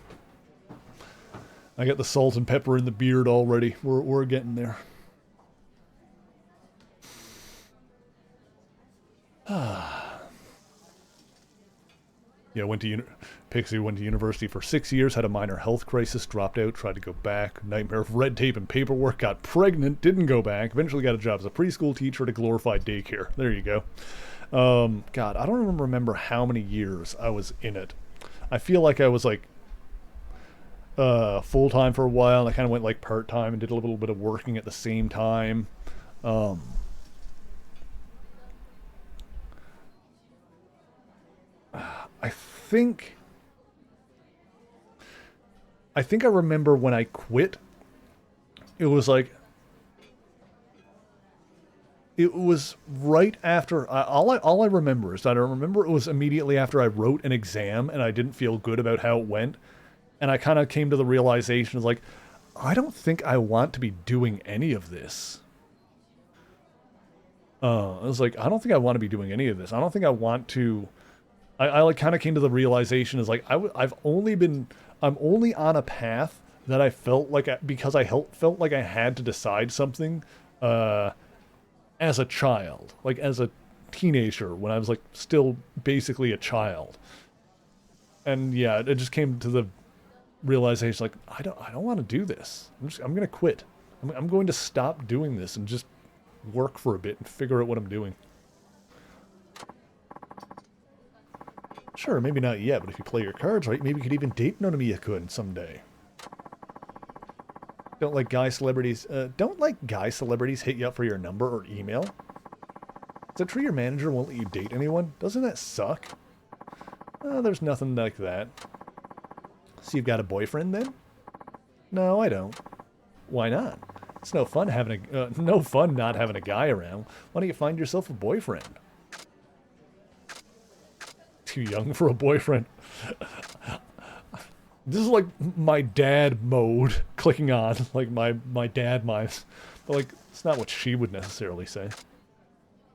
I got the salt and pepper in the beard already. We're getting there. Yeah, Pixie went to university for 6 years, had a minor health crisis, dropped out, tried to go back, nightmare of red tape and paperwork, got pregnant, didn't go back, eventually got a job as a preschool teacher at a glorified daycare. There you go. God, I don't even remember how many years I was in it. I feel like I was like full-time for a while, and I kind of went like part-time and did a little bit of working at the same time. I think I remember when I quit, it was like, it was right after, all I remember is that I remember it was immediately after I wrote an exam and I didn't feel good about how it went. And I kind of came to the realization of like, I don't think I want to be doing any of this. I was like, I don't think I want to be doing any of this. I don't think I want to. I like kind of came to the realization is like I'm only on a path that I felt like because I felt like I had to decide something as a child, like as a teenager when I was like still basically a child. And yeah, it just came to the realization like I don't want to do this. I'm going to quit. I'm going to stop doing this and just work for a bit and figure out what I'm doing. Sure, maybe not yet, but if you play your cards right, maybe you could even date Nonomiya-kun someday. Don't let guy celebrities hit you up for your number or email? Is it true your manager won't let you date anyone? Doesn't that suck? There's nothing like that. So you've got a boyfriend then? No, I don't. Why not? It's no fun not having a guy around. Why don't you find yourself a boyfriend? Too young for a boyfriend. This is like my dad mode clicking on, like my dad minds. But like, it's not what she would necessarily say.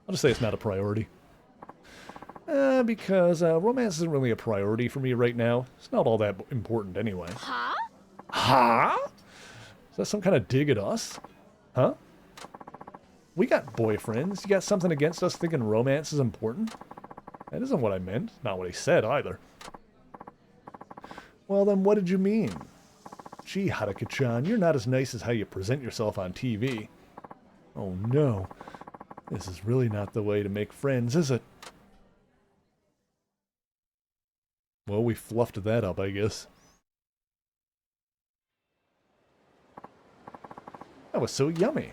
I'll just say it's not a priority. Because romance isn't really a priority for me right now. It's not all that important anyway. Huh? Huh? Is that some kind of dig at us? Huh? We got boyfriends. You got something against us thinking romance is important? That isn't what I meant. Not what he said, either. Well, then what did you mean? Gee, Haruka-chan, you're not as nice as how you present yourself on TV. Oh, no. This is really not the way to make friends, is it? Well, we fluffed that up, I guess. That was so yummy.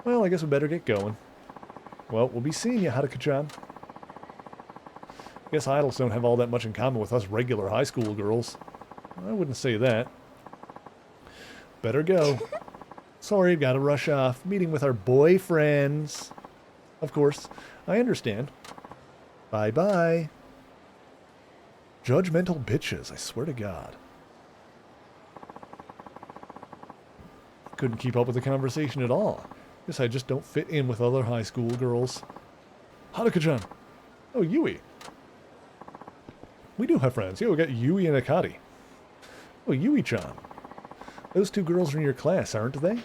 Well, I guess we better get going. Well, we'll be seeing you, Haruka-chan. Guess idols don't have all that much in common with us regular high school girls. I wouldn't say that. Better go. Sorry, gotta rush off. Meeting with our boyfriends. Of course, I understand. Bye-bye. Judgmental bitches, I swear to God. Couldn't keep up with the conversation at all. Guess I just don't fit in with other high school girls. Haruka-chan. Oh, Yui. We do have friends. Yeah, we got Yui and Akari. Oh, Yui-chan. Those two girls are in your class, aren't they?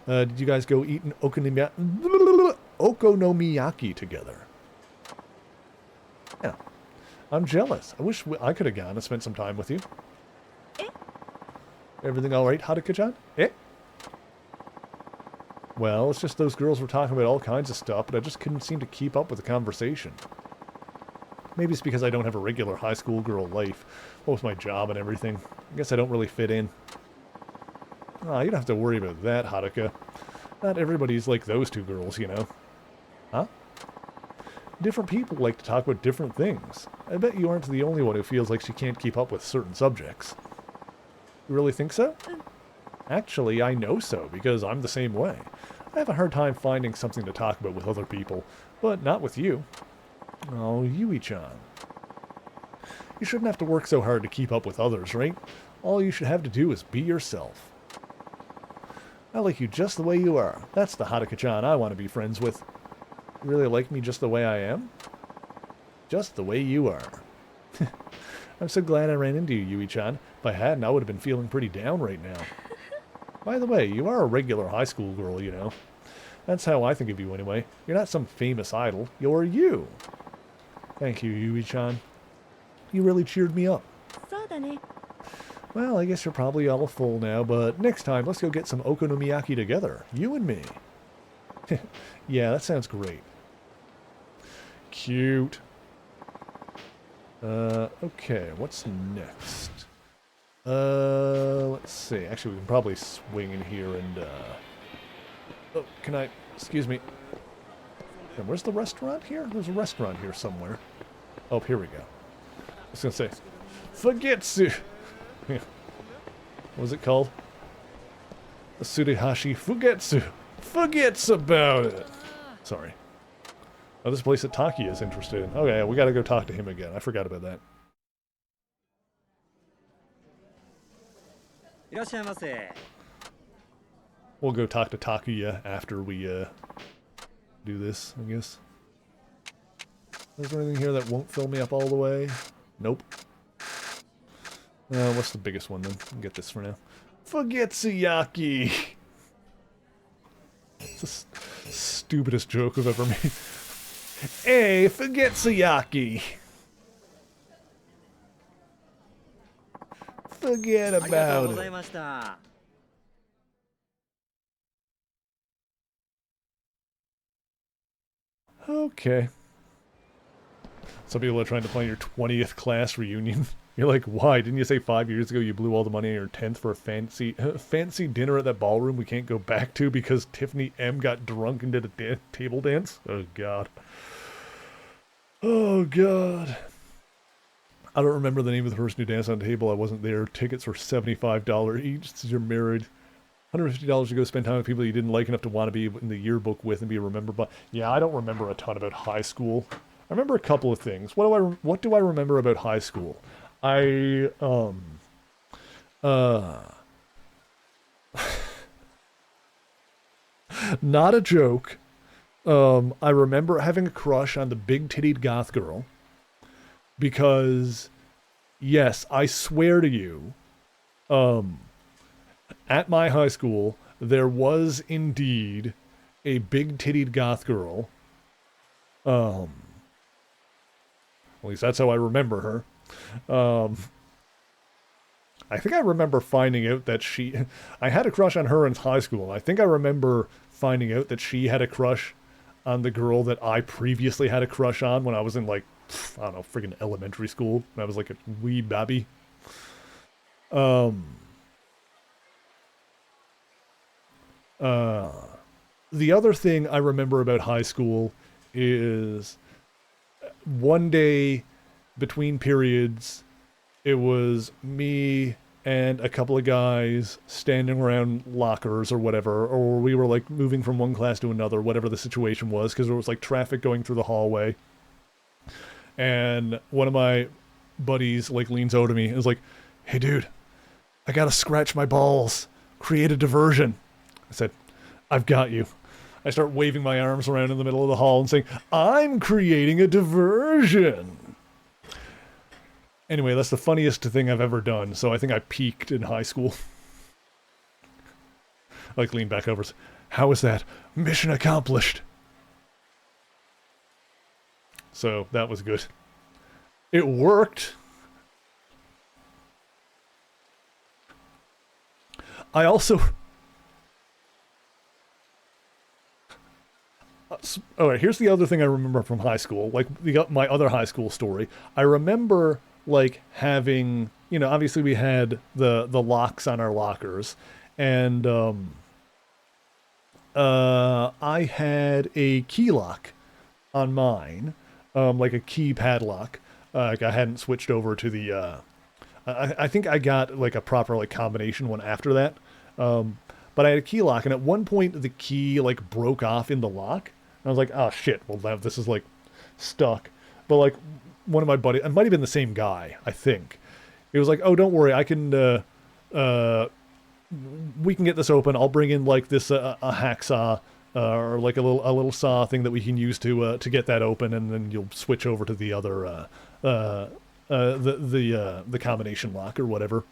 Did you guys go eat an okonomiyaki together? Yeah. I'm jealous. I wish I could have gone and spent some time with you. Eh? Everything all right, Haruka-chan? Eh? Well, it's just those girls were talking about all kinds of stuff, but I just couldn't seem to keep up with the conversation. Maybe it's because I don't have a regular high school girl life. What with my job and everything. I guess I don't really fit in. Ah, you don't have to worry about that, Haruka. Not everybody's like those two girls, you know. Huh? Different people like to talk about different things. I bet you aren't the only one who feels like she can't keep up with certain subjects. You really think so? Actually, I know so, because I'm the same way. I have a hard time finding something to talk about with other people, but not with you. Oh, Yui-chan. You shouldn't have to work so hard to keep up with others, right? All you should have to do is be yourself. I like you just the way you are. That's the Haruka-chan I want to be friends with. You really like me just the way I am? Just the way you are. I'm so glad I ran into you, Yui-chan. If I hadn't, I would have been feeling pretty down right now. By the way, you are a regular high school girl, you know. That's how I think of you anyway. You're not some famous idol. You're you. Thank you, Yui-chan. You really cheered me up. Well, I guess you're probably all full now, but next time, let's go get some okonomiyaki together. You and me. Yeah, that sounds great. Cute. Okay, what's next? Let's see. Actually, we can probably swing in here and, oh, can I... Excuse me. And where's the restaurant here? There's a restaurant here somewhere. Oh, here we go. I was gonna say, Fugetsu! What was it called? Tsuruhashi Fugetsu! Forgets about it! Sorry. Oh, this place that Taki is interested in. Okay, we gotta go talk to him again. I forgot about that. We'll go talk to Takuya after we, do this, I guess. Is there anything here that won't fill me up all the way? Nope. What's the biggest one then? I'll get this for now. Fugetsuyaki! It's the stupidest joke I've ever made. Hey, Fugetsuyaki! Forget about it. Okay. Some people are trying to plan your 20th class reunion. You're like, why? Didn't you say 5 years ago you blew all the money on your 10th for a fancy dinner at that ballroom we can't go back to because Tiffany M got drunk and did a table dance? Oh, God. Oh, God. I don't remember the name of the person who danced on the table. I wasn't there. Tickets were $75 each since you're married. $150 to go spend time with people you didn't like enough to want to be in the yearbook with and be remembered by. Yeah, I don't remember a ton about high school. I remember a couple of things. What do I remember about high school? Not a joke. I remember having a crush on the big-tittied goth girl. Because, yes, I swear to you, at my high school, there was indeed a big-tittied goth girl. At least that's how I remember her. I think I remember finding out that I had a crush on her in high school. I think I remember finding out that she had a crush on the girl that I previously had a crush on when I was in, like, I don't know, friggin' elementary school. When I was, like, a wee babby. The other thing I remember about high school is one day between periods, it was me and a couple of guys standing around lockers or whatever, or we were like moving from one class to another, whatever the situation was, because there was like traffic going through the hallway. And one of my buddies like leans over to me and is like, "Hey dude, I gotta scratch my balls. Create a diversion." I said, "I've got you." I start waving my arms around in the middle of the hall and saying, "I'm creating a diversion." Anyway, that's the funniest thing I've ever done, so I think I peaked in high school. Like, lean back over. How is that? Mission accomplished. So, that was good. It worked. I also... Alright, here's the other thing I remember from high school. Like, my other high school story. I remember, like, having... You know, obviously we had the locks on our lockers. And, I had a key lock on mine. Like a key padlock. Like, I hadn't switched over to the, I think I got, like, a proper, like, combination one after that. But I had a key lock, and at one point the key, like, broke off in the lock. And I was like, oh, shit, well, now this is, like, stuck. but like one of my buddies, it might have been the same guy, I think. It was like, oh, don't worry, I can, we can get this open. I'll bring in like this a hacksaw or like a little saw thing that we can use to get that open, and then you'll switch over to the other the combination lock or whatever.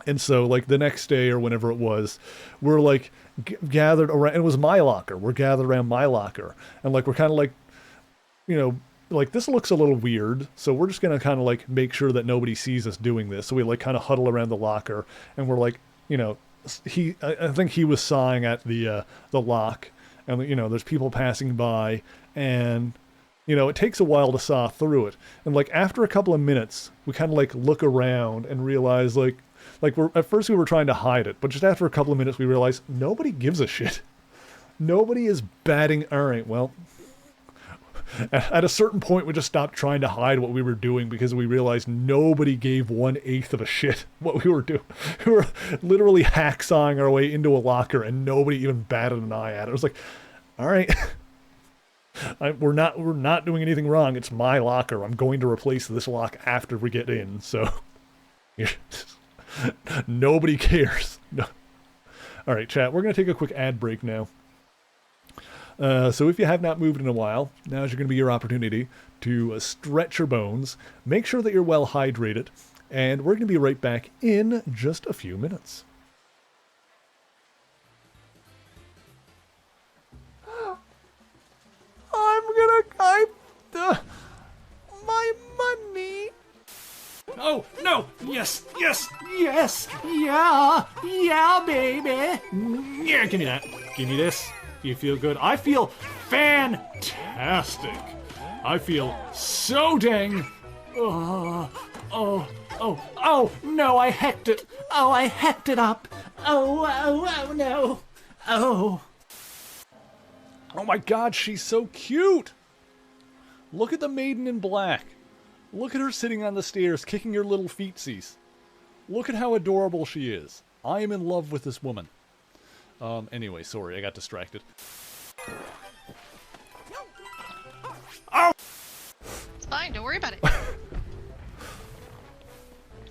And so like the next day or whenever it was, we're like gathered around. It was my locker. We're gathered around my locker, and like we're kind of like, you know, like this looks a little weird, so we're just gonna kind of like make sure that nobody sees us doing this. So we like kind of huddle around the locker, and we're like, you know, I think he was sawing at the lock, and you know, there's people passing by, and you know, it takes a while to saw through it, and like after a couple of minutes, we kind of like look around and realize like we're at first we were trying to hide it, but just after a couple of minutes we realized nobody gives a shit. Nobody is batting. All right, well. At a certain point, we just stopped trying to hide what we were doing because we realized nobody gave 1/8 of a shit what we were doing. We were literally hacksawing our way into a locker, and nobody even batted an eye at it. It was like, all right, we're not doing anything wrong. It's my locker. I'm going to replace this lock after we get in. So nobody cares. No. All right, chat. We're gonna take a quick ad break now. So if you have not moved in a while, now's going to be your opportunity to stretch your bones, make sure that you're well hydrated, and we're going to be right back in just a few minutes. My money. Oh, no! Yes, yes, yes! Yeah, baby! Yeah, give me that. Give me this. Do you feel good? I feel fantastic. I feel so dang... Oh, no, I hecked it. Oh, I hecked it up. Oh, no. Oh. Oh my god, she's so cute! Look at the maiden in black. Look at her sitting on the stairs, kicking her little feetsies. Look at how adorable she is. I am in love with this woman. Anyway, sorry, I got distracted. Oh! It's fine, don't worry about it.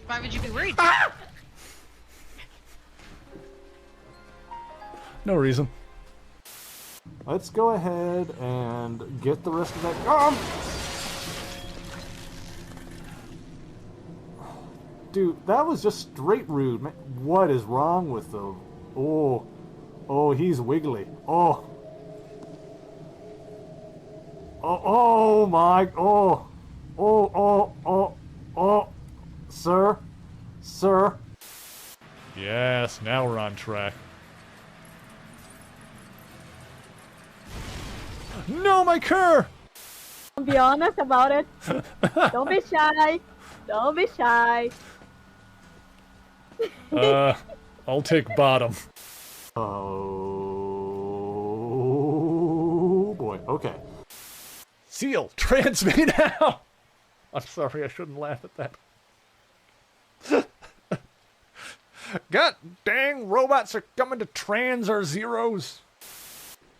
Why would you be worried? Ah! No reason. Let's go ahead and get the rest of that gum! Dude, that was just straight rude. Man, what is wrong with the... Oh, he's wiggly. Oh, my... Sir? Yes, now we're on track. No, my cur! Be honest about it. Don't be shy. Don't be shy. I'll take bottom. Oh, boy. Okay. Seal, trans me now! I'm sorry, I shouldn't laugh at that. God dang, robots are coming to trans our zeros.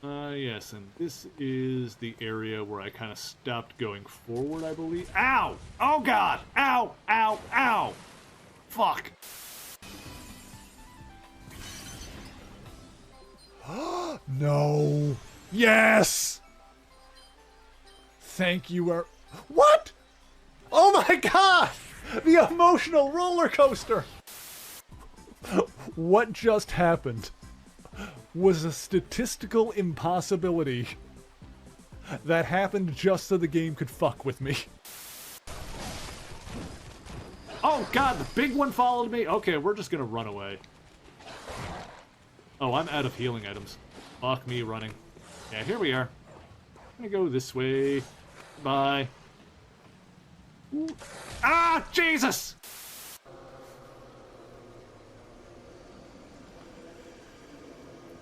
Yes, and this is the area where I kind of stopped going forward, I believe. Ow! Oh, God! Ow! Ow! Ow! Fuck! No. Yes! Thank you, What? Oh my god! The emotional roller coaster! What just happened was a statistical impossibility that happened just so the game could fuck with me. Oh god, the big one followed me? Okay, we're just gonna run away. Oh, I'm out of healing items. Fuck me running. Yeah, here we are. I'm gonna go this way. Bye. Ooh. Ah, Jesus!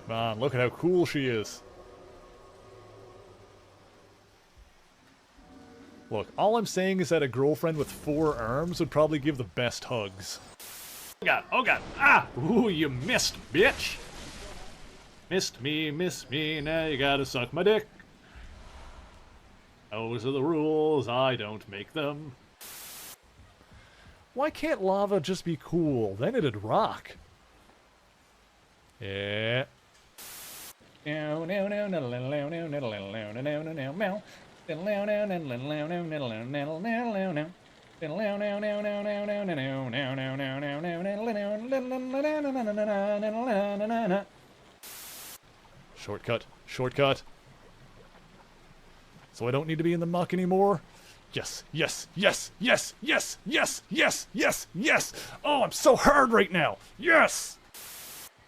Come on, look at how cool she is. Look, all I'm saying is that a girlfriend with 4 arms would probably give the best hugs. Oh god, oh god. Ah! Ooh, you missed, bitch! Missed me, now you gotta suck my dick. Those are the rules. I don't make them. Why can't lava just be cool? Then it'd rock. Yeah. Shortcut. Shortcut. So I don't need to be in the muck anymore? Yes, yes, yes, yes, yes, yes, yes, yes, yes. Oh, I'm so hard right now. Yes.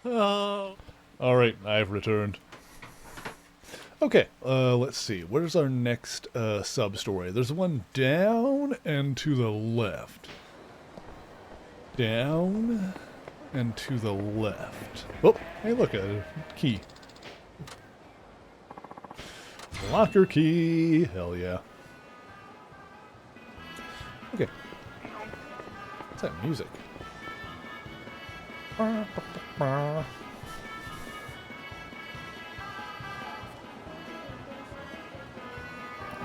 Oh. All right, I've returned. Okay, let's see. Where's our next sub-story? There's one down and to the left. Down and to the left. Oh, hey, look, a key. Locker key. Hell yeah. Okay. What's that music?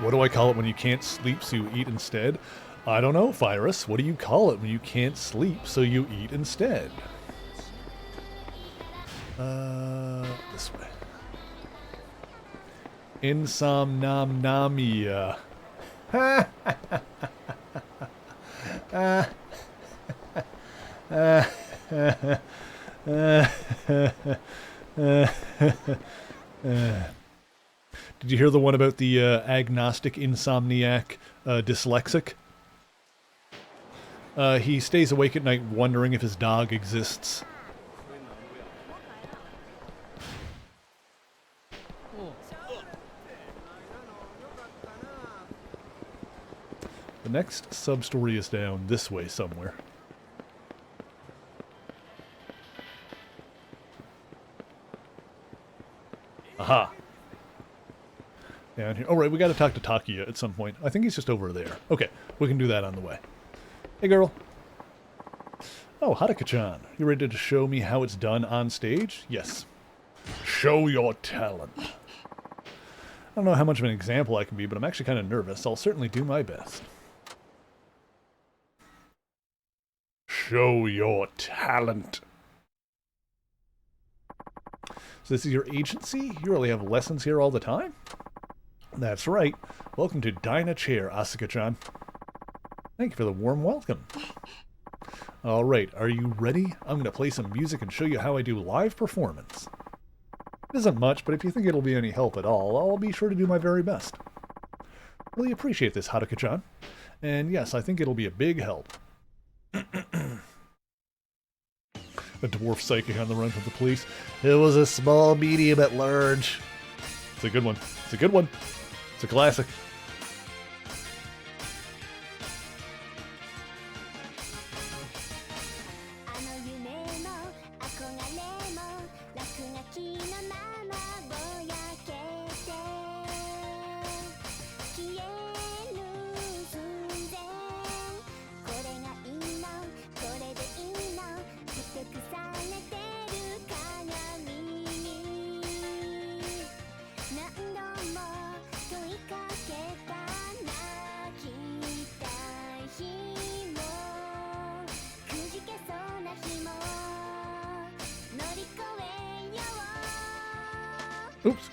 What do I call it when you can't sleep so you eat instead? I don't know, Virus. What do you call it when you can't sleep so you eat instead? This way. Insomnomnia. Did you hear the one about the agnostic insomniac dyslexic? He stays awake at night wondering if his dog exists. The next sub-story is down this way somewhere. Aha! Down here. Oh, right, we gotta talk to Takia at some point. I think he's just over there. Okay, we can do that on the way. Hey, girl. Oh, Haruka-chan. You ready to show me how it's done on stage? Yes. Show your talent. I don't know how much of an example I can be, but I'm actually kind of nervous. I'll certainly do my best. Show your talent. So this is your agency? You really have lessons here all the time? That's right. Welcome to Dyna Chair, Asuka-chan. Thank you for the warm welcome. Alright, are you ready? I'm going to play some music and show you how I do live performance. It isn't much, but if you think it'll be any help at all, I'll be sure to do my very best. Really appreciate this, Haruka-chan. And yes, I think it'll be a big help. A dwarf psychic on the run from the police. It was a small, medium at large. It's a good one. It's a good one. It's a classic. Oops.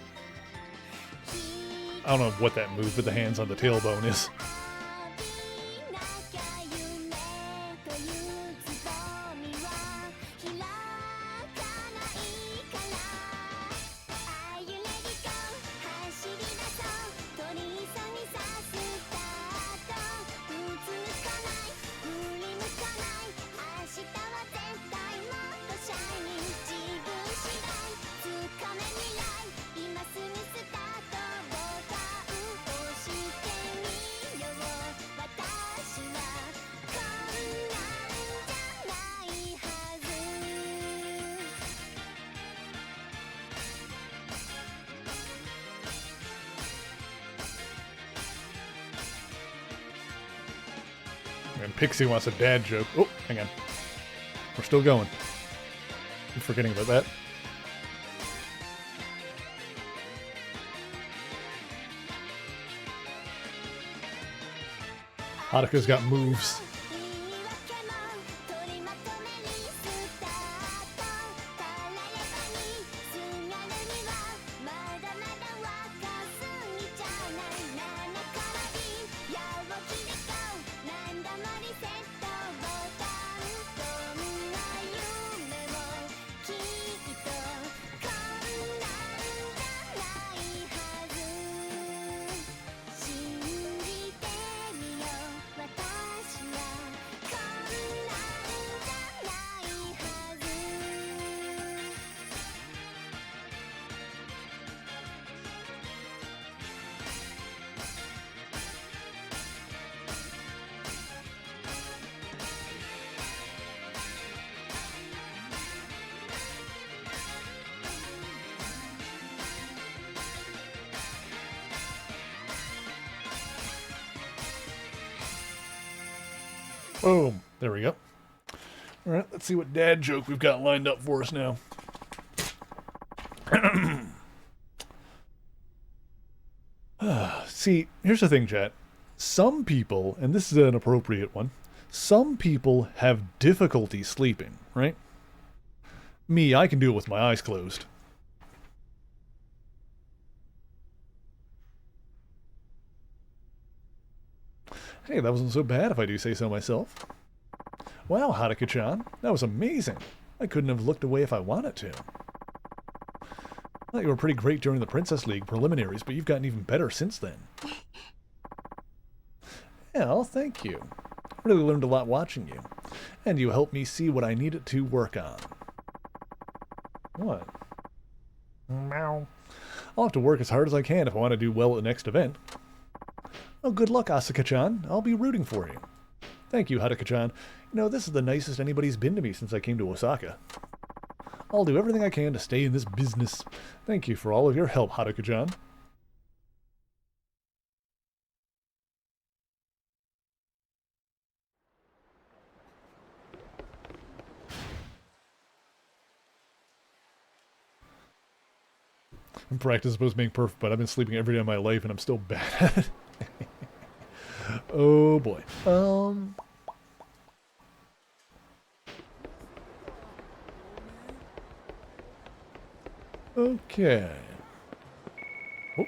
I don't know what that move with the hands on the tailbone is. And Pixie wants a dad joke. Oh, hang on. We're still going. I'm forgetting about that. Haruka's got moves. Boom. There we go. All right, let's see what dad joke we've got lined up for us now. See, here's the thing, chat. Some people, and this is an appropriate one, some people have difficulty sleeping, right? Me, I can do it with my eyes closed. Hey, that wasn't so bad if I do say so myself. Wow, Haruka-chan, that was amazing. I couldn't have looked away if I wanted to. Well, you were pretty great during the Princess League preliminaries, but you've gotten even better since then. Well, thank you. I really learned a lot watching you. And you helped me see what I needed to work on. What? Meow. I'll have to work as hard as I can if I want to do well at the next event. Oh, good luck, Asuka-chan. I'll be rooting for you. Thank you, Haruka-chan. You know, this is the nicest anybody's been to me since I came to Osaka. I'll do everything I can to stay in this business. Thank you for all of your help, Haruka-chan. Practice is supposed to make perfect, but I've been sleeping every day of my life and I'm still bad at it. Oh boy. Okay. Oh.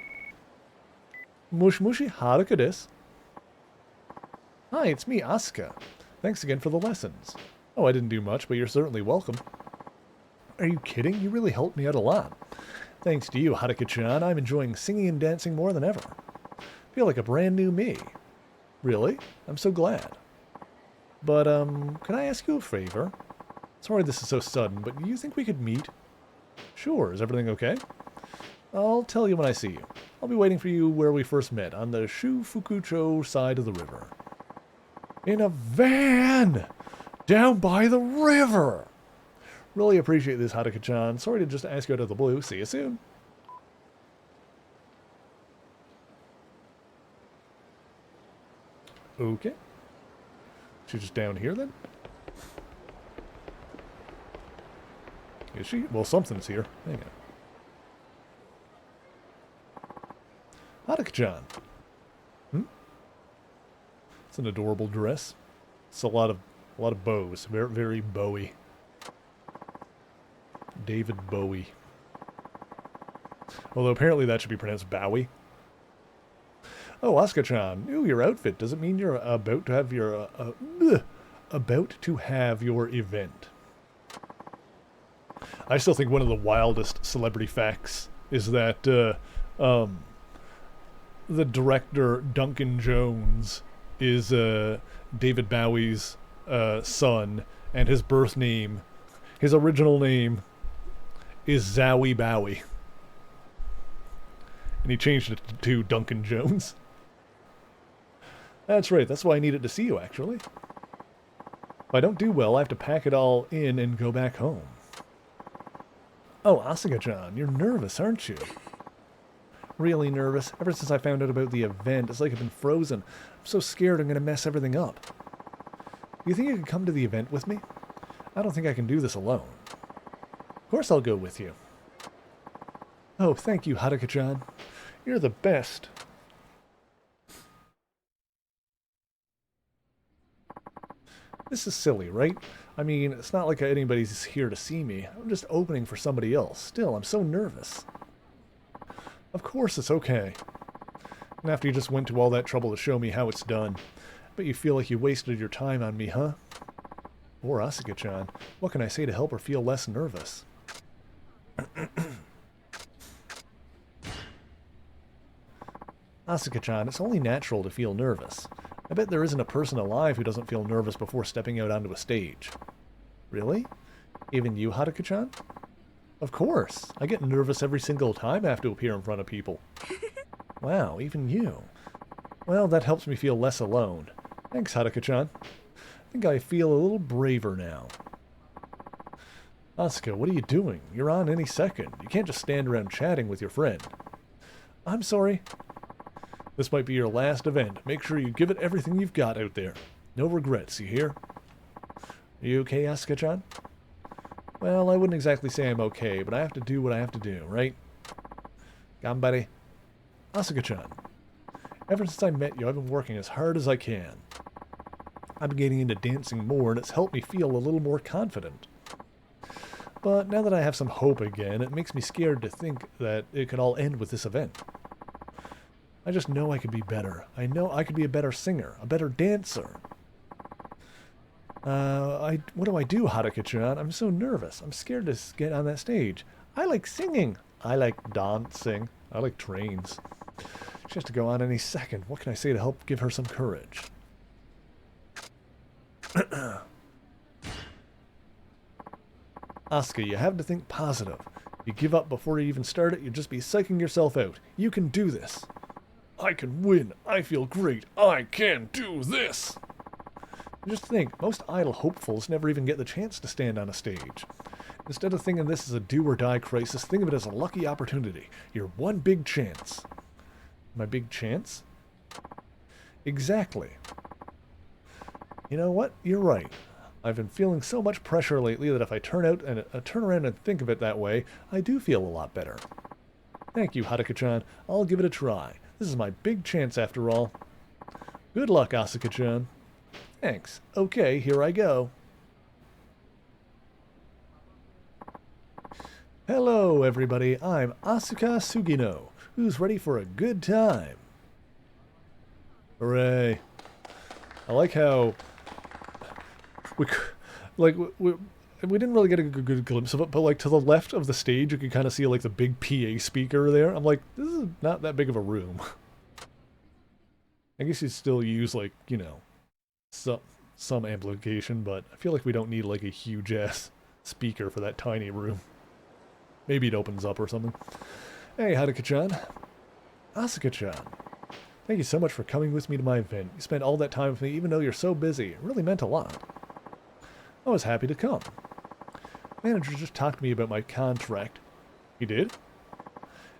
Mush Mushi Haruka desu. Hi, it's me, Asuka. Thanks again for the lessons. Oh, I didn't do much, but you're certainly welcome. Are you kidding? You really helped me out a lot. Thanks to you, Haruka-chan, I'm enjoying singing and dancing more than ever. Feel like a brand new me. Really? I'm so glad. But, can I ask you a favor? Sorry this is so sudden, but do you think we could meet? Sure, is everything okay? I'll tell you when I see you. I'll be waiting for you where we first met, on the Shufukucho side of the river. In a van! Down by the river! Really appreciate this, Haruka-chan. Sorry to just ask you out of the blue. See you soon. Okay. She's just down here then? Is she? Well, something's here. Hang on. Haruka-chan. It's an adorable dress. It's a lot of bows. Very, very bowy. David Bowie. Although apparently that should be pronounced Bowie. Oh, Asuka-chan. Ooh, your outfit. Does it mean you're about to have your event? I still think one of the wildest celebrity facts is that the director Duncan Jones is David Bowie's son, and his birth name, his original name, is Zowie Bowie. And he changed it to Duncan Jones. That's right, that's why I needed to see you, actually. If I don't do well, I have to pack it all in and go back home. Oh, Asuka-chan, you're nervous, aren't you? Really nervous. Ever since I found out about the event, it's like I've been frozen. I'm so scared I'm going to mess everything up. You think you could come to the event with me? I don't think I can do this alone. Of course I'll go with you. Oh, thank you, Haruka-chan. You're the best. This is silly, right? I mean, it's not like anybody's here to see me. I'm just opening for somebody else. Still, I'm so nervous. Of course it's okay. And after you just went to all that trouble to show me how it's done, but you feel like you wasted your time on me, huh? Poor Asuka-chan. What can I say to help her feel less nervous? Asuka-chan, it's only natural to feel nervous. I bet there isn't a person alive who doesn't feel nervous before stepping out onto a stage. Really? Even you, Haruka-chan? Of course. I get nervous every single time I have to appear in front of people. Wow, even you. Well, that helps me feel less alone. Thanks, Haruka-chan. I think I feel a little braver now. Asuka, what are you doing? You're on any second. You can't just stand around chatting with your friend. I'm sorry. This might be your last event. Make sure you give it everything you've got out there. No regrets, you hear? Are you okay, Asuka-chan? Well, I wouldn't exactly say I'm okay, but I have to do what I have to do, right? Gambare. Asuka-chan. Ever since I met you, I've been working as hard as I can. I've been getting into dancing more, and it's helped me feel a little more confident. But now that I have some hope again, it makes me scared to think that it could all end with this event. I just know I could be better. I know I could be a better singer, a better dancer. What do I do, Haruka-chan? I'm so nervous. I'm scared to get on that stage. I like singing. I like dancing. I like trains. She has to go on any second. What can I say to help give her some courage? Asuka, you have to think positive. If you give up before you even start it, you'll just be psyching yourself out. You can do this. I can win. I feel great. I can do this. Just think, most idle hopefuls never even get the chance to stand on a stage. Instead of thinking this is a do-or-die crisis, think of it as a lucky opportunity. Your one big chance. My big chance? Exactly. You know what? You're right. I've been feeling so much pressure lately that if I turn around and think of it that way, I do feel a lot better. Thank you, Haruka-chan. I'll give it a try. This is my big chance after all. Good luck, Asuka-chan. Thanks. Okay, here I go. Hello, everybody. I'm Asuka Sugino, who's ready for a good time. Hooray. I like how we didn't really get a good glimpse of it, but like to the left of the stage you can kind of see like the big PA speaker there. I'm like, this is not that big of a room. I guess you'd still use like, you know, some amplification, but I feel like we don't need like a huge ass speaker for that tiny room. Maybe it opens up or something. Hey, Haruka-chan. Asuka-chan. Thank you so much for coming with me to my event. You spent all that time with me even though you're so busy. It really meant a lot. I was happy to come. Manager just talked to me about my contract. He did?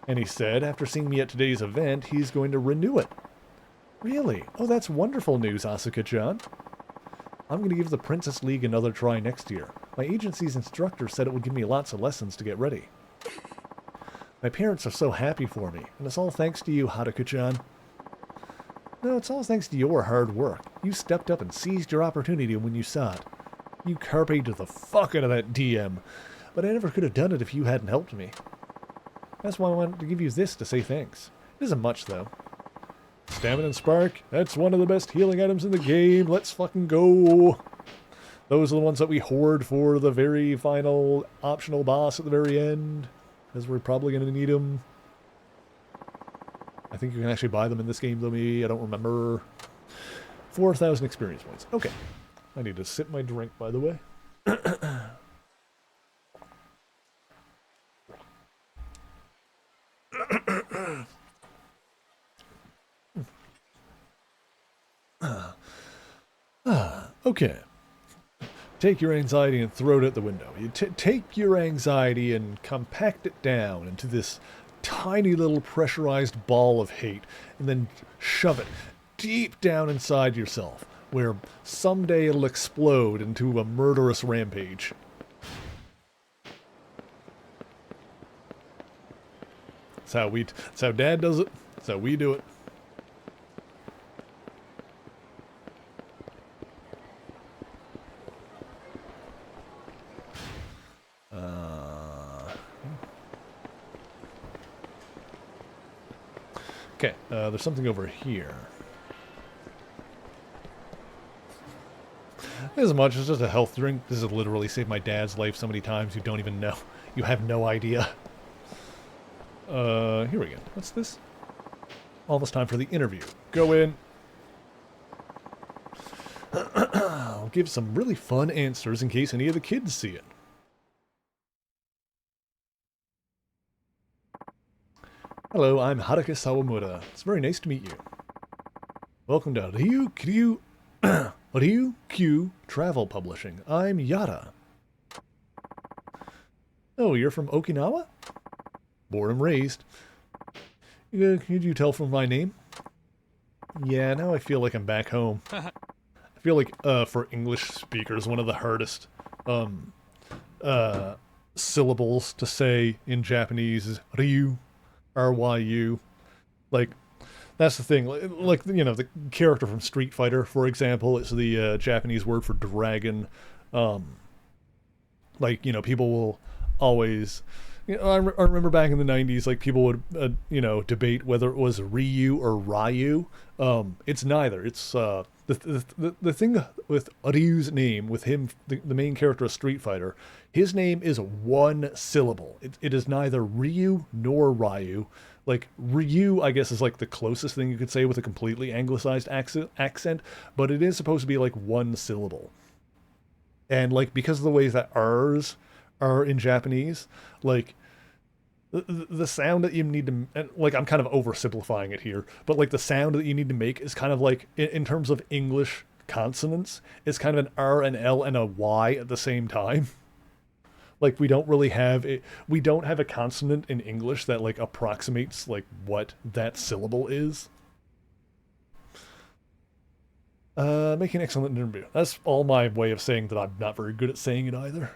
And he said, after seeing me at today's event, he's going to renew it. Really? Oh, that's wonderful news, Asuka-chan. I'm going to give the Princess League another try next year. My agency's instructor said it would give me lots of lessons to get ready. My parents are so happy for me, and it's all thanks to you, Haruka-chan. No, it's all thanks to your hard work. You stepped up and seized your opportunity when you saw it. You carped the fuck out of that DM, but I never could have done it if you hadn't helped me. That's why I wanted to give you this to say thanks. It isn't much, though. Stamina and Spark, that's one of the best healing items in the game. Let's fucking go. Those are the ones that we hoard for the very final optional boss at the very end, because we're probably going to need them. I think you can actually buy them in this game, though, maybe. I don't remember. 4,000 experience points. Okay. I need to sip my drink, by the way. Okay. Take your anxiety and throw it out the window. You take your anxiety and compact it down into this tiny little pressurized ball of hate, and then shove it deep down inside yourself, where someday it'll explode into a murderous rampage. That's how Dad does it. That's how we do it. Okay, there's something over here. As much as just a health drink, this has literally saved my dad's life so many times you don't even know. You have no idea. Here we go. What's this? Almost time for the interview. Go in. I'll give some really fun answers in case any of the kids see it. Hello, I'm Haruka Sawamura. It's very nice to meet you. Welcome to Ryukyu Travel Publishing. I'm Yara. Oh, you're from Okinawa? Born and raised. Could you tell from my name? Yeah, now I feel like I'm back home. I feel like, for English speakers, one of the hardest, syllables to say in Japanese is Ryu, R-Y-U. Like, that's the thing. Like, you know, the character from Street Fighter, for example, is the Japanese word for dragon. Like, you know, people will always... You know, I remember back in the 90s, like, people would, you know, debate whether it was Ryu or Ryu. It's neither. It's, the thing with Ryu's name, with him, the main character of Street Fighter, his name is one syllable. It is neither Ryu nor Ryu. Like, Ryu, I guess, is like the closest thing you could say with a completely anglicized accent, but it is supposed to be like one syllable. And, like, because of the ways that R's are in Japanese, like, the sound that you need to, like, I'm kind of oversimplifying it here, but, like, the sound that you need to make is kind of like, in terms of English consonants, it's kind of an R, an L, and a Y at the same time. Like, we don't really have it, we don't have a consonant in English that, like, approximates, like, what that syllable is. Making an excellent interview. That's all my way of saying that I'm not very good at saying it either.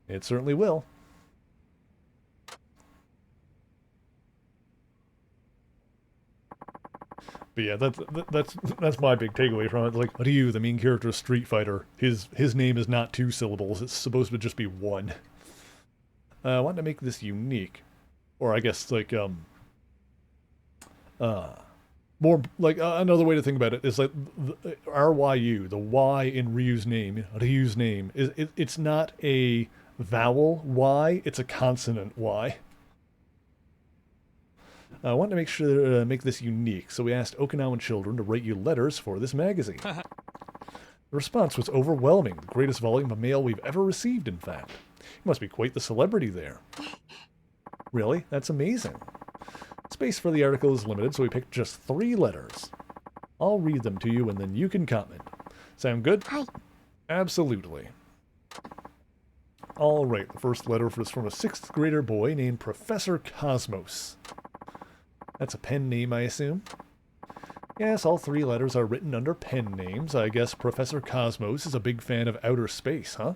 It certainly will. But yeah, that's my big takeaway from it. Like, Ryu, the main character of Street Fighter, his name is not two syllables. It's supposed to just be one. I want to make this unique, or I guess like more like another way to think about it is like RYU, the Y in Ryu's name is it's not a vowel Y, it's a consonant Y. I want to make sure make this unique, so we asked Okinawan children to write you letters for this magazine. The response was overwhelming, the greatest volume of mail we've ever received, in fact. You must be quite the celebrity there. Really? That's amazing. Space for the article is limited, so we picked just 3 letters. I'll read them to you, and then you can comment. Sound good? Hi. Absolutely. All right, the first letter is from a 6th grader boy named Professor Cosmos. That's a pen name, I assume. Yes, all 3 letters are written under pen names. I guess Professor Cosmos is a big fan of outer space, huh?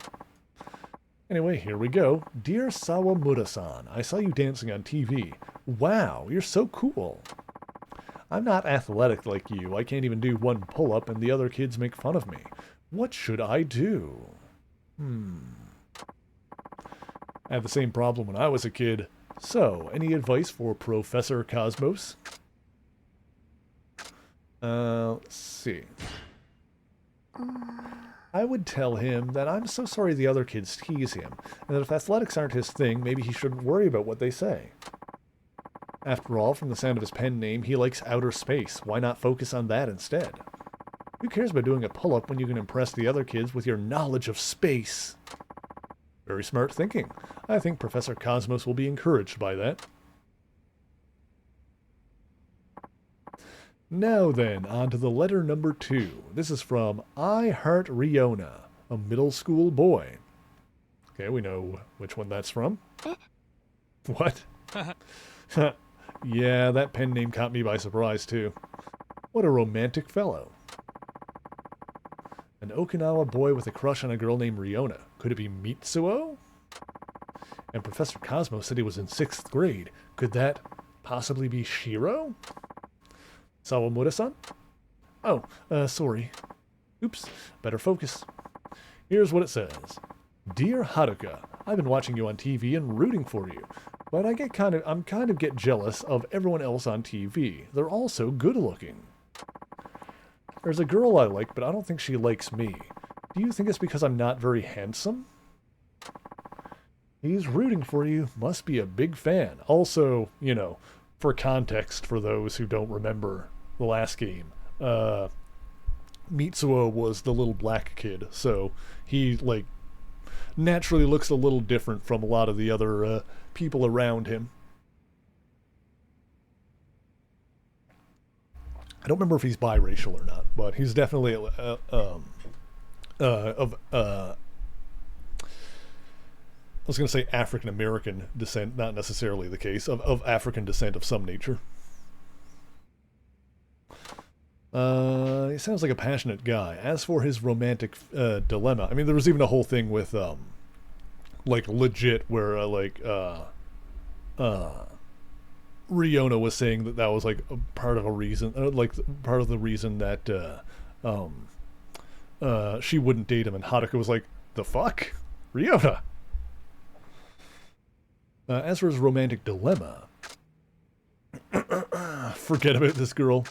Anyway, here we go. Dear Sawamura-san, I saw you dancing on TV. Wow, you're so cool. I'm not athletic like you. I can't even do 1 pull-up and the other kids make fun of me. What should I do? I had the same problem when I was a kid. So, any advice for Professor Cosmos? Let's see. I would tell him that I'm so sorry the other kids tease him, and that if athletics aren't his thing, maybe he shouldn't worry about what they say. After all, from the sound of his pen name, he likes outer space. Why not focus on that instead? Who cares about doing a pull-up when you can impress the other kids with your knowledge of space? Very smart thinking. I think Professor Cosmos will be encouraged by that. Now then, on to the letter number 2. This is from I Heart Riona, a middle school boy. Okay, we know which one that's from. What? Yeah, that pen name caught me by surprise, too. What a romantic fellow. An Okinawa boy with a crush on a girl named Riona. Could it be Mitsuo? And Professor Cosmos said he was in 6th grade. Could that possibly be Shiro? Sawamura-san? Oh, sorry. Oops, better focus. Here's what it says. Dear Haruka, I've been watching you on TV and rooting for you. But I'm kind of get jealous of everyone else on TV. They're all so good looking. There's a girl I like, but I don't think she likes me. Do you think it's because I'm not very handsome? He's rooting for you. Must be a big fan. Also, you know, for context for those who don't remember the last game, Mitsuo was the little black kid, so he, like, naturally looks a little different from a lot of the other people around him. I don't remember if he's biracial or not, but he's definitely I was going to say African American descent, not necessarily the case, of African descent of some nature. He sounds like a passionate guy. As for his romantic dilemma, I mean, there was even a whole thing with, like, legit, where, Riona was saying that was, like, a part of a reason, part of the reason that, she wouldn't date him, and Haruka was like, the fuck? Riona! As for his romantic dilemma, forget about this girl.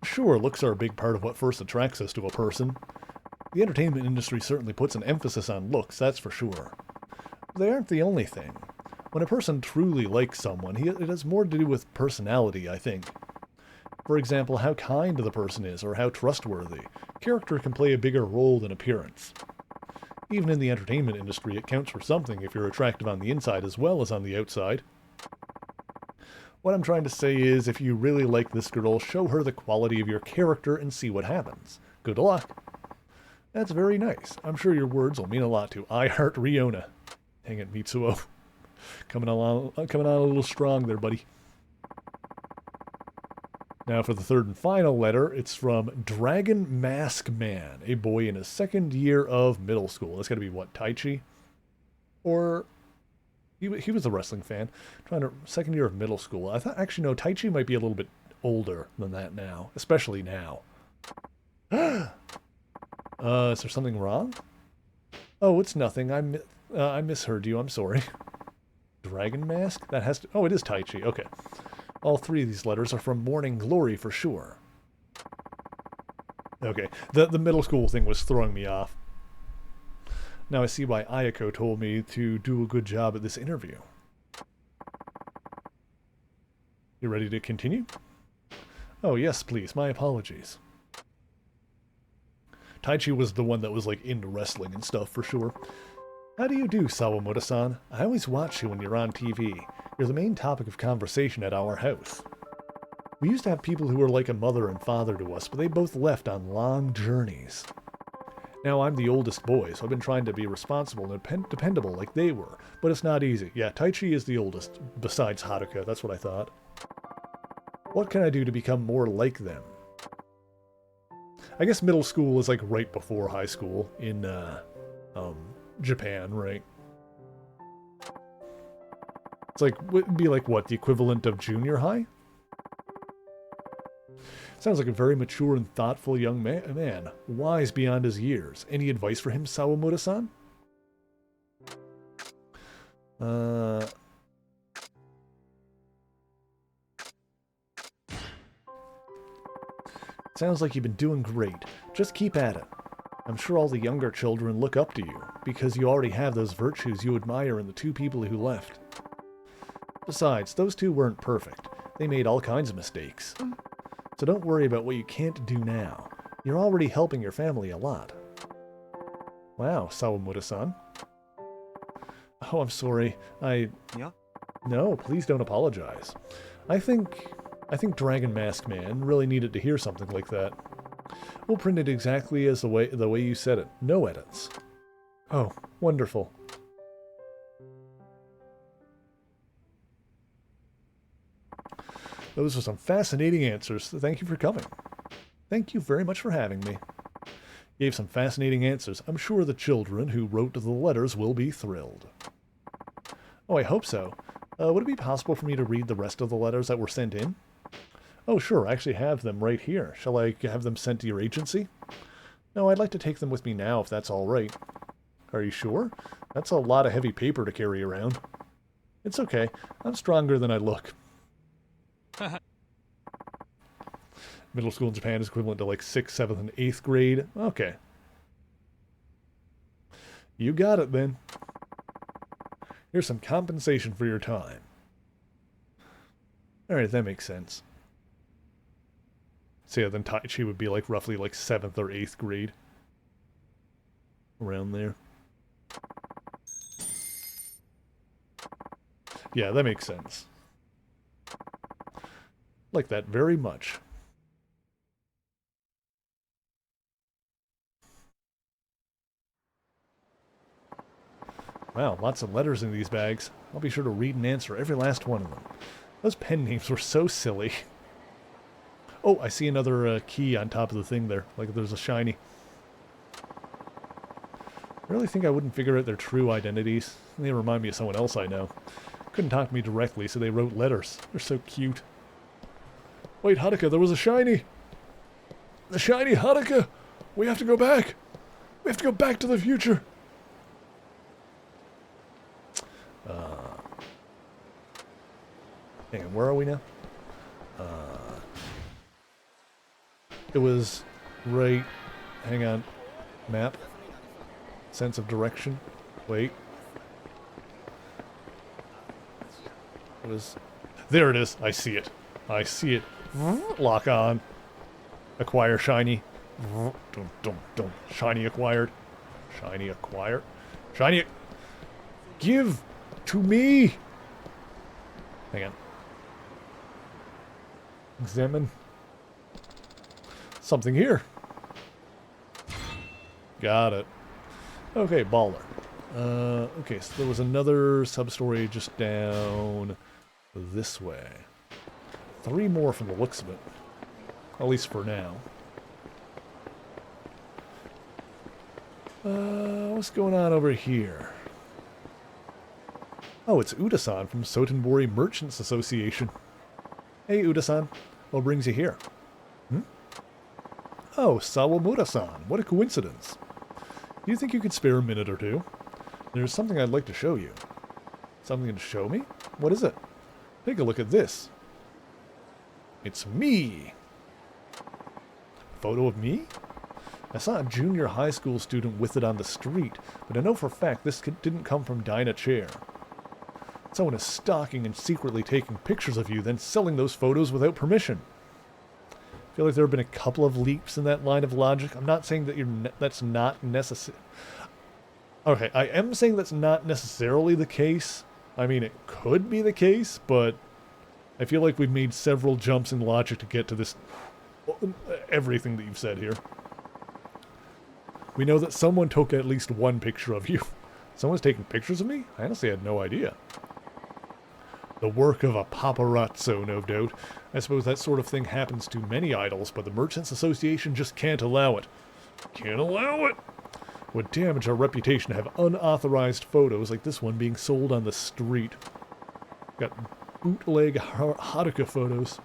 Sure, looks are a big part of what first attracts us to a person. The entertainment industry certainly puts an emphasis on looks, that's for sure. But they aren't the only thing. When a person truly likes someone, it has more to do with personality, I think. For example, how kind the person is, or how trustworthy. Character can play a bigger role than appearance. Even in the entertainment industry, it counts for something if you're attractive on the inside as well as on the outside. What I'm trying to say is, if you really like this girl, show her the quality of your character and see what happens. Good luck. That's very nice. I'm sure your words will mean a lot to I Heart Riona. Hang it, Mitsuo. Coming on a little strong there, buddy. Now for the third and final letter, it's from Dragon Mask Man, a boy in his second year of middle school. That's got to be, what, Taichi? Or, he was a wrestling fan. Second year of middle school. I thought, actually, no, Taichi might be a little bit older than that now, especially now. Is there something wrong? Oh, it's nothing. I misheard you. I'm sorry. Dragon Mask? That has to... Oh, it is Taichi. Okay. All three of these letters are from Morning Glory for sure. Okay, the middle school thing was throwing me off. Now I see why Ayako told me to do a good job at this interview. You ready to continue? Oh yes, please. My apologies. Taichi was the one that was, like, into wrestling and stuff for sure. How do you do, Sawamoto-san? I always watch you when you're on TV. You're the main topic of conversation at our house. We used to have people who were like a mother and father to us, but they both left on long journeys. Now I'm the oldest boy, so I've been trying to be responsible and dependable like they were, but it's not easy. Yeah, Taichi is the oldest, besides Haruka, that's what I thought. What can I do to become more like them? I guess middle school is like right before high school in, Japan, right? It's like, would be like, what, the equivalent of junior high? Sounds like a very mature and thoughtful young man, wise beyond his years. Any advice for him, Sawamoto-san? Sounds like you've been doing great. Just keep at it. I'm sure all the younger children look up to you, because you already have those virtues you admire in the two people who left. Besides, those two weren't perfect. They made all kinds of mistakes. So don't worry about what you can't do now. You're already helping your family a lot. Wow, Sawamoto-san. Oh, I'm sorry. Yeah? No, please don't apologize. I think Dragon Mask Man really needed to hear something like that. We'll print it exactly as the way you said it. No edits. Oh, wonderful. Those are some fascinating answers. Thank you for coming. Thank you very much for having me. Gave some fascinating answers. I'm sure the children who wrote the letters will be thrilled. Oh, I hope so. Would it be possible for me to read the rest of the letters that were sent in? Oh, sure. I actually have them right here. Shall I have them sent to your agency? No, I'd like to take them with me now, if that's all right. Are you sure? That's a lot of heavy paper to carry around. It's okay. I'm stronger than I look. Middle school in Japan is equivalent to like 6th, 7th, and 8th grade. Okay. You got it then. Here's some compensation for your time. Alright, that makes sense. So yeah, then Taichi would be like roughly like 7th or 8th grade. Around there. Yeah, that makes sense. Like that very much. Wow, lots of letters in these bags. I'll be sure to read and answer every last one of them. Those pen names were so silly. Oh, I see another key on top of the thing there. Like there's a shiny. I really think I wouldn't figure out their true identities. They remind me of someone else I know. Couldn't talk to me directly, so they wrote letters. They're so cute. Wait, Haruka, there was a shiny! The shiny Haruka! We have to go back! We have to go back to the future! Hang on, where are we now? It was right... Hang on. Map. Sense of direction. Wait. It was... There it is. I see it. I see it. Lock on. Acquire shiny. Shiny acquired. Shiny acquired. Shiny... Give to me! Hang on. Examine. Something here. Got it. Okay, baller. Okay, so there was another sub-story just down this way. 3 more from the looks of it. At least for now. What's going on over here? Oh, it's Uda-san from Sotenbori Merchants Association. Hey, Uda-san. What brings you here? Oh, Sawamura-san. What a coincidence. Do you think you could spare a minute or two? There's something I'd like to show you. Something to show me? What is it? Take a look at this. It's me! Photo of me? I saw a junior high school student with it on the street, but I know for a fact this didn't come from Dinah Chair. Someone is stalking and secretly taking pictures of you, then selling those photos without permission. I feel like there have been a couple of leaps in that line of logic. I'm not saying that that's not necessary. Okay, I am saying that's not necessarily the case. I mean, it could be the case, but I feel like we've made several jumps in logic to get to this... everything that you've said here. We know that someone took at least one picture of you. Someone's taking pictures of me? I honestly had no idea. The work of a paparazzo, no doubt. I suppose that sort of thing happens to many idols, but the Merchants Association just can't allow it. Can't allow it! Would damage our reputation to have unauthorized photos like this one being sold on the street. Got bootleg Haruka photos.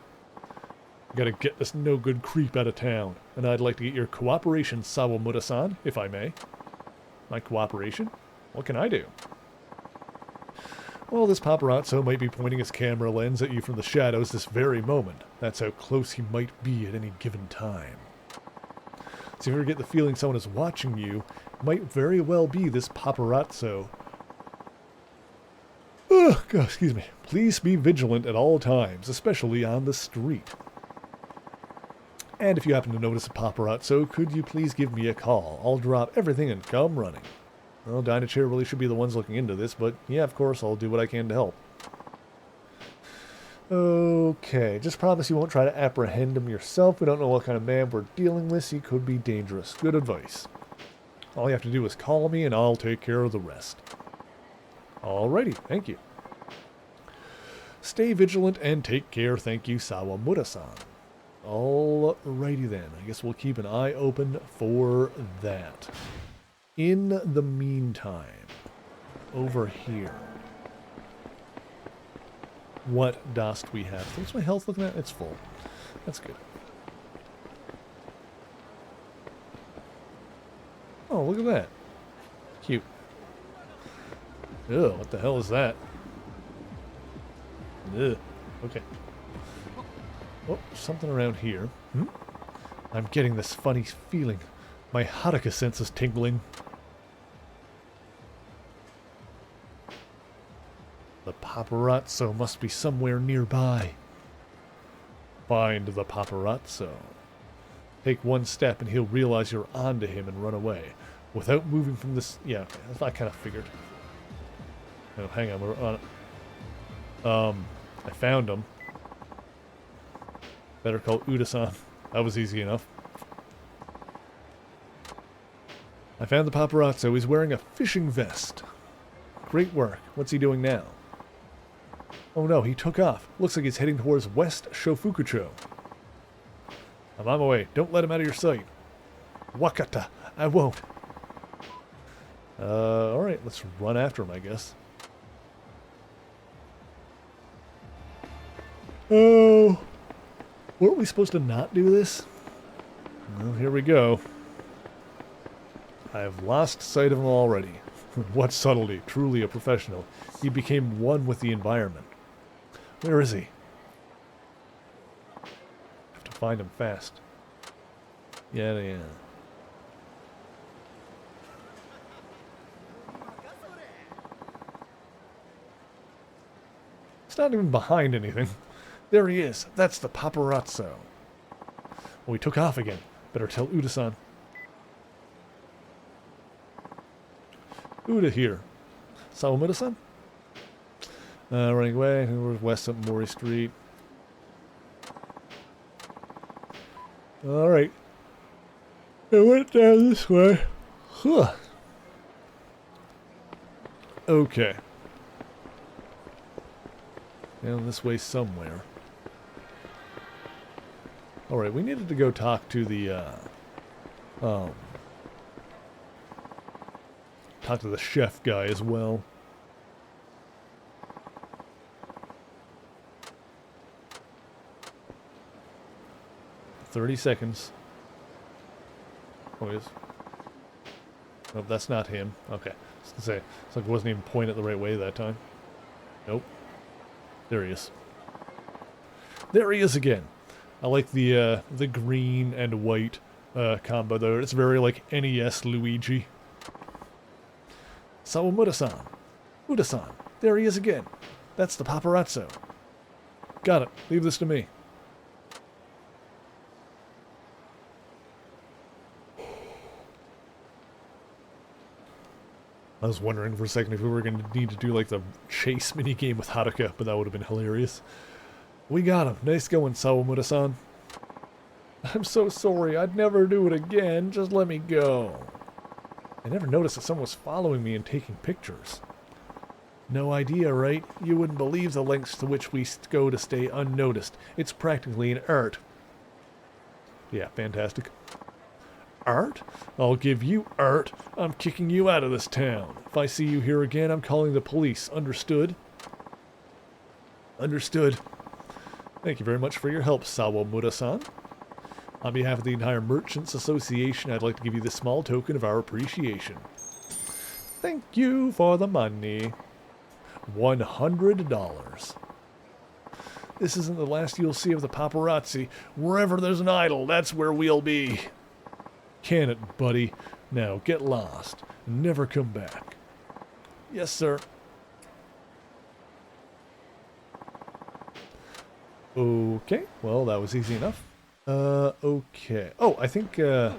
Gotta get this no-good creep out of town, and I'd like to get your cooperation, Sawamura-san, if I may. My cooperation? What can I do? Well, this paparazzo might be pointing his camera lens at you from the shadows this very moment. That's how close he might be at any given time. So if you ever get the feeling someone is watching you, it might very well be this paparazzo. Ugh, God, excuse me. Please be vigilant at all times, especially on the street. And if you happen to notice a paparazzo, could you please give me a call? I'll drop everything and come running. Well, Dinah Chair really should be the ones looking into this, but yeah, of course, I'll do what I can to help. Okay, just promise you won't try to apprehend him yourself. We don't know what kind of man we're dealing with. He could be dangerous. Good advice. All you have to do is call me and I'll take care of the rest. Alrighty, thank you. Stay vigilant and take care. Thank you, Sawamura-san. Alrighty then. I guess we'll keep an eye open for that. In the meantime, over here, what dost we have? What's my health looking at? It's full. That's good. Oh, look at that. Cute. Ew, what the hell is that? Ugh. Okay. Oh, something around here. Hmm? I'm getting this funny feeling. My Haruka sense is tingling. The paparazzo must be somewhere nearby. Find the paparazzo. Take one step and he'll realize you're onto him and run away. Without moving from this... Yeah, okay, that's what I kind of figured. Oh, hang on, we're on it. I found him. Better call Uda-san. That was easy enough. I found the paparazzo. He's wearing a fishing vest. Great work. What's he doing now? Oh no, he took off. Looks like he's heading towards West Shofukucho. I'm on my way. Don't let him out of your sight. Wakata. I won't. Alright, let's run after him, I guess. Oh. Weren't we supposed to not do this? Well, here we go. I have lost sight of him already. What subtlety. Truly a professional. He became one with the environment. Where is he? Have to find him fast. Yeah. It's not even behind anything. There he is. That's the paparazzo. Oh, he took off again. Better tell Uda-san. Uda here. Sawamura-san? Running away. We're west up Mori Street. Alright. It went down this way. Huh. Okay. Down this way somewhere. Alright, we needed to go talk to the, talk to the chef guy as well. "30 seconds. Oh, he is. Nope, that's not him. Okay. I was gonna say, it's like it wasn't even pointed the right way that time. Nope. There he is. There he is again. I like the green and white combo there. It's very like NES Luigi. Sawamura-san. Uda-san. There he is again. That's the paparazzo. Got it. Leave this to me. I was wondering for a second if we were going to need to do like the chase minigame with Haruka, but that would have been hilarious. We got him. Nice going, Sawamura-san. I'm so sorry. I'd never do it again. Just let me go. I never noticed that someone was following me and taking pictures. No idea, right? You wouldn't believe the lengths to which we go to stay unnoticed. It's practically an art. Yeah, fantastic. Art? I'll give you art. I'm kicking you out of this town. If I see you here again, I'm calling the police. Understood? Understood. Thank you very much for your help, Sawamura-san. On behalf of the entire Merchants Association, I'd like to give you this small token of our appreciation. Thank you for the money. $100. This isn't the last you'll see of the paparazzi. Wherever there's an idol, that's where we'll be. Can it, buddy? Now, get lost. And never come back. Yes, sir. Okay. Well, that was easy enough. Okay. Oh, I think, oh,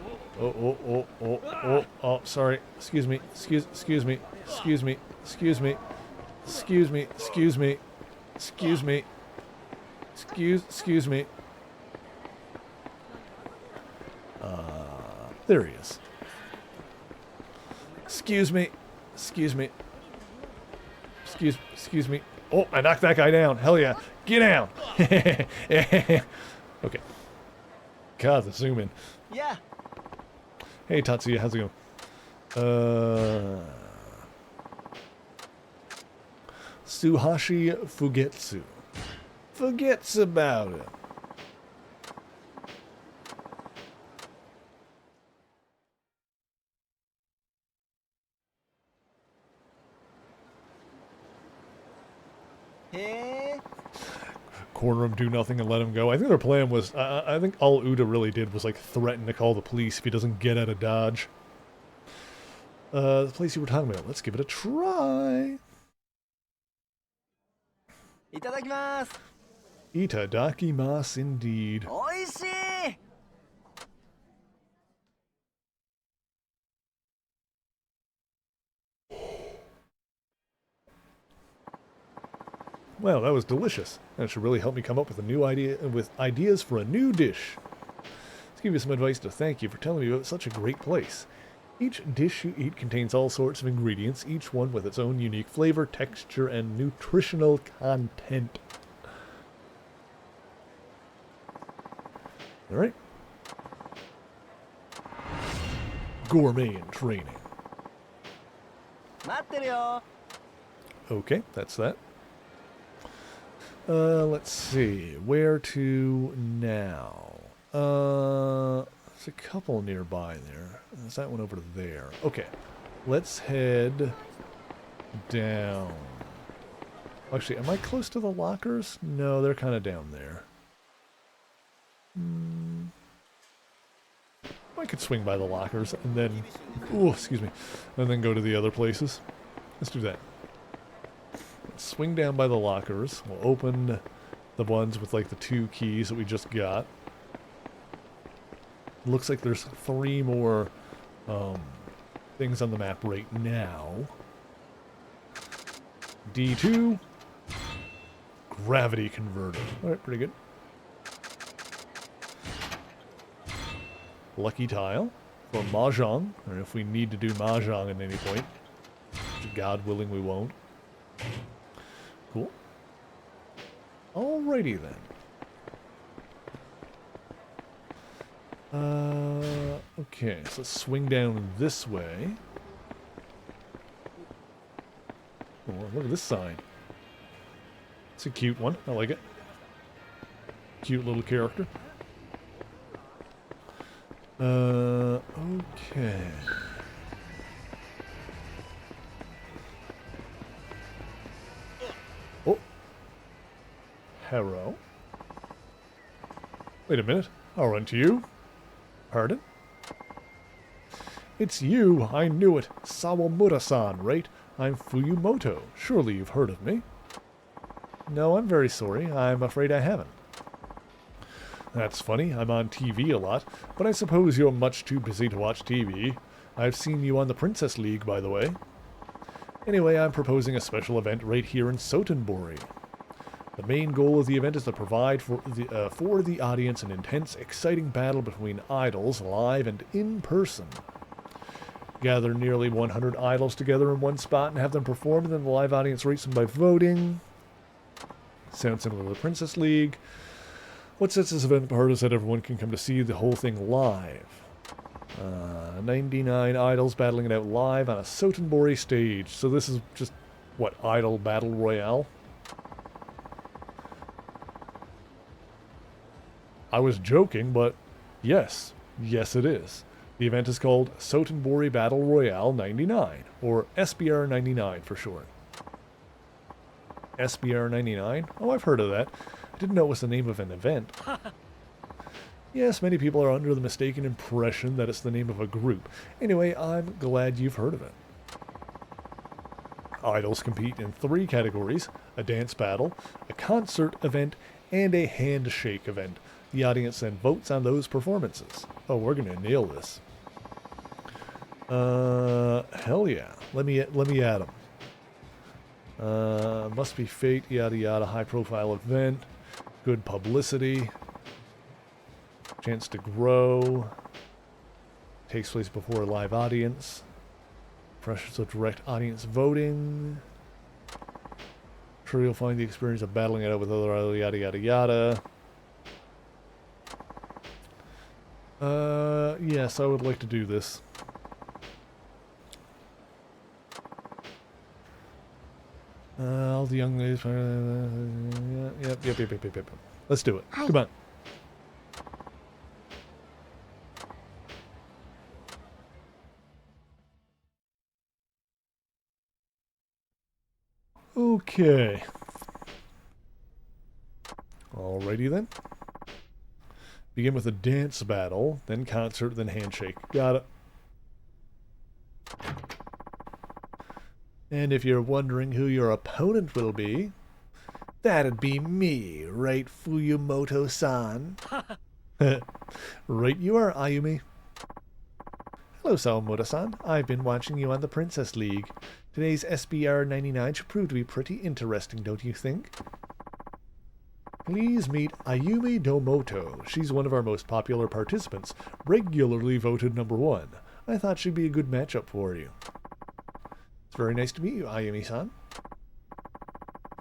sorry. Excuse me. Excuse me. Excuse me. Excuse me. Excuse me. Excuse me. Excuse me. Excuse me. There he is. Excuse me. Excuse me. Excuse me. Oh, I knocked that guy down. Hell yeah. Get down. Okay. God, the zoom in. Yeah. Hey, Tatsuya, how's it going? Suhashi Fugetsu. Forgets about it. Corner him, do nothing, and let him go. I think their plan was, I think all Uda really did was like threaten to call the police if he doesn't get out of Dodge. The place you were talking about, let's give it a try. いただきます。 Itadakimasu indeed. おいしい。 Well, that was delicious. That should really help me come up with ideas for a new dish. Let's give you some advice to thank you for telling me about such a great place. Each dish you eat contains all sorts of ingredients, each one with its own unique flavor, texture, and nutritional content. Alright. Gourmet in training. 待ってるよ。 Okay, that's that. Let's see. Where to now? There's a couple nearby there. There's that one over there. Okay. Let's head down. Actually, am I close to the lockers? No, they're kind of down there. I could swing by the lockers and then... Oh, excuse me. And then go to the other places. Let's do that. Let's swing down by the lockers. We'll open the ones with like the 2 keys that we just got. Looks like there's 3 more things on the map right now. D2. Gravity converter. Alright, pretty good. Lucky tile for Mahjong, or if we need to do Mahjong at any point. Which, God willing, we won't. Cool. Alrighty then. Okay, so let's swing down this way. Oh, look at this sign. It's a cute one. I like it. Cute little character. Okay. Oh. Hello. Wait a minute. I'll run to you. Pardon? It's you. I knew it. Sawamura-san, right? I'm Fuyumoto. Surely you've heard of me. No, I'm very sorry. I'm afraid I haven't. That's funny. I'm on TV a lot, but I suppose you're much too busy to watch TV. I've seen you on the Princess League, by the way. Anyway, I'm proposing a special event right here in Sotenbori. The main goal of the event is to provide for the audience an intense, exciting battle between idols, live and in person. Gather nearly 100 idols together in one spot and have them perform, and then the live audience rates them by voting. Sounds similar to the Princess League. What sets this event apart is that everyone can come to see the whole thing live. 99 idols battling it out live on a Sotenbori stage. So this is just, what, Idol Battle Royale? I was joking, but yes. Yes, it is. The event is called Sotenbori Battle Royale 99, or SBR 99 for short. SBR 99? Oh, I've heard of that. I didn't know it was the name of an event. Yes, many people are under the mistaken impression that it's the name of a group. Anyway, I'm glad you've heard of it. Idols compete in 3 categories: a dance battle, a concert event, and a handshake event. The audience then votes on those performances. Oh, we're gonna nail this. Hell yeah. Let me add them. Must be fate, yada yada, high profile event, good publicity, chance to grow, takes place before a live audience, pressures of direct audience voting, sure you'll find the experience of battling it out with other idols, yada yada yada. Yes, I would like to do this. All the young ladies. Yep. Let's do it. Hi. Come on. Okay. Alrighty then. Begin with a dance battle, then concert, then handshake. Got it. And if you're wondering who your opponent will be, that'd be me, right, Fuyamoto-san? Right you are, Ayumi. Hello, Sawamoto-san. I've been watching you on the Princess League. Today's SBR 99 should prove to be pretty interesting, don't you think? Please meet Ayumi Domoto. She's one of our most popular participants, regularly voted #1. I thought she'd be a good matchup for you. It's very nice to meet you, Ayumi-san.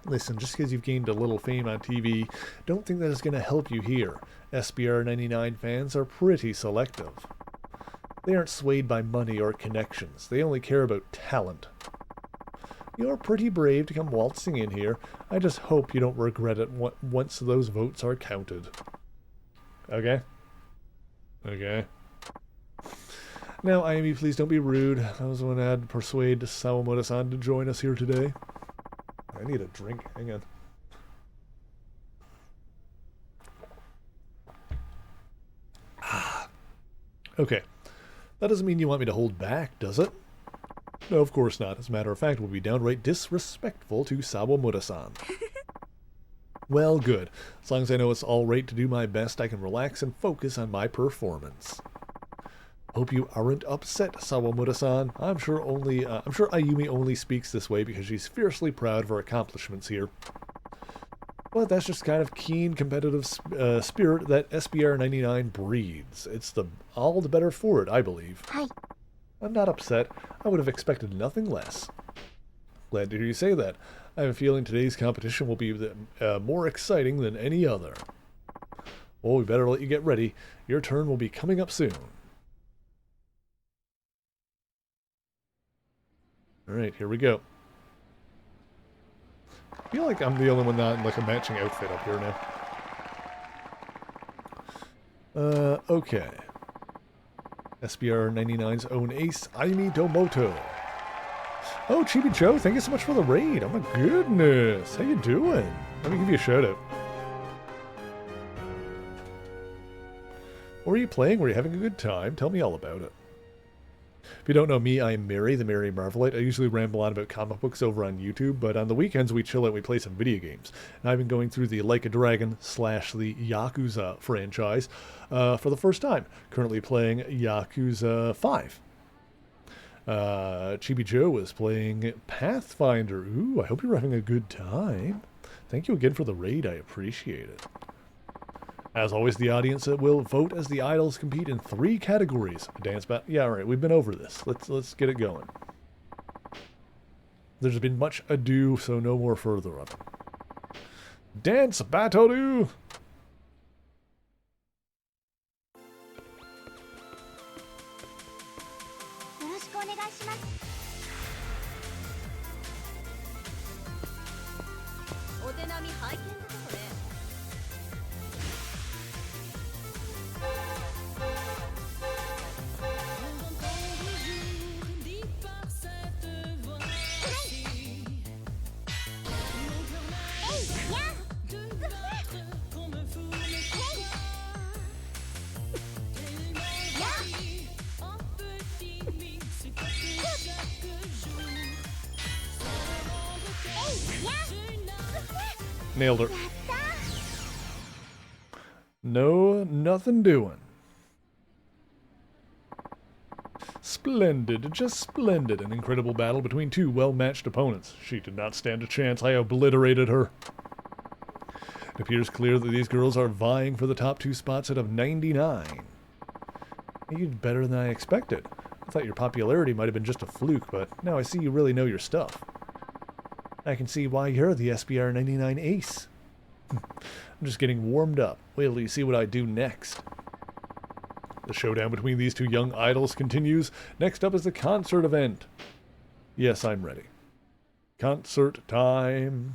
Listen, just because you've gained a little fame on TV, don't think that it's going to help you here. SBR 99 fans are pretty selective. They aren't swayed by money or connections. They only care about talent. You're pretty brave to come waltzing in here. I just hope you don't regret it once those votes are counted. Okay? Okay. Now, Ayumi, please don't be rude. I was the one that had to persuade Sawamoto-san to join us here today. I need a drink. Hang on. Okay. That doesn't mean you want me to hold back, does it? No, of course not. As a matter of fact, it would be downright disrespectful to Sawamoto-san. Well, good. As long as I know it's all right to do my best, I can relax and focus on my performance. Hope you aren't upset, Sawamoto-san. I'm sure Ayumi only speaks this way because she's fiercely proud of her accomplishments here. But that's just kind of keen competitive spirit that SBR 99 breeds. It's all the better for it, I believe. Hi. I'm not upset. I would have expected nothing less. Glad to hear you say that. I have a feeling today's competition will be more exciting than any other. Well, we better let you get ready. Your turn will be coming up soon. Alright, here we go. I feel like I'm the only one not in like a matching outfit up here now. Okay. SBR 99's own ace, Ayumi Domoto. Oh, Chibi Joe, thank you so much for the raid. Oh my goodness. How you doing? Let me give you a shout out. What were you playing? Were you having a good time? Tell me all about it. If you don't know me, I'm Mary, the Merry Marvelite. I usually ramble on about comic books over on YouTube, but on the weekends we chill out and we play some video games. And I've been going through the Like a Dragon / the Yakuza franchise for the first time. Currently playing Yakuza 5. Chibi Joe is playing Pathfinder. Ooh, I hope you're having a good time. Thank you again for the raid, I appreciate it. As always, the audience will vote as the idols compete in 3 categories. Dance battle. Yeah, alright, we've been over this. Let's get it going. There's been much ado, so no more further of it. Dance battle! Nailed her. No, nothing doing. Splendid, just splendid. An incredible battle between 2 well-matched opponents. She did not stand a chance. I obliterated her. It appears clear that these girls are vying for the top 2 spots out of 99. You did better than I expected. I thought your popularity might have been just a fluke, but now I see you really know your stuff. I can see why you're the SBR 99 ace. I'm just getting warmed up. Wait till you see what I do next. The showdown between these 2 young idols continues. Next up is the concert event. Yes, I'm ready. Concert time.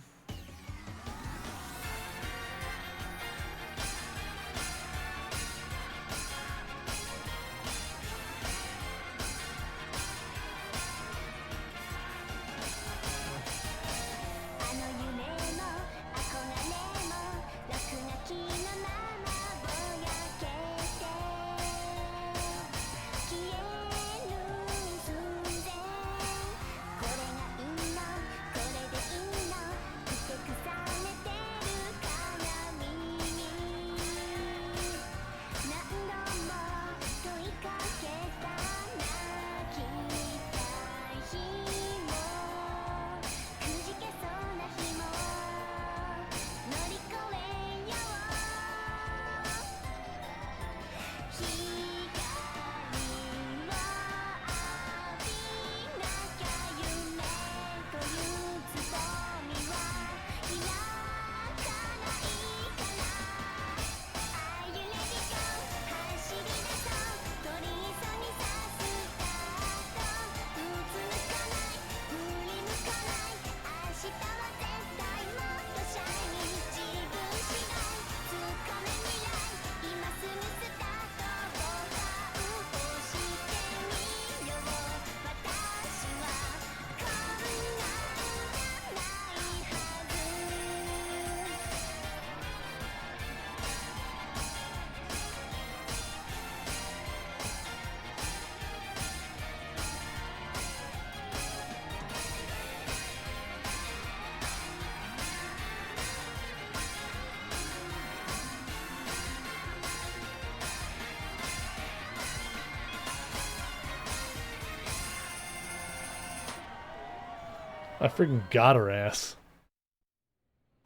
I freaking got her ass.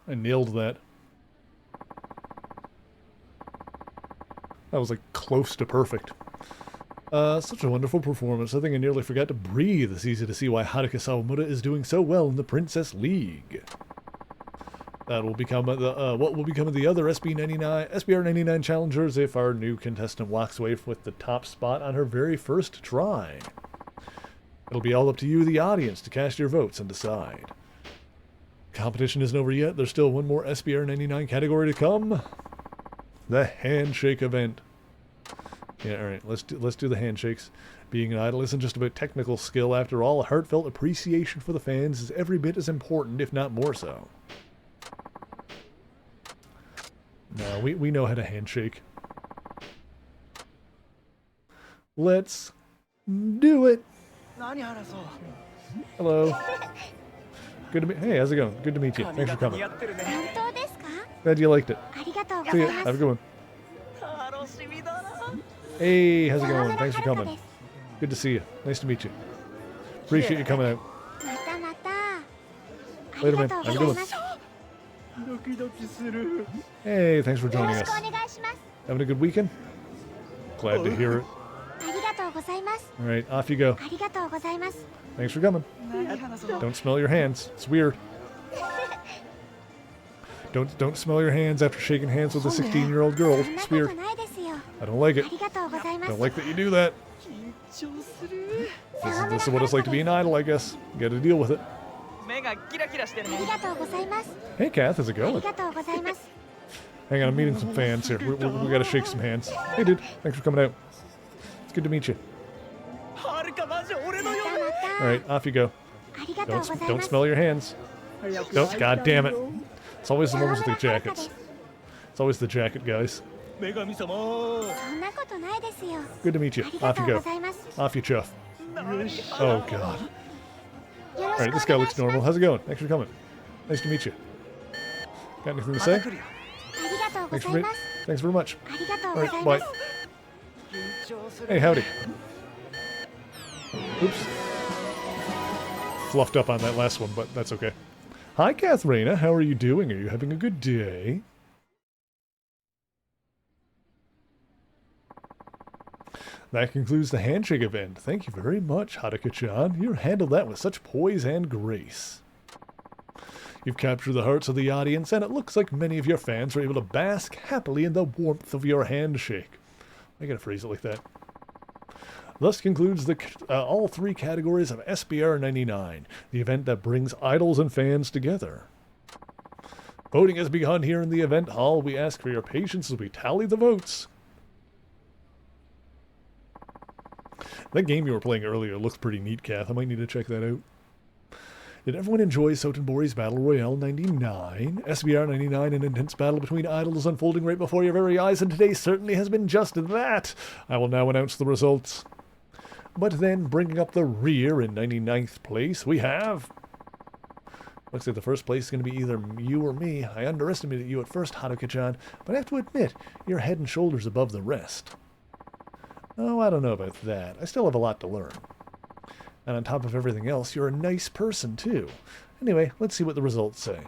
I nailed that. That was like close to perfect. Such a wonderful performance. I think I nearly forgot to breathe. It's easy to see why Haruka Sawamura is doing so well in the Princess League. That will become what will become of the other SBR99 challengers if our new contestant walks away with the top spot on her very first try. It'll be all up to you, the audience, to cast your votes and decide. Competition isn't over yet. There's still one more SBR99 category to come. The handshake event. Yeah, alright, let's do the handshakes. Being an idol isn't just about technical skill. After all, a heartfelt appreciation for the fans is every bit as important, if not more so. No, we know how to handshake. Let's do it. Hello. Good to meet. Hey, how's it going? Good to meet you. Thanks for coming. Glad you liked it. See ya. Have a good one. Hey, how's it going? Thanks for coming. Good to see you. Nice to meet you. Appreciate you coming out. Later, man. Have a good one. Hey, thanks for joining us. Having a good weekend? Glad to hear it. Alright, off you go. Thanks for coming. Don't smell your hands. It's weird. Don't smell your hands after shaking hands with a 16-year-old girl. It's weird. I don't like it. Don't like that you do that. This is what it's like to be an idol, I guess. You gotta deal with it. Hey, Kath, how's it going? Hang on, I'm meeting some fans here. We gotta shake some hands. Hey, dude, thanks for coming out. It's good to meet you. Alright, off you go. Don't smell your hands. Don't, god damn it. It's always the ones with the jackets. It's always the jacket guys. Good to meet you. Off you go. Off you chuff. Oh god. Alright, this guy looks normal. How's it going? Thanks for coming. Nice to meet you. Got anything to say? Thanks very much. Alright, bye. Hey, howdy. Oops. Fluffed up on that last one, but that's okay. Hi, Katharina. How are you doing? Are you having a good day? That concludes the handshake event. Thank you very much, Haruka-chan. You handled that with such poise and grace. You've captured the hearts of the audience, and it looks like many of your fans were able to bask happily in the warmth of your handshake. I gotta phrase it like that. Thus concludes all three categories of SBR 99, the event that brings idols and fans together. Voting has begun here in the event hall. We ask for your patience as we tally the votes. That game you were playing earlier looks pretty neat, Kath. I might need to check that out. Did everyone enjoy Sotenbori's Battle Royale 99? SBR 99, an intense battle between idols unfolding right before your very eyes, and today certainly has been just that. I will now announce the results. But then, bringing up the rear in 99th place, we have... Looks like the first place is going to be either you or me. I underestimated you at first, Haruka-chan, but I have to admit, you're head and shoulders above the rest. Oh, I don't know about that. I still have a lot to learn. And on top of everything else, you're a nice person, too. Anyway, let's see what the results say.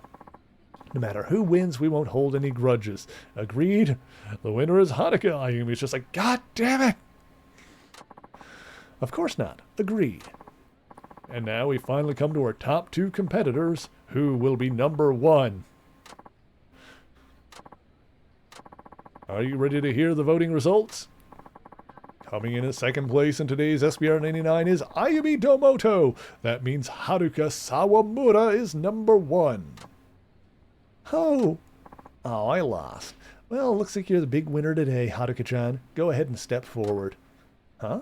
No matter who wins, we won't hold any grudges. Agreed? The winner is Haruka. Ayumi's just like, God damn it! Of course not. Agreed. And now we finally come to our top two competitors. Who will be number one? Are you ready to hear the voting results? Coming in at second place in today's SBR 99 is Ayumi Domoto. That means Haruka Sawamura is number one. Oh, I lost. Well, looks like you're the big winner today, Haruka-chan. Go ahead and step forward. Huh?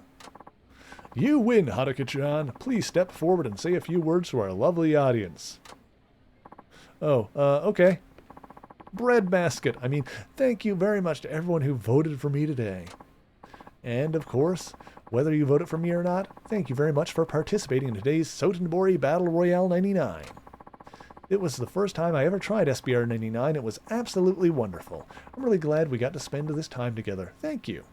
You win, Haruka-chan. Please step forward and say a few words to our lovely audience. Oh, okay. Breadbasket. I mean, thank you very much to everyone who voted for me today. And, of course, whether you voted for me or not, thank you very much for participating in today's Sotenbori Battle Royale 99. It was the first time I ever tried SBR 99. It was absolutely wonderful. I'm really glad we got to spend this time together. Thank you.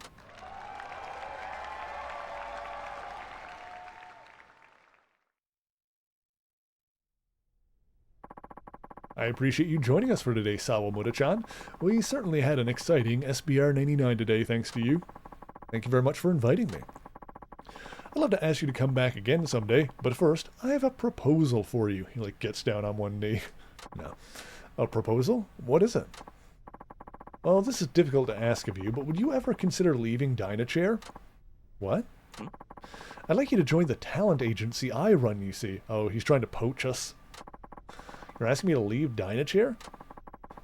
I appreciate you joining us for today, Sawamoto-chan. We certainly had an exciting SBR 99 today, thanks to you. Thank you very much for inviting me. I'd love to ask you to come back again someday, but first, I have a proposal for you. He, gets down on one knee. No. A proposal? What is it? Well, this is difficult to ask of you, but would you ever consider leaving Dynachair? What? I'd like you to join the talent agency I run, you see. Oh, he's trying to poach us. You're asking me to leave Dynachair?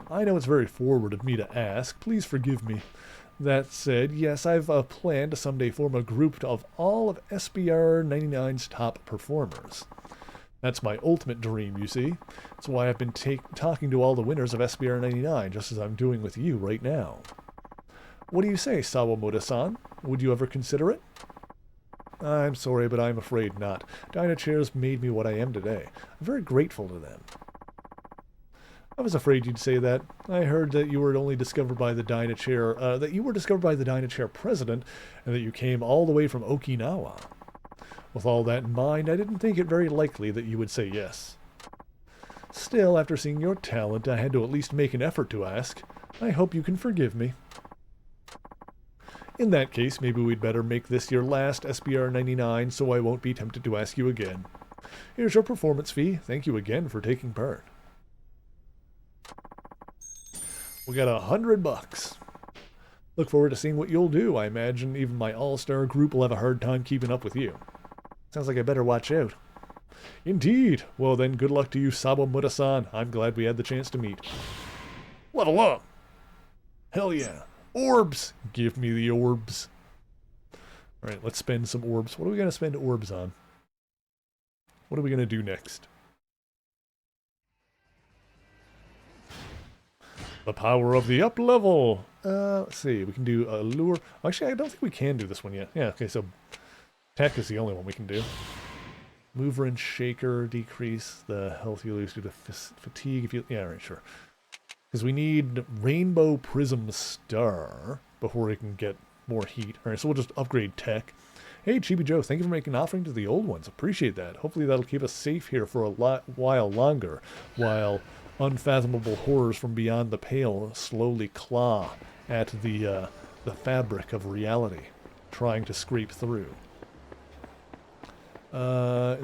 I know it's very forward of me to ask. Please forgive me. That said, yes, I've a plan to someday form a group of all of SBR 99's top performers. That's my ultimate dream, you see. That's why I've been talking to all the winners of SBR 99, just as I'm doing with you right now. What do you say, Sawamoto-san? Would you ever consider it? I'm sorry, but I'm afraid not. Dynachair's made me what I am today. I'm very grateful to them. I was afraid you'd say that. I heard that you were only discovered by the Dynachair, that you were discovered by the Dynachair president, and that you came all the way from Okinawa. With all that in mind, I didn't think it very likely that you would say yes. Still, after seeing your talent, I had to at least make an effort to ask. I hope you can forgive me. In that case, maybe we'd better make this your last SBR 99 so I won't be tempted to ask you again. Here's your performance fee. Thank you again for taking part. We got $100. Look forward to seeing what you'll do. I imagine even my all-star group will have a hard time keeping up with you. Sounds like I better watch out. Indeed. Well then, good luck to you, Sawamoto-san. I'm glad we had the chance to meet. Level up! Hell yeah. Orbs! Give me the orbs. Alright, let's spend some orbs. What are we going to spend orbs on? What are we going to do next? The power of the up level! Let's see, we can do a lure. Actually, I don't think we can do this one yet. Yeah, okay, so tech is the only one we can do. Mover and shaker decrease the health you lose due to fatigue. If you, yeah, right, sure. Because we need rainbow prism star before we can get more heat. Alright, so we'll just upgrade tech. Hey, Chibi Joe, thank you for making an offering to the old ones. Appreciate that. Hopefully that'll keep us safe here for a while longer, while unfathomable horrors from beyond the pale slowly claw at the fabric of reality, trying to scrape through. In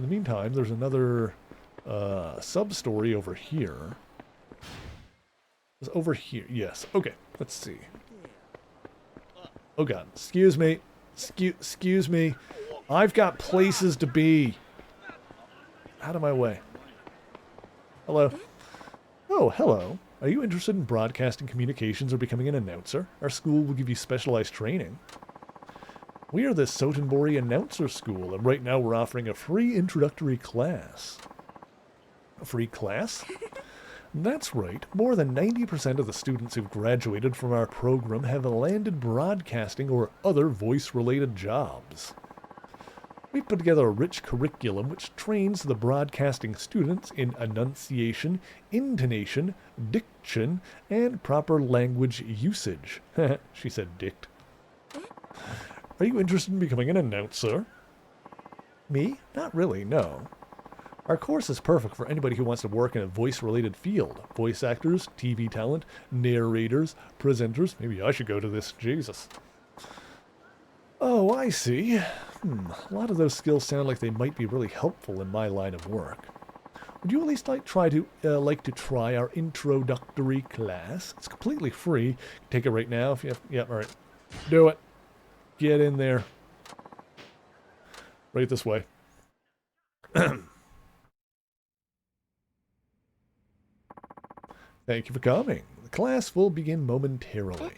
the meantime, there's another sub-story over here. It's over here, yes. Okay, let's see. Oh god, excuse me. Excuse me. I've got places to be. Out of my way. Hello. Oh, hello. Are you interested in broadcasting communications or becoming an announcer? Our school will give you specialized training. We are the Sotenbori Announcer School, and right now we're offering a free introductory class. A free class? That's right. More than 90% of the students who've graduated from our program have landed broadcasting or other voice-related jobs. We've put together a rich curriculum which trains the broadcasting students in enunciation, intonation, diction, and proper language usage. She said dict. Are you interested in becoming an announcer? Me? Not really, no. Our course is perfect for anybody who wants to work in a voice-related field. Voice actors, TV talent, narrators, presenters. Maybe I should go to this. Jesus. Oh, I see. A lot of those skills sound like they might be really helpful in my line of work. Would you at least like to try our introductory class? It's completely free. Take it right now if you have... Yeah, all right. Do it. Get in there. Right this way. Thank you for coming. The class will begin momentarily.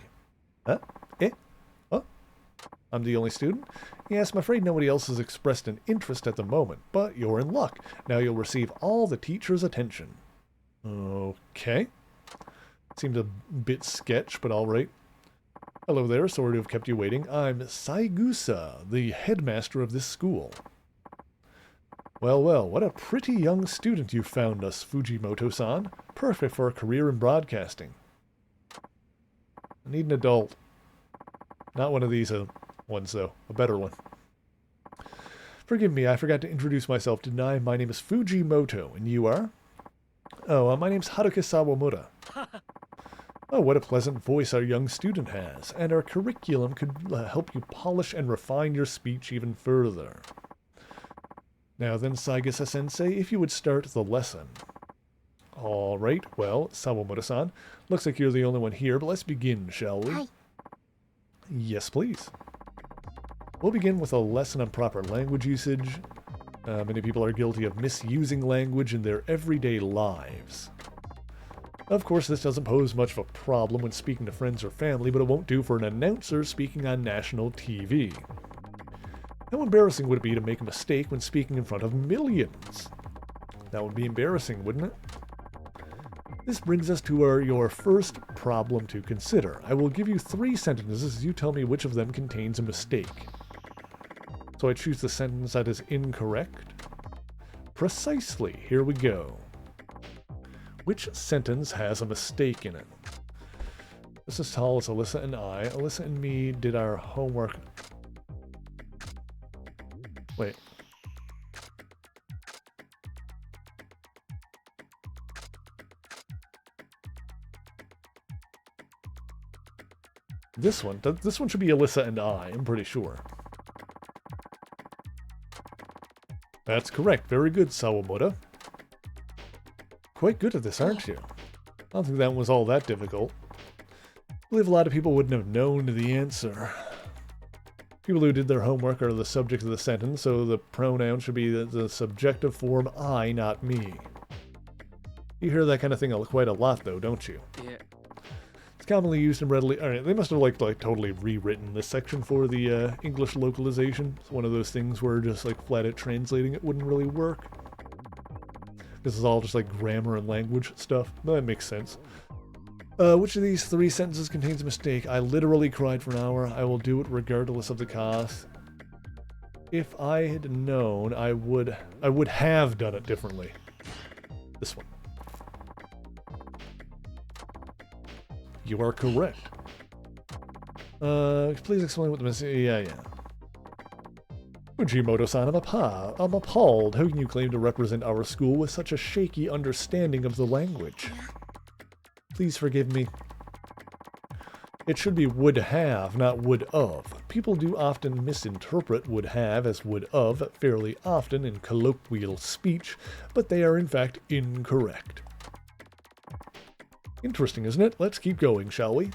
Huh? Eh? Oh? I'm the only student? Yes, I'm afraid nobody else has expressed an interest at the moment, but you're in luck. Now you'll receive all the teacher's attention. Okay. Seemed a bit sketch, but alright. Hello there, sorry to have kept you waiting. I'm Saigusa, the headmaster of this school. Well, well, what a pretty young student you found us, Fujimoto-san. Perfect for a career in broadcasting. I need an adult. Not one of these ones, though. A better one. Forgive me, I forgot to introduce myself, didn't I? My name is Fujimoto, and you are? Oh, my name's Haruka Sawamura. Oh, what a pleasant voice our young student has, and our curriculum could help you polish and refine your speech even further. Now then, Saigasa-sensei, if you would start the lesson. Alright, well, Sawamura-san, looks like you're the only one here, but let's begin, shall we? Hi. Yes, please. We'll begin with a lesson on proper language usage. Many people are guilty of misusing language in their everyday lives. Of course, this doesn't pose much of a problem when speaking to friends or family, but it won't do for an announcer speaking on national TV. How embarrassing would it be to make a mistake when speaking in front of millions? That would be embarrassing, wouldn't it? This brings us to your first problem to consider. I will give you 3 sentences. You tell me which of them contains a mistake. So I choose the sentence that is incorrect. Precisely. Here we go. Which sentence has a mistake in it? This is tall as Alyssa and I. Alyssa and me did our homework. Wait. This one should be Alyssa and I, I'm pretty sure. That's correct. Very good, Sawamura. Quite good at this, aren't you? I don't think that was all that difficult. I believe a lot of people wouldn't have known the answer. People who did their homework are the subject of the sentence, so the pronoun should be the subjective form I, not me. You hear that kind of thing quite a lot, though, don't you? Yeah. It's commonly used and readily... Alright, they must have like totally rewritten this section for the English localization. It's one of those things where just like flat out translating it wouldn't really work. This is all just like grammar and language stuff. But that makes sense. Which of these 3 sentences contains a mistake? I literally cried for an hour. I will do it regardless of the cost. If I had known, I would have done it differently. This one. You are correct. Please explain what the mistake... Yeah. Fujimoto-san, I'm appalled. How can you claim to represent our school with such a shaky understanding of the language? Please forgive me. It should be would have, not would of. People do often misinterpret would have as would of fairly often in colloquial speech, but they are in fact incorrect. Interesting, isn't it? Let's keep going, shall we?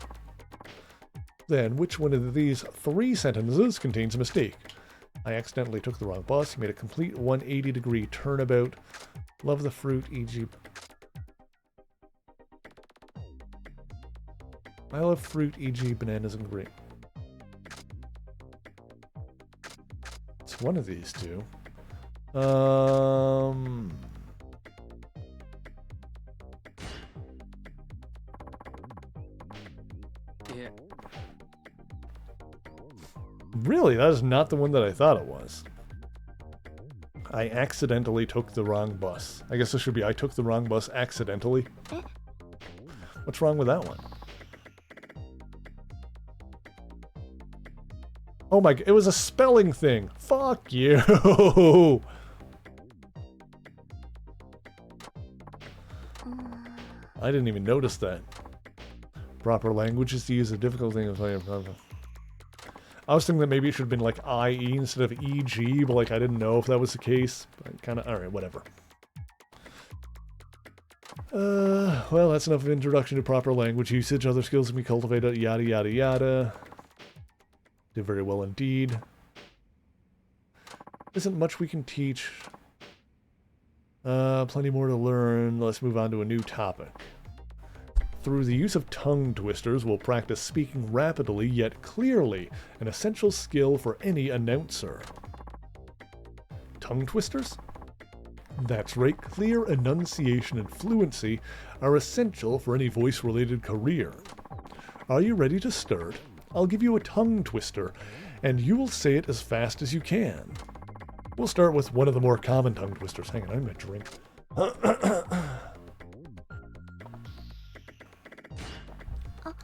Then, which one of these 3 sentences contains a mistake? I accidentally took the wrong bus. You made a complete 180-degree turnabout. Love the fruit, e.g. I love fruit, e.g. bananas and grape. It's one of these 2. Yeah. Really? That is not the one that I thought it was. I accidentally took the wrong bus. I guess this should be I took the wrong bus accidentally. What's wrong with that one? Oh my, it was a spelling thing. Fuck you. I didn't even notice that. Proper language is to use a difficult thing. I was thinking that maybe it should have been like IE instead of EG, but like I didn't know if that was the case. Kind of, alright, whatever. Well, that's enough of introduction to proper language usage. Other skills can be cultivated, yada yada yada. Did very well indeed. Isn't much we can teach. Plenty more to learn. Let's move on to a new topic. Through the use of tongue twisters, we'll practice speaking rapidly yet clearly, an essential skill for any announcer. Tongue twisters? That's right, clear enunciation and fluency are essential for any voice-related career. Are you ready to start? I'll give you a tongue twister, and you will say it as fast as you can. We'll start with one of the more common tongue twisters. Hang on, I'm gonna drink.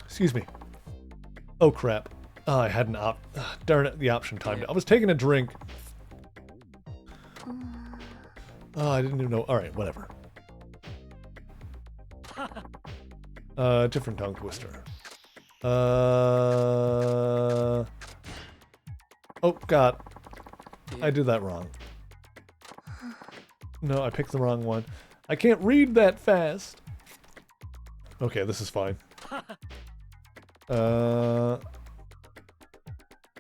Excuse me. Oh crap. Oh, I had an darn it, the option timed. I was taking a drink. Oh, I didn't even know. Alright, whatever. Different tongue twister. Oh, God. I did that wrong. No, I picked the wrong one. I can't read that fast. Okay, this is fine.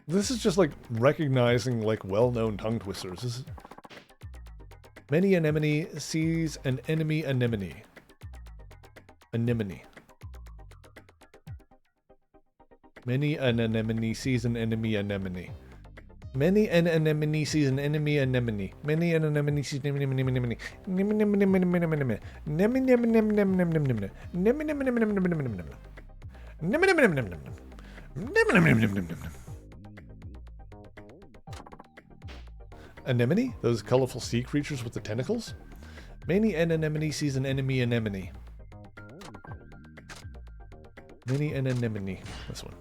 This is just like recognizing like well-known tongue twisters. This is... Many anemone sees an enemy anemone. Anemone. Many an anemone sees an enemy anemone. Many an anemone sees an enemy anemone. Many an anemone sees an enemy anemone. Anemone? Those colorful sea creatures with the tentacles? Many an anemone sees an enemy anemone. Many an anemone. This one.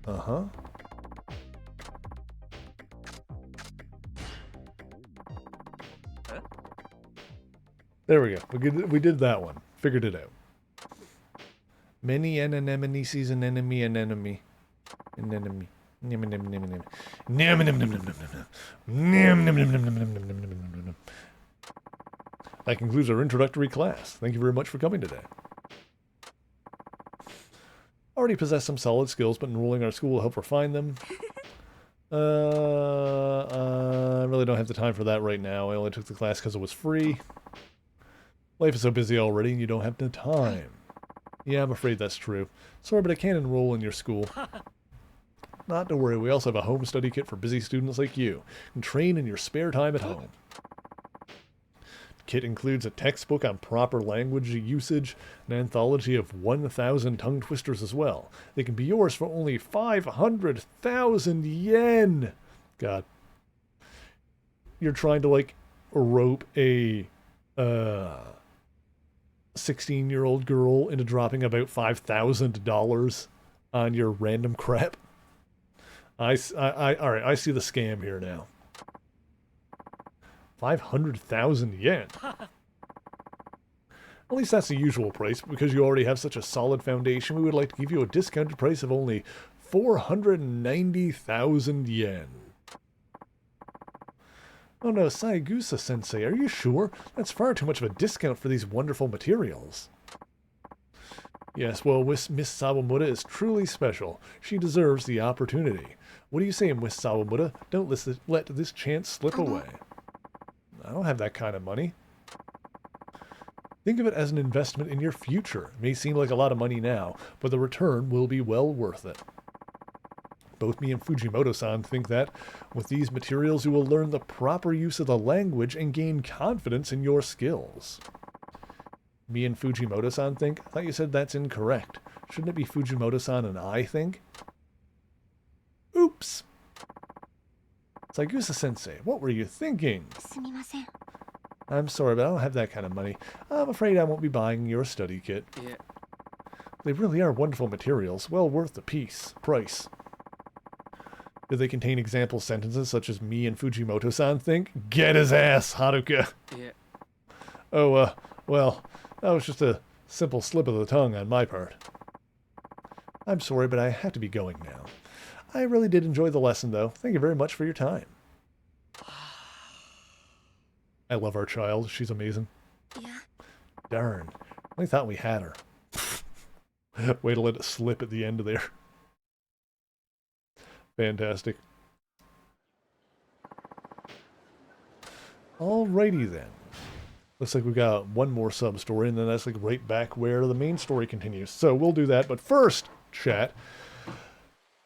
Uh-huh. There we go. We did that one. Figured it out. Many an anemone sees an enemy anemone. An enemy. That concludes our introductory class. Thank you very much for coming today. Already possess some solid skills, but enrolling our school will help refine them. I really don't have the time for that right now. I only took the class because it was free. Life is so busy already, and you don't have the time. Yeah, I'm afraid that's true. Sorry, but I can't enroll in your school. Not to worry, we also have a home study kit for busy students like you. And train in your spare time at home. Kit includes a textbook on proper language usage, an anthology of 1,000 tongue twisters as well. They can be yours for only 500,000 yen! God. You're trying to, like, rope a 16-year-old girl into dropping about $5,000 on your random crap. Alright, I see the scam here now. 500,000 yen. At least that's the usual price. Because you already have such a solid foundation, we would like to give you a discounted price of only 490,000 yen. Oh no, Saigusa-sensei, are you sure? That's far too much of a discount for these wonderful materials. Yes, well, Miss Sawamura is truly special. She deserves the opportunity. What do you say, Miss Sawamura? Don't let this chance slip away. I don't have that kind of money. Think of it as an investment in your future. It may seem like a lot of money now, but the return will be well worth it. Both me and Fujimoto-san think that with these materials you will learn the proper use of the language and gain confidence in your skills. Me and Fujimoto-san think? I thought you said that's incorrect. Shouldn't it be Fujimoto-san and I think? Oops! Saigusa-sensei, what were you thinking? I'm sorry, but I don't have that kind of money. I'm afraid I won't be buying your study kit. Yeah. They really are wonderful materials, well worth the price. Do they contain example sentences such as me and Fujimoto-san think? Get his ass, Haruka! Yeah. Oh, well, that was just a simple slip of the tongue on my part. I'm sorry, but I have to be going now. I really did enjoy the lesson, though. Thank you very much for your time. I love our child. She's amazing. Yeah. Darn. I thought we had her. Way to let it slip at the end of there. Fantastic. Alrighty then. Looks like we got one more sub-story, and then that's like right back where the main story continues. So we'll do that, but first, chat,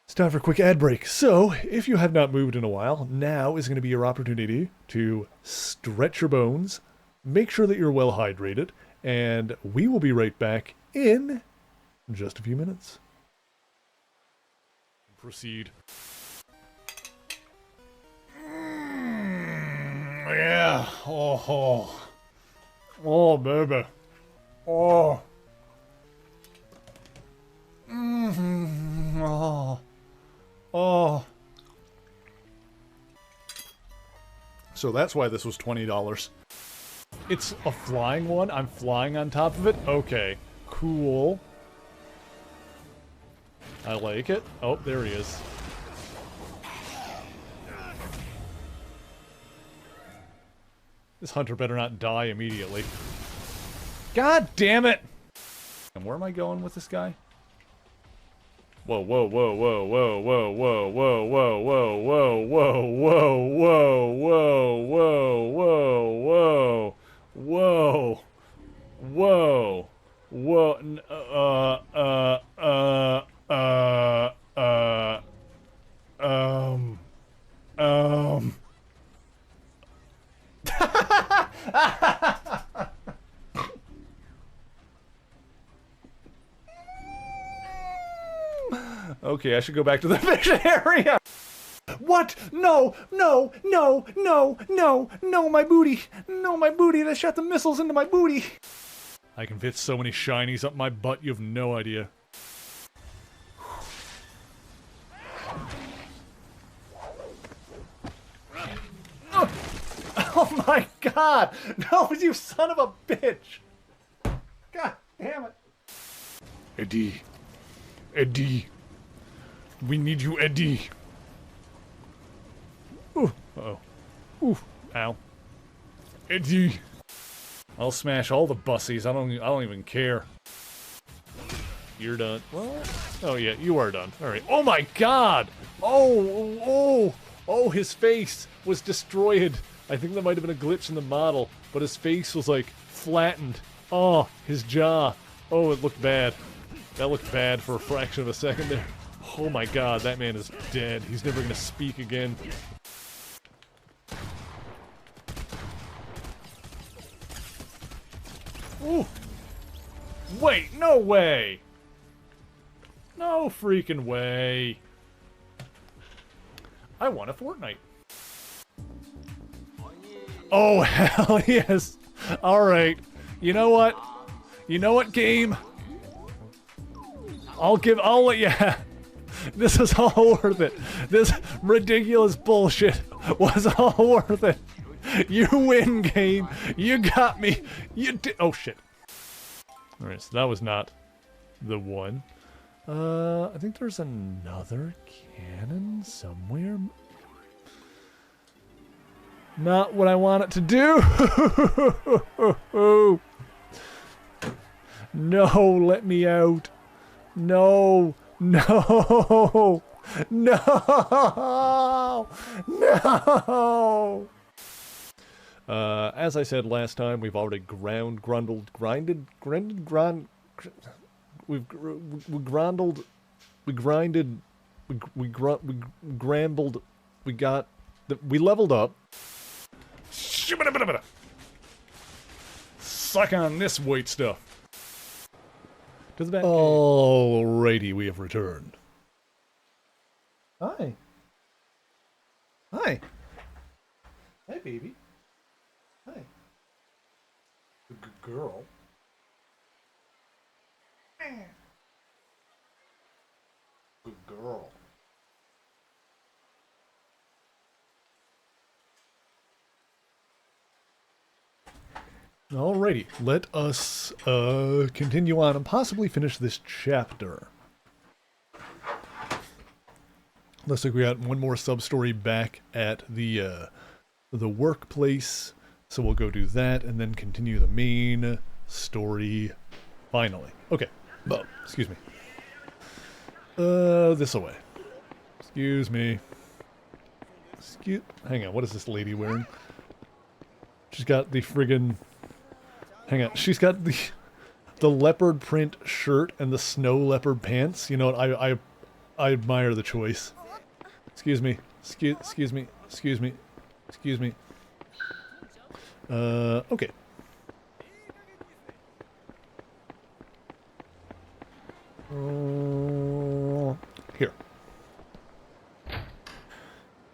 it's time for a quick ad break. So, if you have not moved in a while, now is going to be your opportunity to stretch your bones, make sure that you're well hydrated, and we will be right back in just a few minutes. Proceed. Yeah. Oh, baby. Oh. Oh. So that's why this was $20. It's a flying one? I'm flying on top of it? Okay. Cool. I like it. Oh, there he is. This hunter better not die immediately. God damn it! And where am I going with this guy? Whoa, whoa, whoa, whoa, whoa, whoa, whoa, whoa, whoa, whoa, whoa, whoa, whoa, whoa, whoa, whoa, whoa, whoa, whoa, Okay, I should go back to the fish area. What? No, no, no, no, no, no, my booty. No, my booty. They shot the missiles into my booty. I can fit so many shinies up my butt, you have no idea. Oh my god! No, you son of a bitch! God damn it. Eddie. Eddie. We need you, Eddie. Ooh. Uh-oh. Ooh. Ow. Eddie. I'll smash all the bussies. I don't even care. You're done. Well, oh yeah, you are done. All right. Oh my god. Oh, his face was destroyed. I think that might have been a glitch in the model, but his face was like flattened. Oh, his jaw. Oh, it looked bad. That looked bad for a fraction of a second there. Oh my god, that man is dead. He's never gonna speak again. Ooh. Wait, no way! No freaking way. I won a Fortnite. Oh, hell yes. Alright. You know what? You know what, game? I'll let you have. This is all worth it. This ridiculous bullshit was all worth it. You win, game. You got me. You did. Oh, shit. Alright, so that was not the one. I think there's another cannon somewhere. Not what I want it to do. No, let me out. No. No. No. No. As I said last time, we've already grinded, we leveled up. Suck on this white stuff. To the back. Alrighty, we have returned. Hi. Hi. Hi, baby. Hi. Good girl. Good girl. Alrighty, let us continue on and possibly finish this chapter. Looks like we got one more sub-story back at the workplace, so we'll go do that and then continue the main story finally. Okay, oh, excuse me. This away. Excuse me. Hang on, what is this lady wearing? She's got the friggin'... Hang on, she's got the leopard print shirt and the snow leopard pants. You know what, I admire the choice. Excuse me. Excuse me. Excuse me. Excuse me. Okay. Here.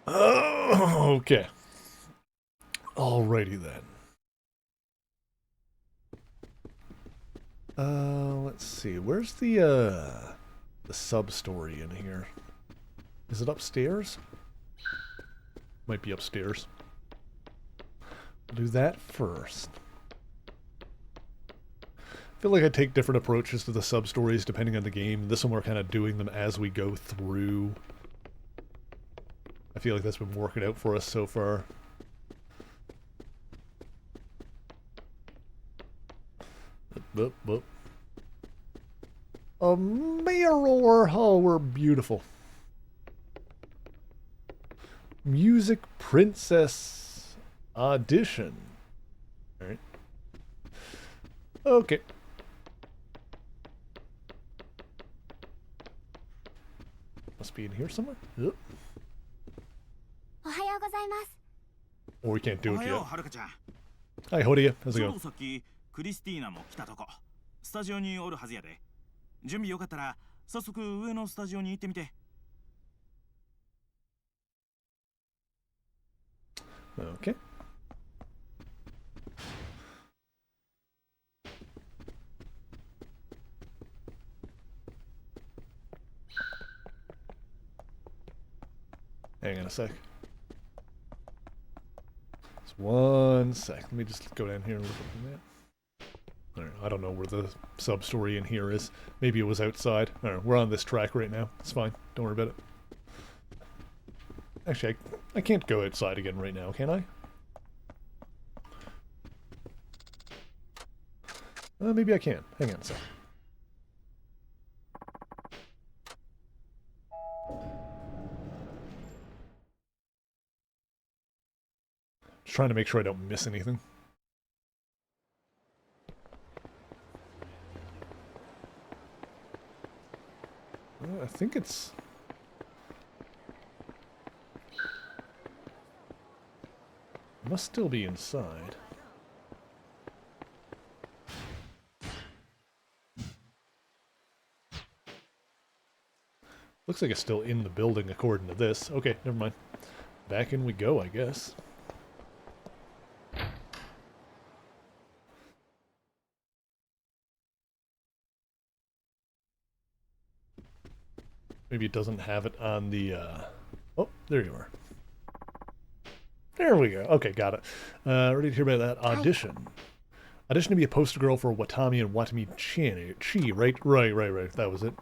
Okay. Alrighty then. Let's see. Where's the sub-story in here? Is it upstairs? Might be upstairs. We'll do that first. I feel like I take different approaches to the sub-stories depending on the game. This one we're kind of doing them as we go through. I feel like that's been working out for us so far. A mirror! Oh, we're beautiful. Music Princess Audition. Alright. Okay. Must be in here somewhere. Yep. Or we can't do it yet. Hi, Hodia. How's it going? さっきクリスティーナも来たとこ。スタジオにおるはずやで。準備よかったら早速上のスタジオに行ってみて。Okay. Hang on a sec. Just one sec. Let me just go down here and look at that. Alright, I don't know where the sub-story in here is. Maybe it was outside. Alright, we're on this track right now. It's fine. Don't worry about it. Actually, I can't go outside again right now, can I? Maybe I can. Hang on a sec. Just trying to make sure I don't miss anything. I think it's... It must still be inside. Looks like it's still in the building according to this. Okay, never mind. Back in we go, I guess. Maybe it doesn't have it on the, Oh, there you are. There we go. Okay, got it. Ready to hear about that audition. Audition to be a poster girl for Watami and Watami Chi, right? Right. That was it.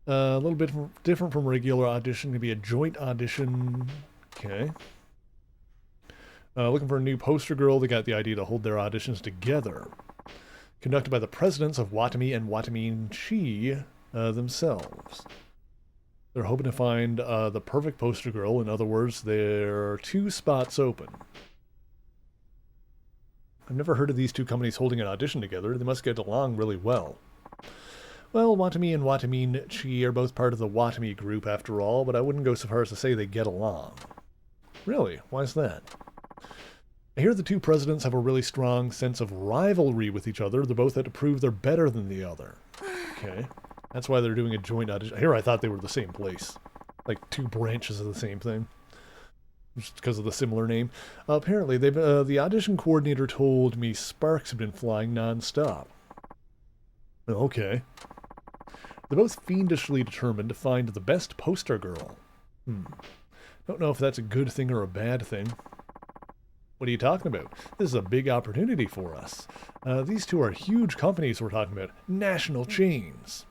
A little bit different from regular audition. Gonna be a joint audition. Okay. Looking for a new poster girl. They got the idea to hold their auditions together. Conducted by the presidents of Watami and Watami Chi themselves. They're hoping to find the perfect poster girl. In other words, there are 2 spots open. I've never heard of these 2 companies holding an audition together. They must get along really well. Well, Watami and Watami Chi are both part of the Watami group after all, but I wouldn't go so far as to say they get along. Really? Why's that? I hear the 2 presidents have a really strong sense of rivalry with each other. They're both out to prove they're better than the other. Okay. That's why they're doing a joint audition. Here I thought they were the same place. Like 2 branches of the same thing. Just because of the similar name. Apparently, they've the audition coordinator told me sparks have been flying non-stop. Okay. They're both fiendishly determined to find the best poster girl. Don't know if that's a good thing or a bad thing. What are you talking about? This is a big opportunity for us. These 2 are huge companies we're talking about. National chains.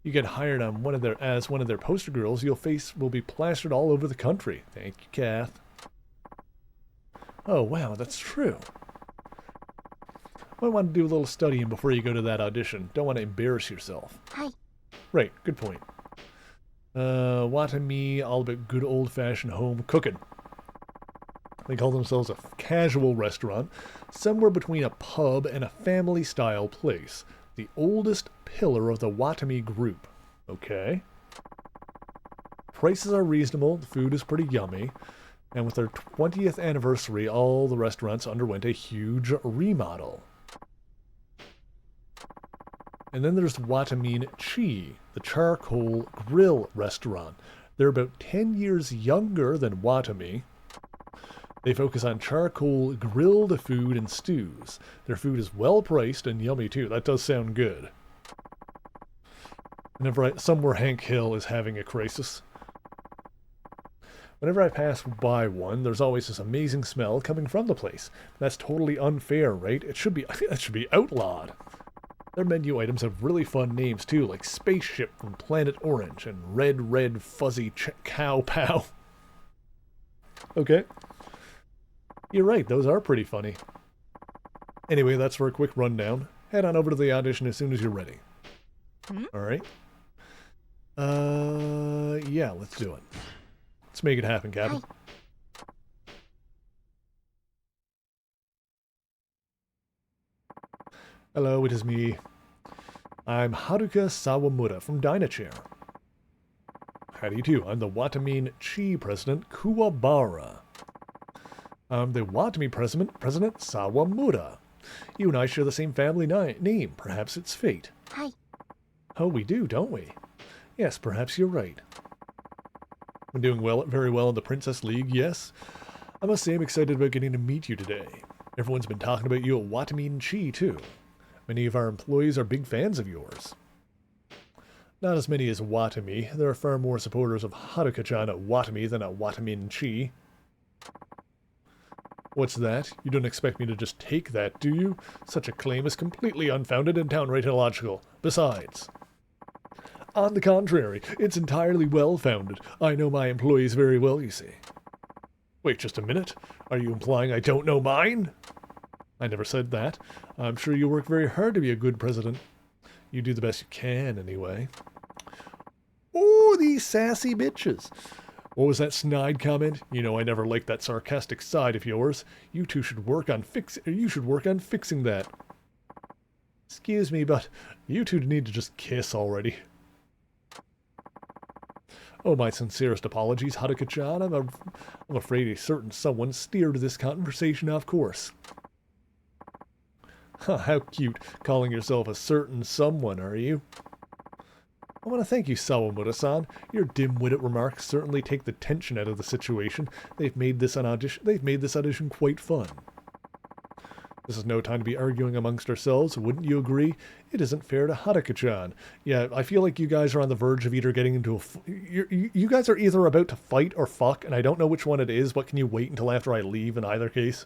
You get hired on as one of their poster girls, your face will be plastered all over the country. Thank you, Kath. Oh, wow, that's true. Might want to do a little studying before you go to that audition. Don't want to embarrass yourself. Hi. Right, good point. Watami, all about good old-fashioned home cooking. They call themselves a casual restaurant, somewhere between a pub and a family-style place. The oldest pillar of the Watami group. Okay. Prices are reasonable, the food is pretty yummy, and with their 20th anniversary, all the restaurants underwent a huge remodel. And then there's Watami Chi, the charcoal grill restaurant. They're about 10 years younger than Watami. They focus on charcoal grilled food and stews. Their food is well priced and yummy too. That does sound good. Somewhere Hank Hill is having a crisis. Whenever I pass by one, there's always this amazing smell coming from the place. That's totally unfair, right? It should be outlawed. Their menu items have really fun names too, like Spaceship from Planet Orange and Red Fuzzy Cow Pow. Okay. You're right, those are pretty funny. Anyway, that's for a quick rundown. Head on over to the audition as soon as you're ready. Alright. Yeah, let's do it. Let's make it happen, Captain. Hello, it is me. I'm Haruka Sawamura from Dynachair. Howdy too. I'm the Watamin Chi President Kuwabara. I'm the Watami President Sawamura. You and I share the same family name. Perhaps it's fate. Hi. Oh, we do, don't we? Yes, perhaps you're right. I'm doing very well in the Princess League, yes. I must say I'm excited about getting to meet you today. Everyone's been talking about you at Watamin Chi, too. Many of our employees are big fans of yours. Not as many as Watami. There are far more supporters of Haruka-chan at Watami than at Watamin Chi. What's that? You don't expect me to just take that, do you? Such a claim is completely unfounded and downright illogical. Besides... On the contrary, it's entirely well-founded. I know my employees very well, you see. Wait just a minute. Are you implying I don't know mine? I never said that. I'm sure you work very hard to be a good president. You do the best you can, anyway. Ooh, these sassy bitches. What was that snide comment? You know I never liked that sarcastic side of yours. You two should work on fixing that. Excuse me, but you two need to just kiss already. Oh, my sincerest apologies, Haruka-chan. I'm afraid a certain someone steered this conversation off course. How cute, calling yourself a certain someone, are you? I want to thank you, Sawamura-san. Your dim-witted remarks certainly take the tension out of the situation. They've made this audition quite fun. This is no time to be arguing amongst ourselves, wouldn't you agree? It isn't fair to Haruka-chan. Yeah, I feel like you guys are on the verge of either getting into you guys are either about to fight or fuck, and I don't know which one it is, but can you wait until after I leave in either case?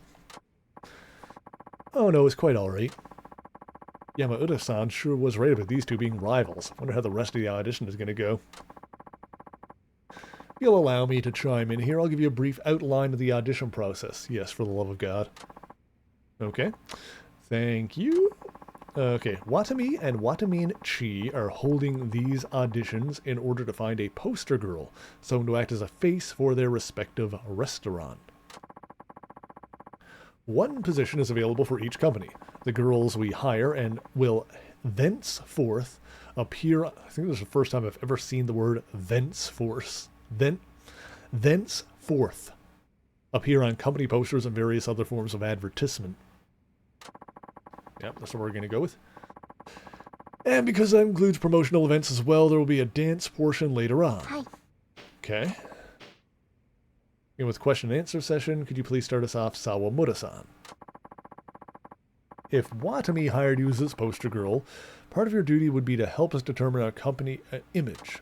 Oh no, it's quite alright. Yamauta-san sure was right about these two being rivals. Wonder how the rest of the audition is going to go. If you'll allow me to chime in here, I'll give you a brief outline of the audition process. Yes, for the love of God. Okay. Thank you. Okay, Watami and Watamin Chi are holding these auditions in order to find a poster girl, someone to act as a face for their respective restaurant. One position is available for each company. The girls we hire and will thenceforth appear... I think this is the first time I've ever seen the word thenceforth. Thenceforth. Appear on company posters and various other forms of advertisement. Yep, that's what we're going to go with. And because that includes promotional events as well, there will be a dance portion later on. Hi. Okay. And with question and answer session, could you please start us off, Sawamura-san? If Watami hired you as its poster girl, part of your duty would be to help us determine our company image.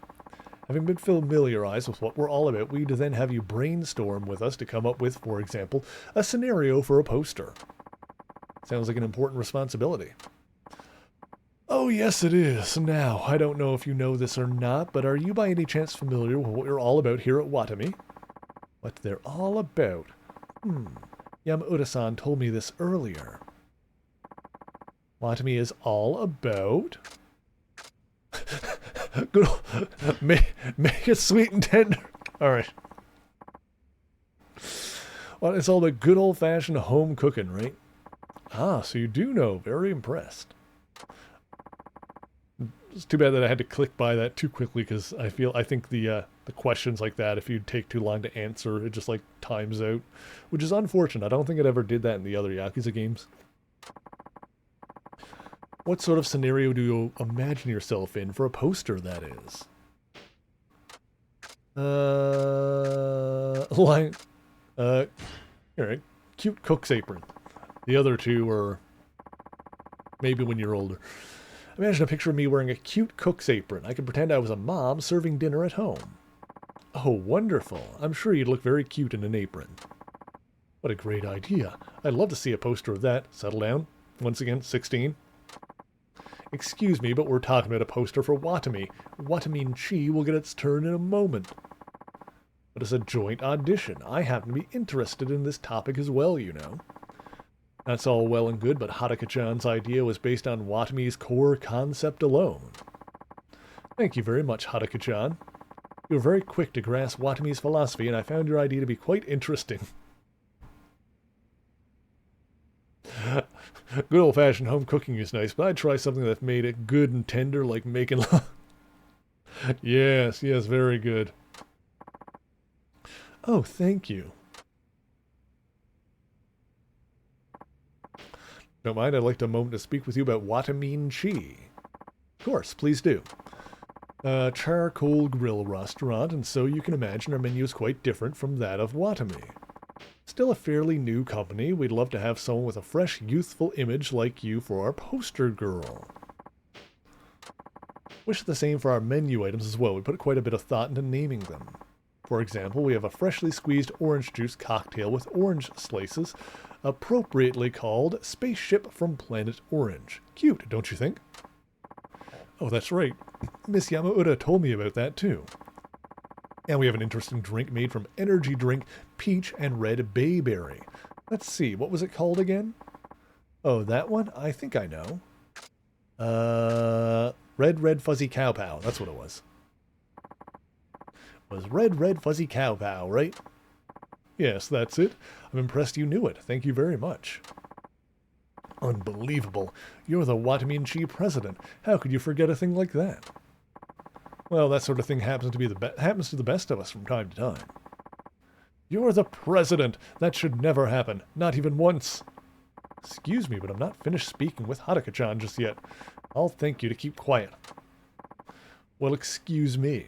Having been familiarized with what we're all about, we'd then have you brainstorm with us to come up with, for example, a scenario for a poster. Sounds like an important responsibility. Oh yes it is. Now, I don't know if you know this or not, but are you by any chance familiar with what we're all about here at Watami? What they're all about? Yamauta-san told me this earlier. Watami is all about... Good old... make it sweet and tender. Alright. Well, it's all about good old-fashioned home cooking, right? Ah, so you do know. Very impressed. It's too bad that I had to click by that too quickly, because I think the questions like that, if you take too long to answer, it just like times out, which is unfortunate. I don't think it ever did that in the other Yakuza games. What sort of scenario do you imagine yourself in for a poster, that is? Alright, cute cook's apron. The other two are maybe when you're older. Imagine a picture of me wearing a cute cook's apron. I could pretend I was a mom serving dinner at home. Oh, Oh, wonderful. I'm sure you'd look very cute in an apron. What a great idea. I'd love to see a poster of that. Settle down. Once again, 16. Excuse me, but we're talking about a poster for Watami. Watamin-chi will get its turn in a moment. But it's a joint audition. I happen to be interested in this topic as well, you know. That's all well and good, but Haruka-chan's idea was based on Watami's core concept alone. Thank you very much, Haruka-chan. You were very quick to grasp Watami's philosophy, and I found your idea to be quite interesting. Good old-fashioned home cooking is nice, but I'd try something that made it good and tender, like making love. Yes, very good. Oh, thank you. Don't mind, I'd like a moment to speak with you about Watamin-chi. Of course, please do. Charcoal grill restaurant, and so you can imagine our menu is quite different from that of Watami. Still a fairly new company, we'd love to have someone with a fresh, youthful image like you for our poster girl. Wish the same for our menu items as well. We put quite a bit of thought into naming them. For example, we have a freshly squeezed orange juice cocktail with orange slices, appropriately called Spaceship from Planet Orange. Cute, don't you think? Oh, that's right. Miss Yamaura told me about that too. And we have an interesting drink made from energy drink, peach, and red bayberry. Let's see, what was it called again? Oh, that one? I think I know. Red Fuzzy Cow Pow. That's what it was. Was Red Fuzzy Cow Pow, right? Yes, that's it. I'm impressed you knew it. Thank you very much. Unbelievable. You're the Watamin-chi president. How could you forget a thing like that? Well, that sort of thing happens to the best of us from time to time. You're the president! That should never happen. Not even once. Excuse me, but I'm not finished speaking with Haruka-chan just yet. I'll thank you to keep quiet. Well, excuse me.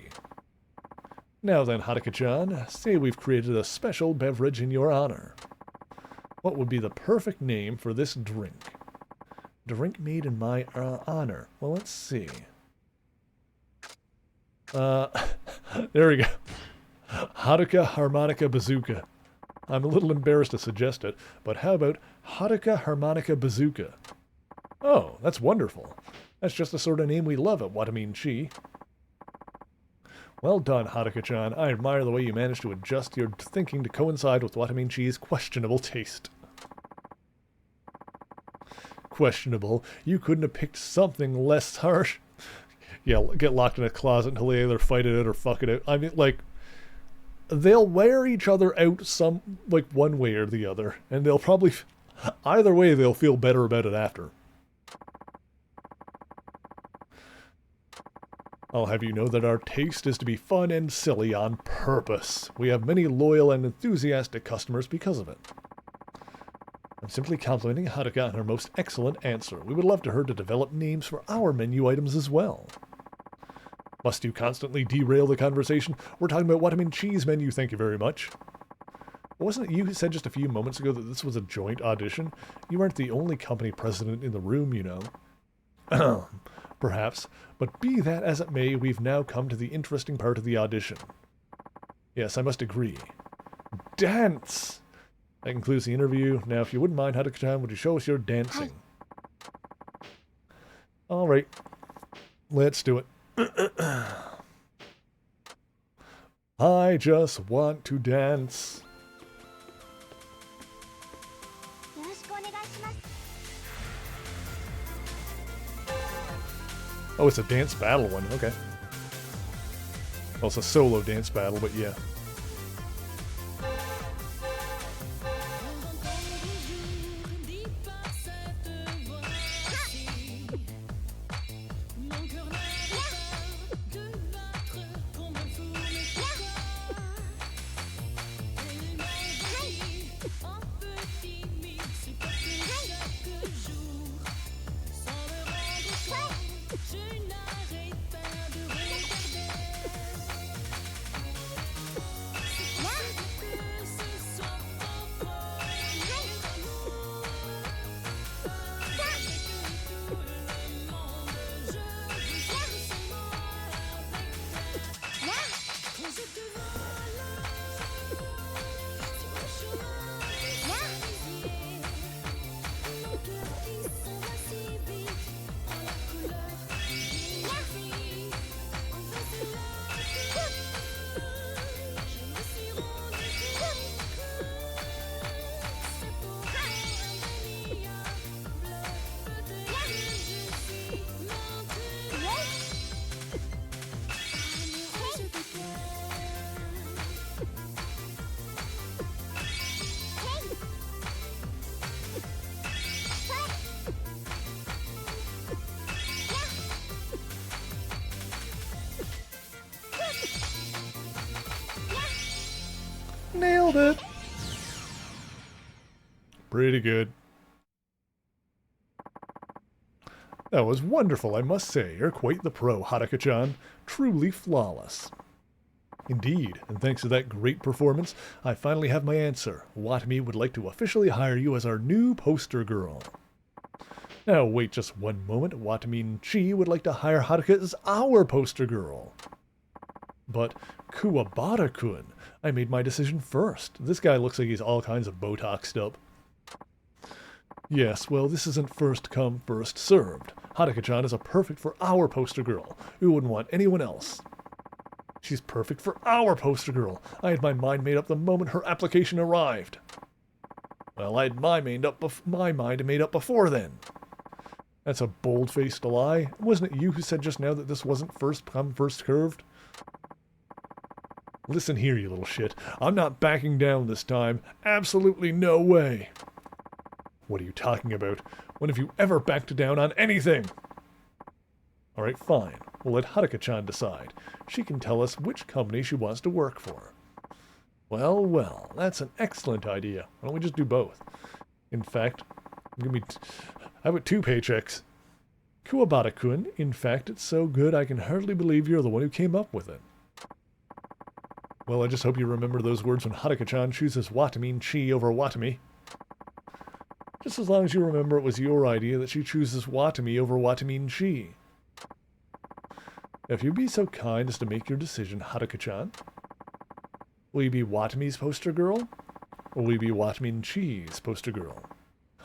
Now then, Haruka-chan, say we've created a special beverage in your honor. What would be the perfect name for this drink? Drink made in my honor. Well, let's see. There we go. Haruka Harmonica Bazooka. I'm a little embarrassed to suggest it, but how about Haruka Harmonica Bazooka? Oh, that's wonderful. That's just the sort of name we love at Watamin-chi. Well done, Haruka-chan. I admire the way you managed to adjust your thinking to coincide with Watamin-chi's questionable taste. Questionable? You couldn't have picked something less harsh. Yeah, get locked in a closet until they either fight it out or fuck it out. I mean, like, they'll wear each other out one way or the other, and they'll probably, either way, they'll feel better about it after. I'll have you know that our taste is to be fun and silly on purpose. We have many loyal and enthusiastic customers because of it. I'm simply complimenting Haruka on her most excellent answer. We would love to her to develop names for our menu items as well. Must you constantly derail the conversation? We're talking about Watamin-chi's menu, thank you very much. Wasn't it you who said just a few moments ago that this was a joint audition? You aren't the only company president in the room, you know. Perhaps, but be that as it may, we've now come to the interesting part of the audition. Yes, I must agree. Dance! That concludes the interview. Now, if you wouldn't mind, Haruka-chan, would you show us your dancing? Alright, let's do it. I just want to dance. Oh, it's a dance battle one. Okay. Well, it's a solo dance battle, but yeah. Nailed it! Pretty good. That was wonderful, I must say. You're quite the pro, Haruka-chan. Truly flawless. Indeed, and thanks to that great performance, I finally have my answer. Watami would like to officially hire you as our new poster girl. Now wait just one moment. Watami Chi would like to hire Haruka as our poster girl. But Kuwabara-kun, I made my decision first. This guy looks like he's all kinds of Botoxed up. Yes, well, this isn't first come, first served. Haruka-chan is a perfect for our poster girl. We wouldn't want anyone else. She's perfect for our poster girl. I had my mind made up the moment her application arrived. Well, I had my mind made up before then. That's a bold-faced lie. Wasn't it you who said just now that this wasn't first come, first served? Listen here, you little shit. I'm not backing down this time. Absolutely no way. What are you talking about? When have you ever backed down on anything? Alright, fine. We'll let Haruka-chan decide. She can tell us which company she wants to work for. Well, well, that's an excellent idea. Why don't we just do both? In fact, how about 2 paychecks? Kuwabara-kun, in fact, it's so good I can hardly believe you're the one who came up with it. Well, I just hope you remember those words when Haruka-chan chooses Watami Chi over Watami. Just as long as you remember it was your idea that she chooses Watami over Watami Chi. If you'd be so kind as to make your decision, Haruka-chan. Will you be Watami's poster girl? Or will you be Watami Chi's poster girl?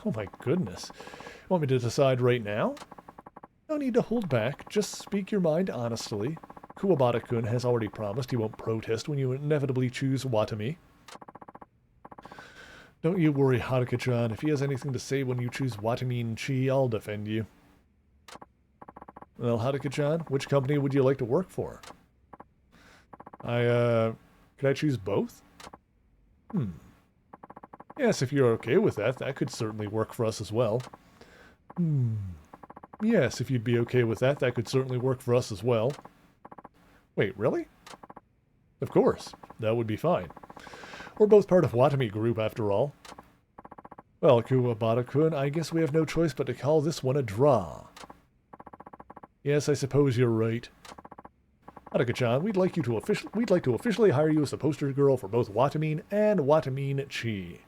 Oh my goodness. Want me to decide right now? No need to hold back. Just speak your mind honestly. Kuwabara-kun has already promised he won't protest when you inevitably choose Watami. Don't you worry, Haruka-chan. If he has anything to say when you choose Watami Chi, I'll defend you. Well, Haruka-chan, which company would you like to work for? Could I choose both? Yes, if you're okay with that, that could certainly work for us as well. Yes, if you'd be okay with that, that could certainly work for us as well. Wait, really? Of course, that would be fine. We're both part of Watami Group, after all. Well, Kuwabara-kun, I guess we have no choice but to call this one a draw. Yes, I suppose you're right. Haruka-chan, we'd like to officially hire you as the poster girl for both Watami and Watami Chi.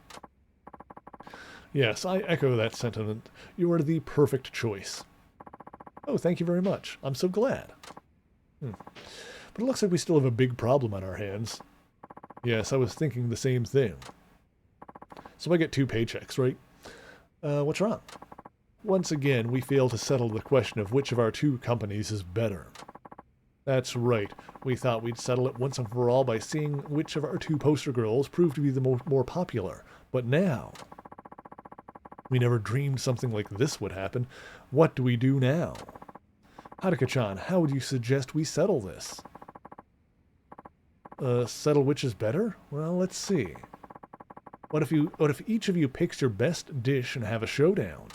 Yes, I echo that sentiment. You are the perfect choice. Oh, thank you very much. I'm so glad. But it looks like we still have a big problem on our hands. Yes, I was thinking the same thing. So I get 2 paychecks, right? What's wrong? Once again, we fail to settle the question of which of our 2 companies is better. That's right. We thought we'd settle it once and for all by seeing which of our 2 poster girls proved to be the more popular. But now... we never dreamed something like this would happen. What do we do now? Haruka-chan, how would you suggest we settle this? Settle which is better? Well, let's see. What if each of you picks your best dish and have a showdown?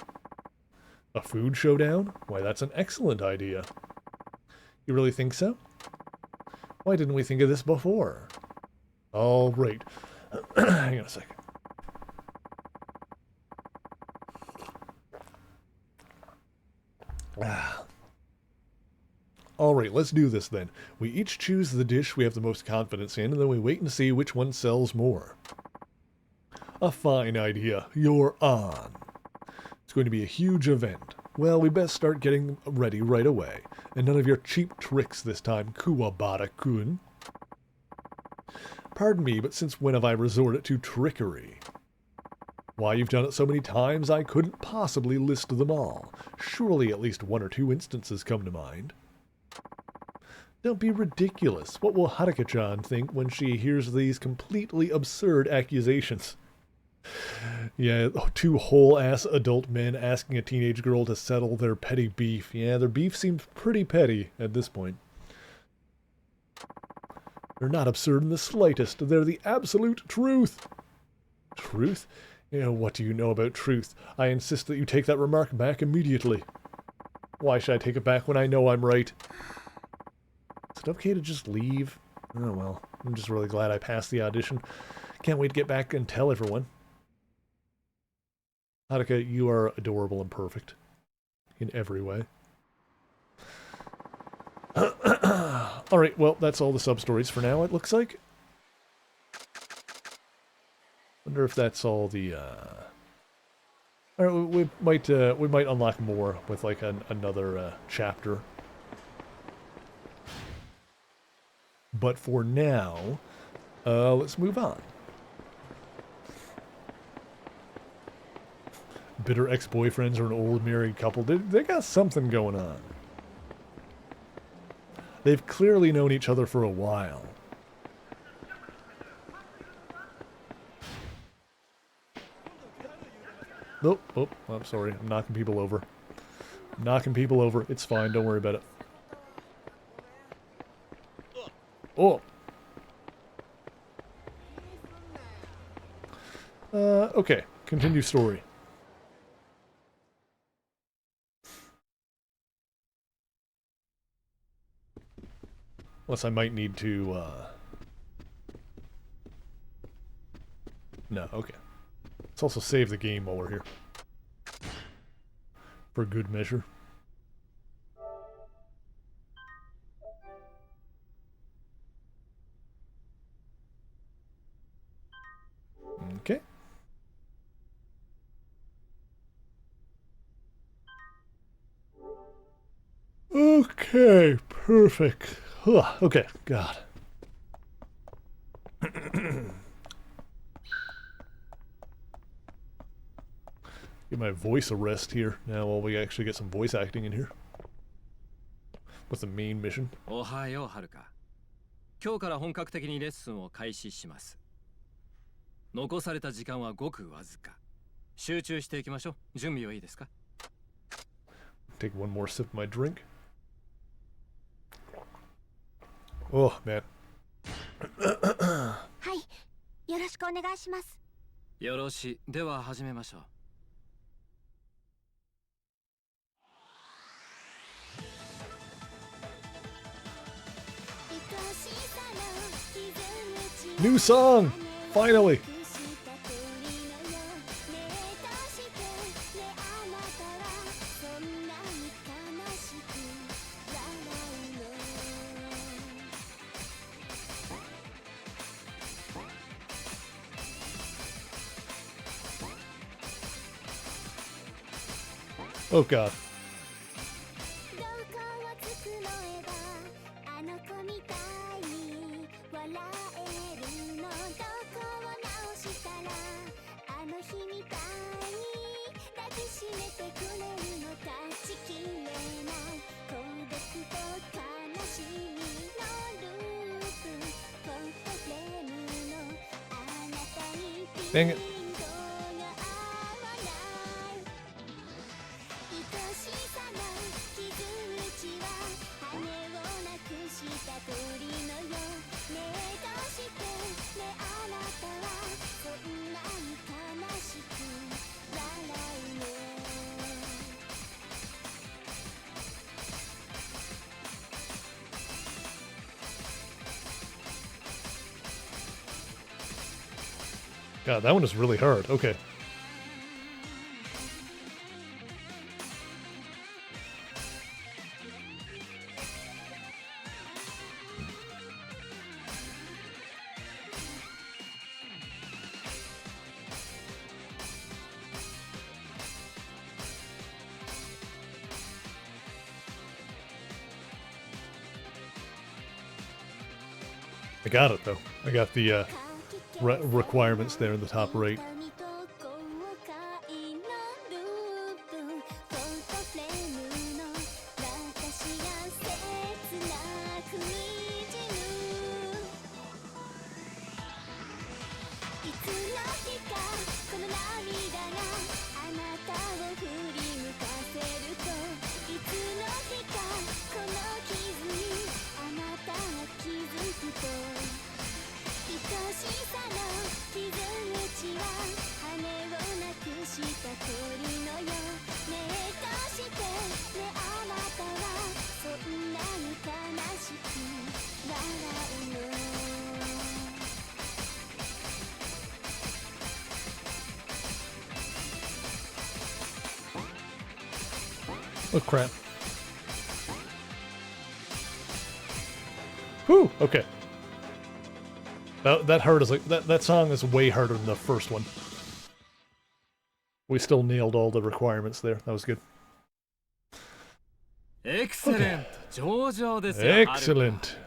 A food showdown? Why, that's an excellent idea. You really think so? Why didn't we think of this before? All right. Hang on a second. Alright, let's do this then. We each choose the dish we have the most confidence in, and then we wait and see which one sells more. A fine idea. You're on. It's going to be a huge event. Well, we best start getting ready right away. And none of your cheap tricks this time, Kuwabara-kun. Pardon me, but since when have I resorted to trickery? Why, you've done it so many times I couldn't possibly list them all. Surely at least 1 or 2 instances come to mind. Don't be ridiculous. What will Haruka-chan think when she hears these completely absurd accusations? Yeah, 2 whole-ass adult men asking a teenage girl to settle their petty beef. Yeah, their beef seems pretty petty at this point. They're not absurd in the slightest. They're the absolute truth. Truth? What do you know about truth? I insist that you take that remark back immediately. Why should I take it back when I know I'm right? Is it okay to just leave? Oh well, I'm just really glad I passed the audition. Can't wait to get back and tell everyone. Haruka, you are adorable and perfect. In every way. Alright, well, that's all the sub-stories for now, it looks like. Wonder if that's all the, Alright, we might unlock more with, like, another, chapter. But for now, let's move on. Bitter ex-boyfriends or an old married couple. They got something going on. They've clearly known each other for a while. Nope. Oh, I'm sorry. I'm knocking people over. I'm knocking people over. It's fine. Don't worry about it. Oh. Okay. Continue story. Unless I might need to, No, okay. Let's also save the game while we're here. For good measure. Okay. Okay, perfect. Ugh, okay, God. Get my voice a rest here now while we actually get some voice acting in here. What's the main mission? おはよう、はるか。今日から本格的にレッスンを開始します。残された時間はごくわずか。集中していきましょう。準備はいいですか? Take one more sip of my drink. Oh, man. はい、よろしくお願いします。よろしい。では始めましょう。New song! Finally! Oh God. Dang it. God, that one is really hard. Okay. I got it, though. I got the, requirements there in the top right. Oh crap. Whew, okay. That hurt us. Like that song is way harder than the first one. We still nailed all the requirements there. That was good. Excellent. 上々ですよ。 Excellent.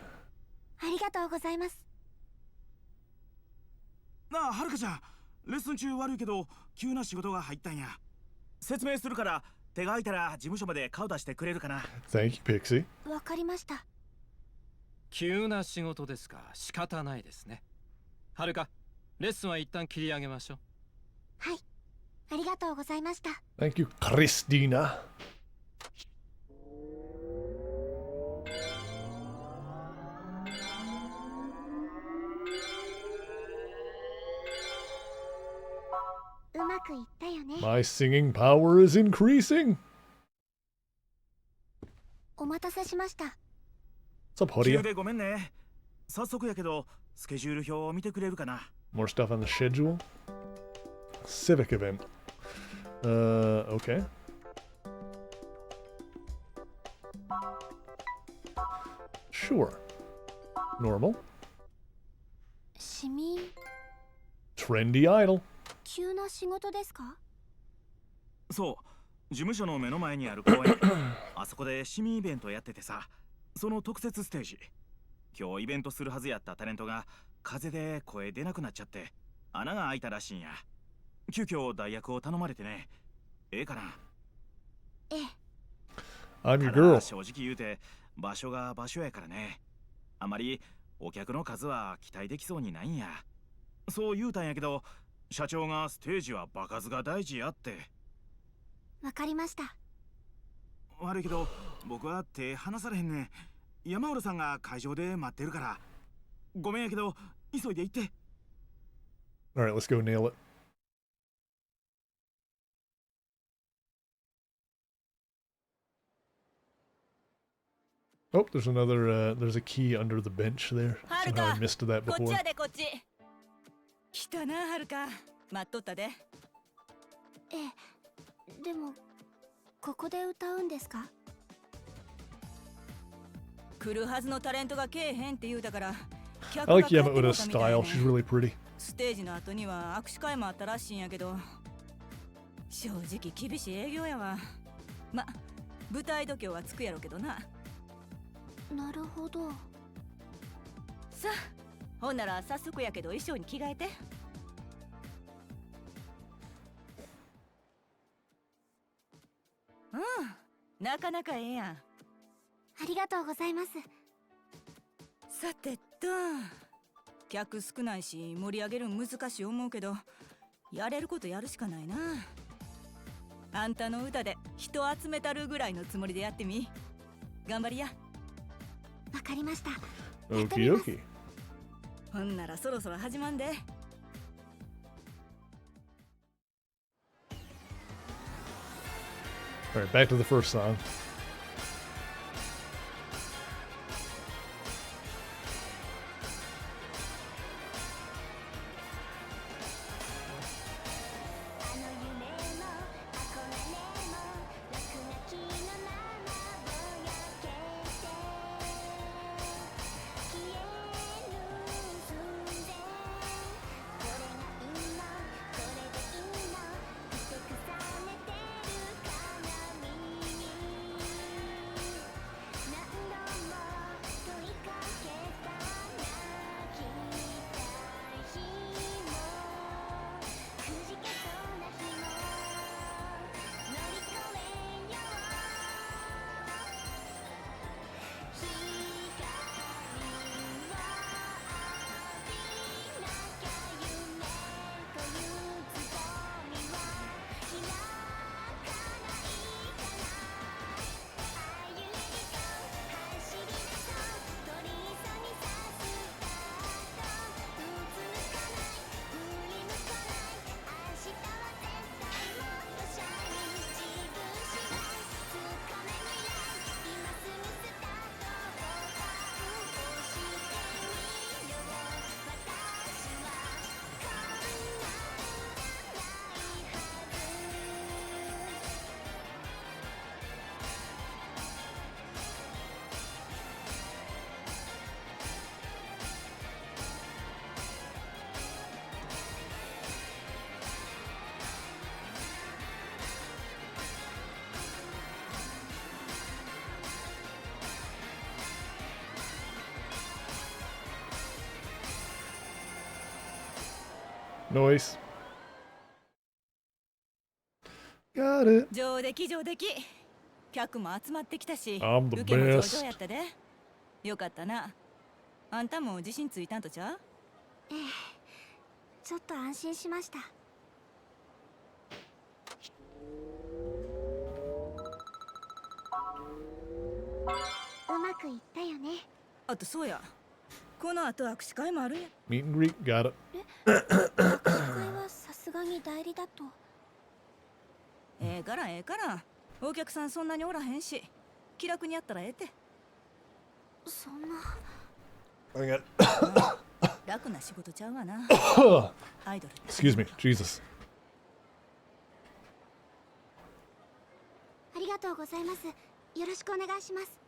ありがとうございます。なあはるかちゃん、レッスン中悪いけど急な仕事が入ったんや。説明するから手が空いたら事務所まで顔出してくれるかな。 Thank you, Pixie. わかりました。急な仕事ですか。仕方ないですね。はるか、レッスンは一旦切り上げましょう。はい。ありがとうございました。 Thank you, Christina. うまくいったよね。 My singing power is increasing. お待たせしました。 What's up, 急 Horia? でごめんね。早速やけどスケジュール表を見てくれるかな。 More stuff on the schedule. Civic event. Okay. Sure. Normal. 市民、 Trendy idol. 急な仕事ですか？そう、事務所の目の前にある公園。あそこで市民イベントやっててさ、その特設ステージ。今日イベントするはずやったタレントが風邪で声出なくなっちゃって穴が開いたらしいんや。急遽代役を頼まれてね。ええかな。ええ。 I'm た your だ girl. 正直言うて場所が場所やからね。あまりお客の数は期待できそうにないんや。そう言うたんやけど、社長がステージは場数が大事やって。わかりました。悪いけど僕は手離されへんねん。山浦さんが会場で待ってるから。ごめんやけど急いで行って。 Alright, let's go nail it. Oh, there's another, there's a key under the bench there. Somehow I missed that こっち before. やでこっち。来たなはるか。待っとったで。ええ。でも、ここで歌うんですか？来るはずのタレントがけえへんって言うたから。 I like Yamaura's style. She's really pretty. ステージの後には握手会もあったらしいんやけど、正直厳しい営業やわ。ま、舞台度胸はつくやろけどな。なるほど。さあ、ほんなら早速やけど衣装に着替えて。うん、なかなかええやん。ありがとうございます。さてと、客少ないし盛り上げるん難しい思うけど、やれることやるしかないな。あんたの歌で人集めたるぐらいのつもりでやってみ。頑張りや。わかりました。 Okie dokie. ほんならそろそろ始まんで。 Alright, back to the first song. Noise. Got it. 上出来上出来。客も集まってきたし、 I'm the 受けも上 best. 々やったで。よかったな。あんたも自信ついたんとちゃう？ええ、ちょっと安心しました。うまくいったよね。あとそうや。この後握手会もあるんや。 Meet and greet. Got it. 握手会はさすがに代理だと。ええからええから。お客さんそんなにおらへんし、気楽にやったらええて。そんな。I got. 楽な仕事ちゃうわな。アイドル。Excuse me. Jesus. ありがとうございます。よろしくお願いします。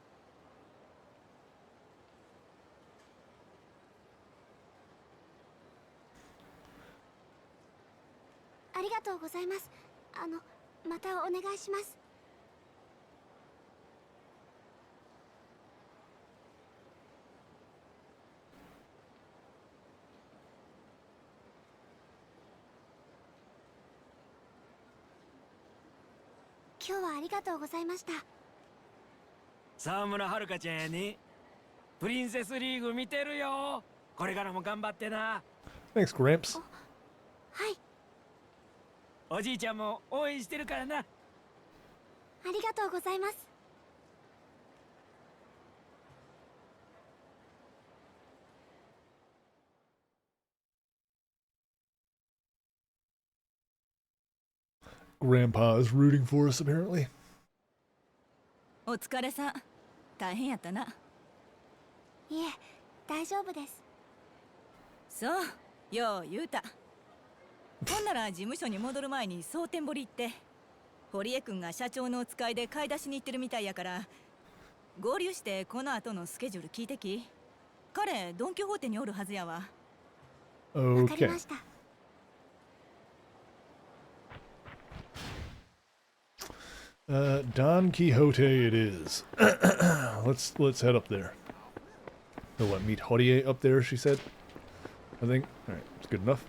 ありがとうございます。またお願いします。今日はありがとうございました。沢村遥ちゃんやね。プリンセスリーグ見てるよ。これからも頑張ってな。 Thanks, Gramps. はい、おじいちゃんも応援してるからな。ありがとうございます。Grandpa is rooting for us, apparently. お疲れさん。大変やったな。いえ、大丈夫です。そう、よう言うた。ほんなら事務所に戻る前に蒼天堀行って、堀江くんが社長のお使いで買い出しに行ってるみたいやから、合流してこの後のスケジュール聞いてき。彼、ドン・キホーテにおるはずやわ。わかり Okay. ました。Don Quixote it is. let's head up there. Oh, what, meet Hodie up there, she said? I think. Alright, it's good enough.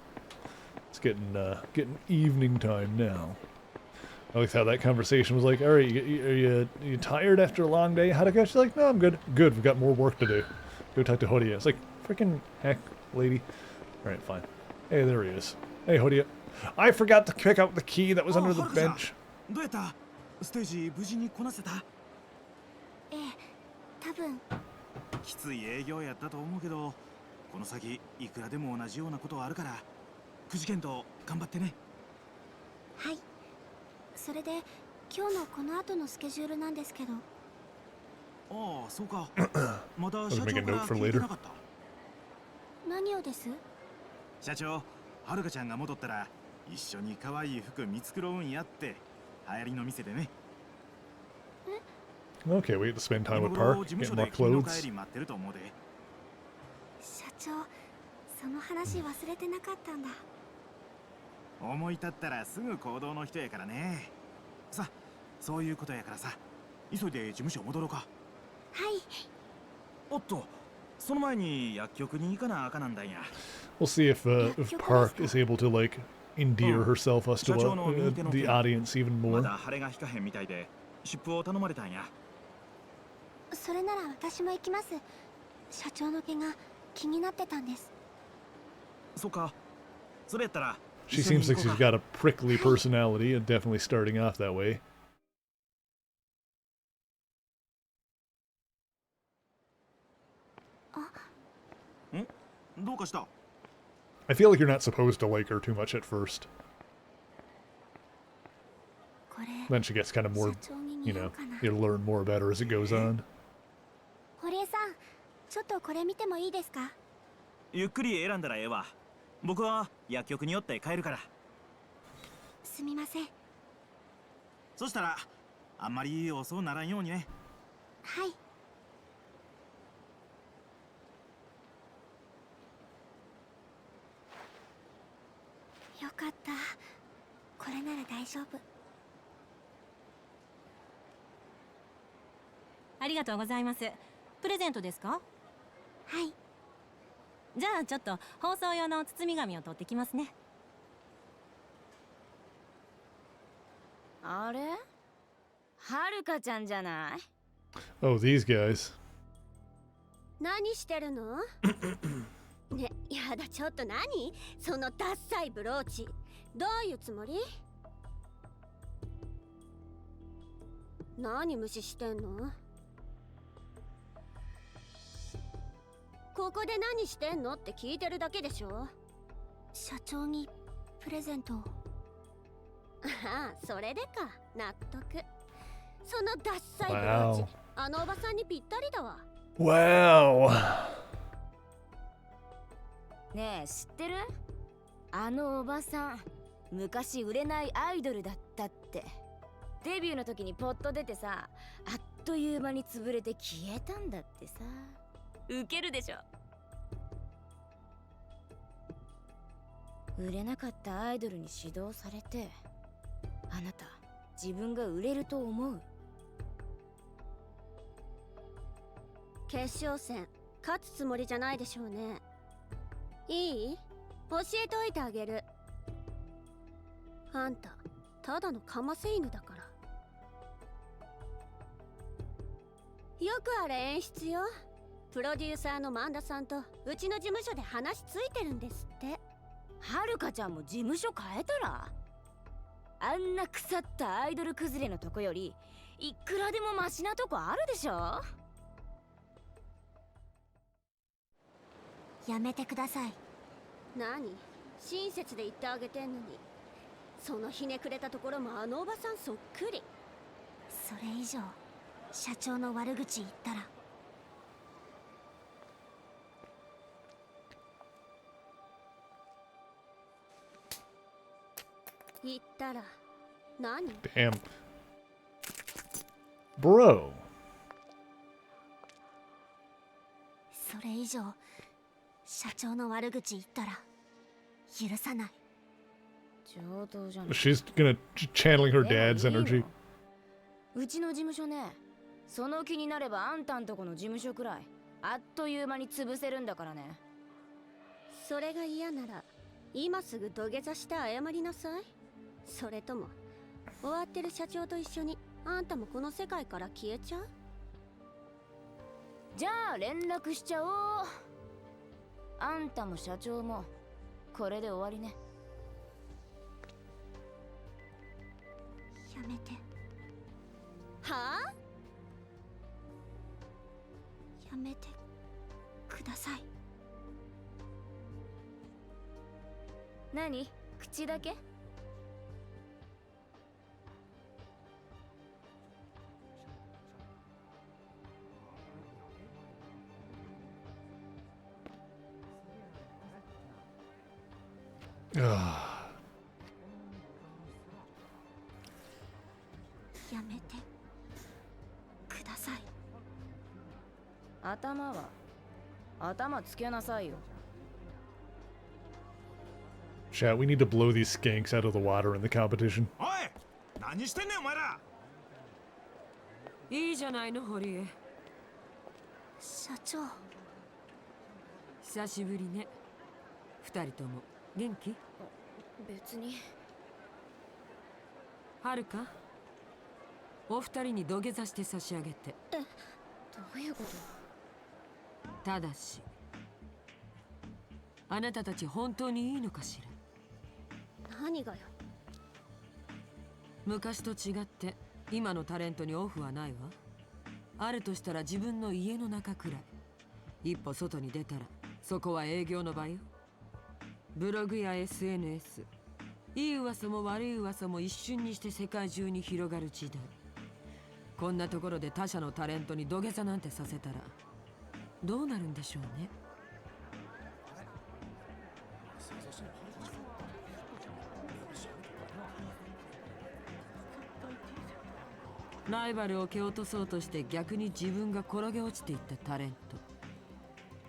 It's getting evening time now. I like how that conversation was like, alright, are you tired after a long day? How'd it go? She's like, no, I'm good. Good, we've got more work to do. Go talk to Hodie. It's like, freaking heck, lady. Alright, fine. Hey, there he is. Hey, Hodie. I forgot to pick up the key that was under the bench. どうやった？ステージ無事にこなせた？ええ、多分。きつい営業やったと思うけど、この先いくらでも同じようなことはあるから、くじけんと頑張ってね。はい。それで今日のこの後のスケジュールなんですけど。ああ、そうか。まだ社長 make a から note for 聞いて later. なかった。何をです？社長、はるかちゃんが戻ったら一緒に可愛い服見繕うんやって。流行りの店でね。Okay, we get to spend time 今 with 頃 Park, 事務 get 所 more で君の帰 clothes. り待ってると思うで。社長、その話忘れてなかったんだ。思い立ったらすぐ行動の人やからね。さ、そういうことやからさ、急いで事務所戻ろうか。はい。おっと、その前に薬局に行かなあかなんだんや。 We'll see if Park is able to like endear herself us to the audience even ま more. だ腫れが引かへんみたいで、湿布を頼まれたんや。それなら私も行きます。社長の毛が気になってたんです。そうか。それやったら。She seems like she's got a prickly personality and definitely starting off that way. どうかした？ I feel like you're not supposed to like her too much at first. これ Then she gets kind of more, 社長に you 似合 know, うかな。 you'll learn more about her as it goes on. 堀江さん、ちょっとこれ見てもいいですか？ゆっくり選んだらええわ。僕は薬局に寄って帰るから。すみません。そしたら、あんまり遅うならんようにね。はい。よかった。これなら大丈夫。ありがとうございます。プレゼントですか？はい。じゃあちょっと包装用の包み紙を取ってきますね。あれはるかちゃんじゃない？ Oh, these guys. 何してるの？ね、やだ、ちょっと何そのダッサいブローチ。どういうつもり？何無視してんの？ここで何してんのって聞いてるだけでしょ。社長にプレゼントを。ああ、それでか。納得。そのダッサいブローチ、 Wow. あのおばさんにぴったりだわ。 Wow. ねえ、知ってる？あのおばさん、昔売れないアイドルだったって。デビューの時にポッと出てさ、あっという間に潰れて消えたんだってさ。ウケるでしょ。売れなかったアイドルに指導されて、あなた自分が売れると思う？決勝戦勝つつもりじゃないでしょうね。いい？教えておいてあげる。あんたただのかませ犬だから。よくあれ演出よ。プロデューサーの萬田さんとうちの事務所で話ついてるんですって。はるかちゃんも事務所変えたら？あんな腐ったアイドル崩れのとこよりいくらでもマシなとこあるでしょ。やめてください。何？親切で言ってあげてんのに。そのひねくれたところもあのおばさんそっくり。それ以上社長の悪口言ったら。言ったら何？ Damn. Bro. それ以上社長の悪口言ったら許さない。上等じゃない。 She's gonna channeling her dad's energy. うちの事務所ね、その気になればあんたんとこの事務所くらいあっという間に潰せるんだからね。それが嫌なら今すぐ土下座して謝りなさい。それとも終わってる社長と一緒にあんたもこの世界から消えちゃう？じゃあ連絡しちゃおう。あんたも社長もこれで終わりね。やめて。はあ？やめてください。何？口だけ？Ugh. やめてください。頭つけなさいよ。 Chat, we need to blow these skanks out of the water in the competition. おい、何してんねんお前ら。いいじゃないの堀江。社長。久しぶりね。二人とも元気？別に。はるか、お二人に土下座して差し上げて。どういうこと？ただしあなたたち本当にいいのかしら？何がよ。昔と違って今のタレントにオフはないわ。あるとしたら自分の家の中くらい。一歩外に出たらそこは営業の場よ。ブログや SNS、 いい噂も悪い噂も一瞬にして世界中に広がる時代。こんなところで他社のタレントに土下座なんてさせたらどうなるんでしょうね。ライバルを蹴落とそうとして逆に自分が転げ落ちていったタレント。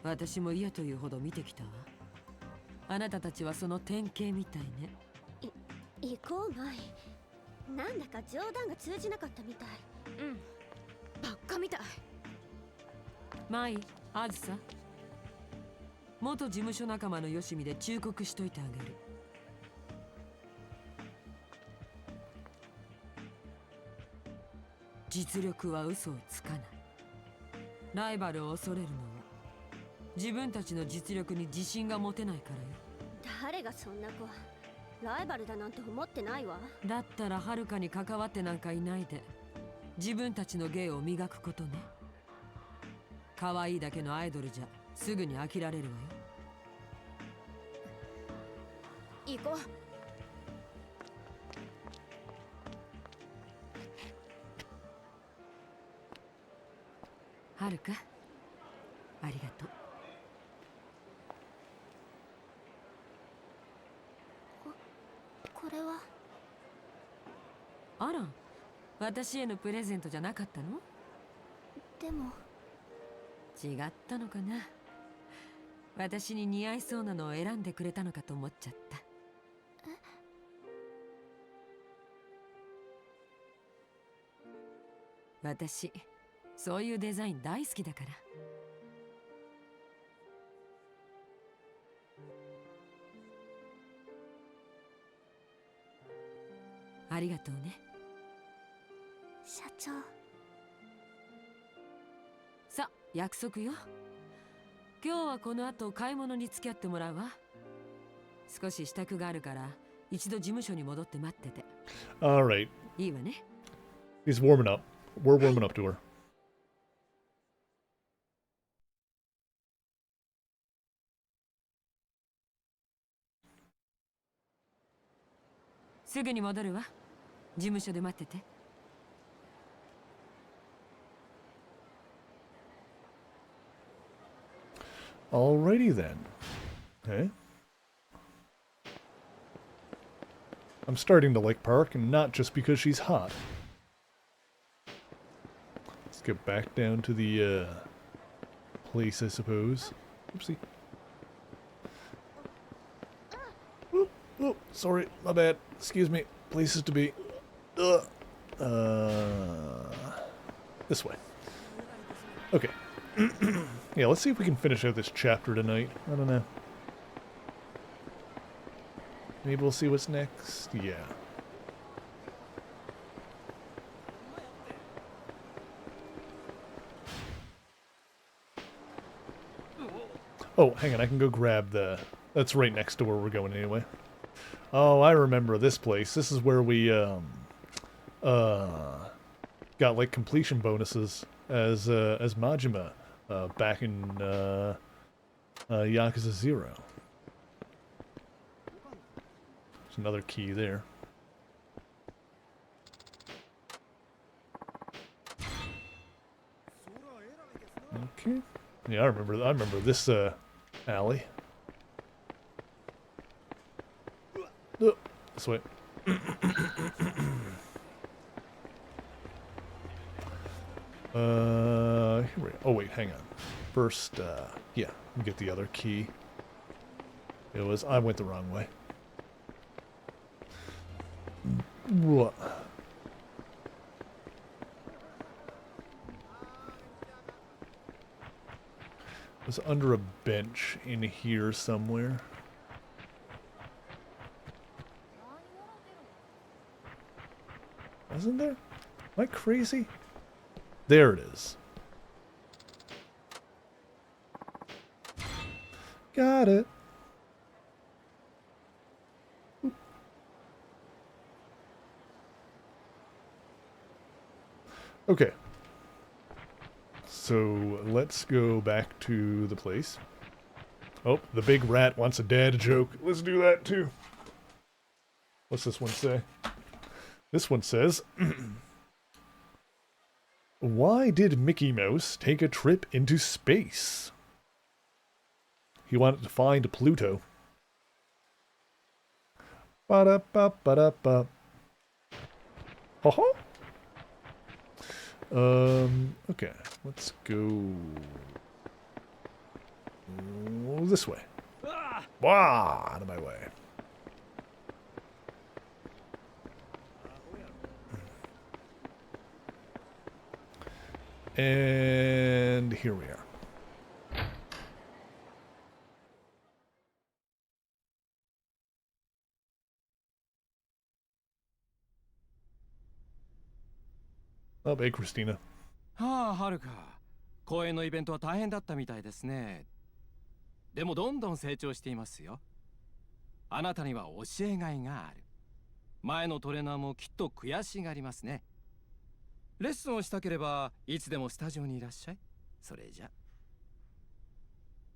私も嫌というほど見てきたわ。あなたたちはその典型みたいね。行こうマイ。なんだか冗談が通じなかったみたい。うん、ばっかみたい。マイ、あずさ、元事務所仲間のよしみで忠告しといてあげる。実力は嘘をつかない。ライバルを恐れるのは自分たちの実力に自信が持てないからよ。誰がそんな子、ライバルだなんて思ってないわ。だったらはるかに関わってなんかいないで自分たちの芸を磨くことね。可愛いだけのアイドルじゃすぐに飽きられるわよ。行こう。はるか、ありがとう。これは。あら、私へのプレゼントじゃなかったの？でも違ったのかな。私に似合いそうなのを選んでくれたのかと思っちゃった。私そういうデザイン大好きだから。ありがとうね。社長。さあ、約束よ。今日はこの後買い物に付き合ってもらうわ。少し支度があるから一度事務所に戻って待ってて。 Alright. いいわね。 He's warming up. We're warming up to her. すぐに戻るわ。事務所で待ってて。Alrighty then. Okay. I'm starting to like Park, and not just because she's hot. Let's get back down to the place, I suppose. Oopsie. Oop, oop, sorry, my bad. Excuse me. Places to be. This way. Okay. Yeah, let's see if we can finish out this chapter tonight. I don't know. Maybe we'll see what's next. Yeah. Oh, hang on. I can go grab the... That's right next to where we're going anyway. Oh, I remember this place. This is where we, got, like, completion bonuses as Majima, back in, Yakuza 0. There's another key there. Okay. Yeah, I remember this, alley. This way. Here we go. Oh wait, hang on. First, yeah, get the other key. I went the wrong way. What? It was under a bench in here somewhere. Wasn't there? Am I crazy? There it is. Got it. Okay. So let's go back to the place. Oh, the big rat wants a dad joke. Let's do that too. What's this one say? This one says, why did Mickey Mouse take a trip into space? He wanted to find Pluto. Ba-da-ba-ba-da-ba. Ho-ho? Okay, let's go this way. Wah! Out of my way. And here we are. Oh, hey, Christina. はあ、はるか。公演のイベントは大変だったみたいですね。でもどんどん成長していますよ。あなたには教えがいがある。前のトレーナーもきっと悔しがりますね。レッスンをしたければいつでもスタジオにいらっしゃい。それじゃ。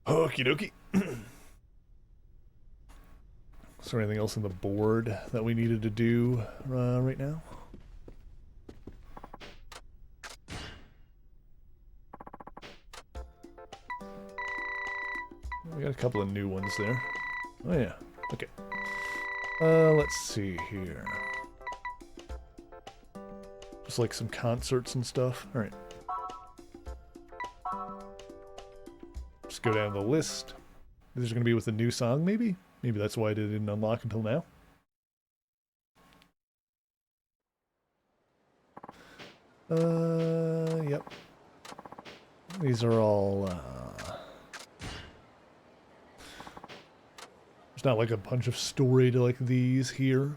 Okie dokie. Is there anything else on the board that we needed to do right now? We got a couple of new ones there. Oh yeah, okay. Let's see here. Just like some concerts and stuff. Alright. Just go down the list. This is going to be with a new song, maybe? Maybe that's why it didn't unlock until now. Yep. These are all, there's not like a bunch of story to like these here.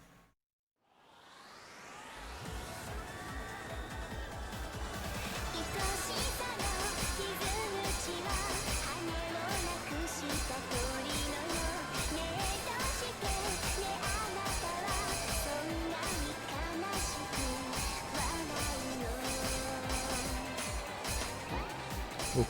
Oh.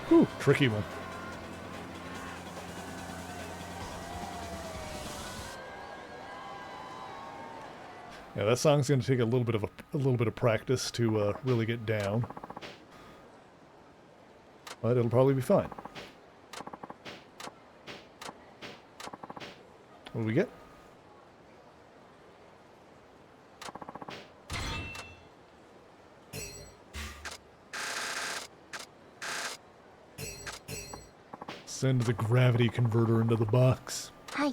Whew, tricky one. Yeah, that song's going to take a little bit of practice to really get down, but it'll probably be fine. What do we get? Send the gravity converter into the box. Hi.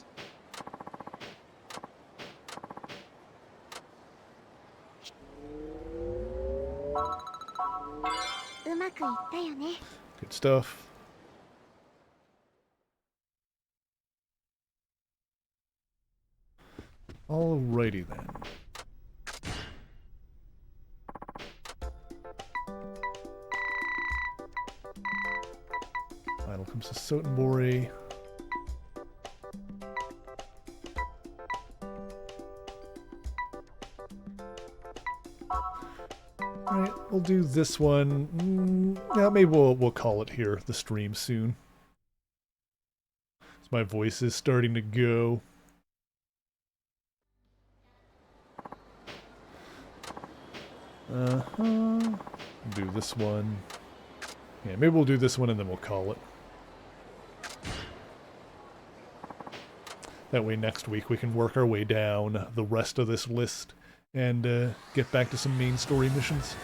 Good stuff. Alrighty then. Final comes to Sotenbori. Alright, we'll do this one. Yeah, maybe we'll call it here, the stream soon. My voice is starting to go. Do this one. Yeah, maybe we'll do this one and then we'll call it. That way next week we can work our way down the rest of this list and get back to some main story missions.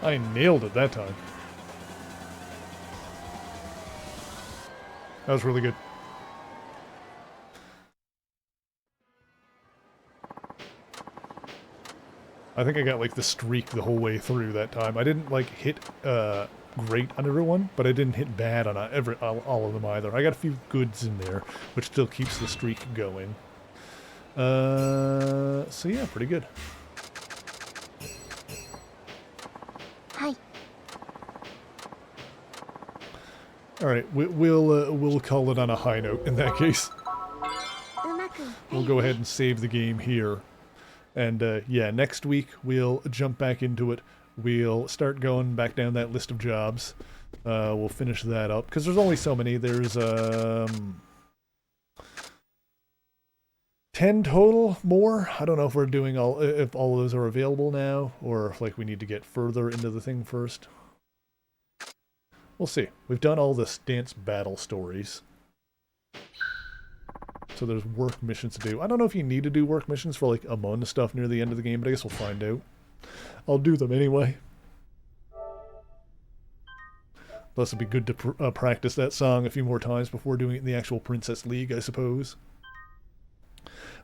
I nailed it that time. That was really good. I think I got like the streak the whole way through that time. I didn't like hit great on everyone, but I didn't hit bad on all of them either. I got a few goods in there, which still keeps the streak going. So yeah, pretty good. Hi. All right, we'll call it on a high note in that case. We'll go ahead and save the game here. And yeah, next week we'll jump back into it. We'll start going back down that list of jobs. We'll finish that up because there's only so many. There's 10 total more. I don't know if we're doing if all of those are available now, or if like we need to get further into the thing first. We'll see. We've done all the dance battle stories. So there's work missions to do. I don't know if you need to do work missions for like Amon stuff near the end of the game, but I guess we'll find out. I'll do them anyway. Plus it'd be good to practice that song a few more times before doing it in the actual Princess League, I suppose.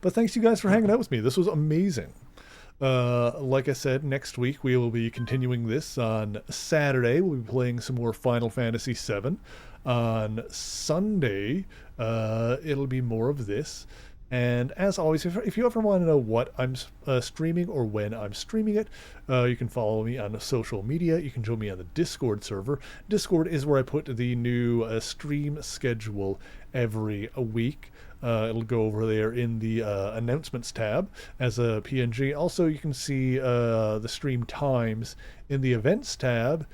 But thanks you guys for hanging out with me. This was amazing. Like I said, next week we will be continuing this on Saturday. We'll be playing some more Final Fantasy VII. On Sunday, it'll be more of this. And as always, if you ever want to know what I'm streaming or when I'm streaming it, you can follow me on social media. You can join me on the Discord server. Discord is where I put the new stream schedule every week. It'll go over there in the announcements tab as a PNG. Also, you can see the stream times in the events tab,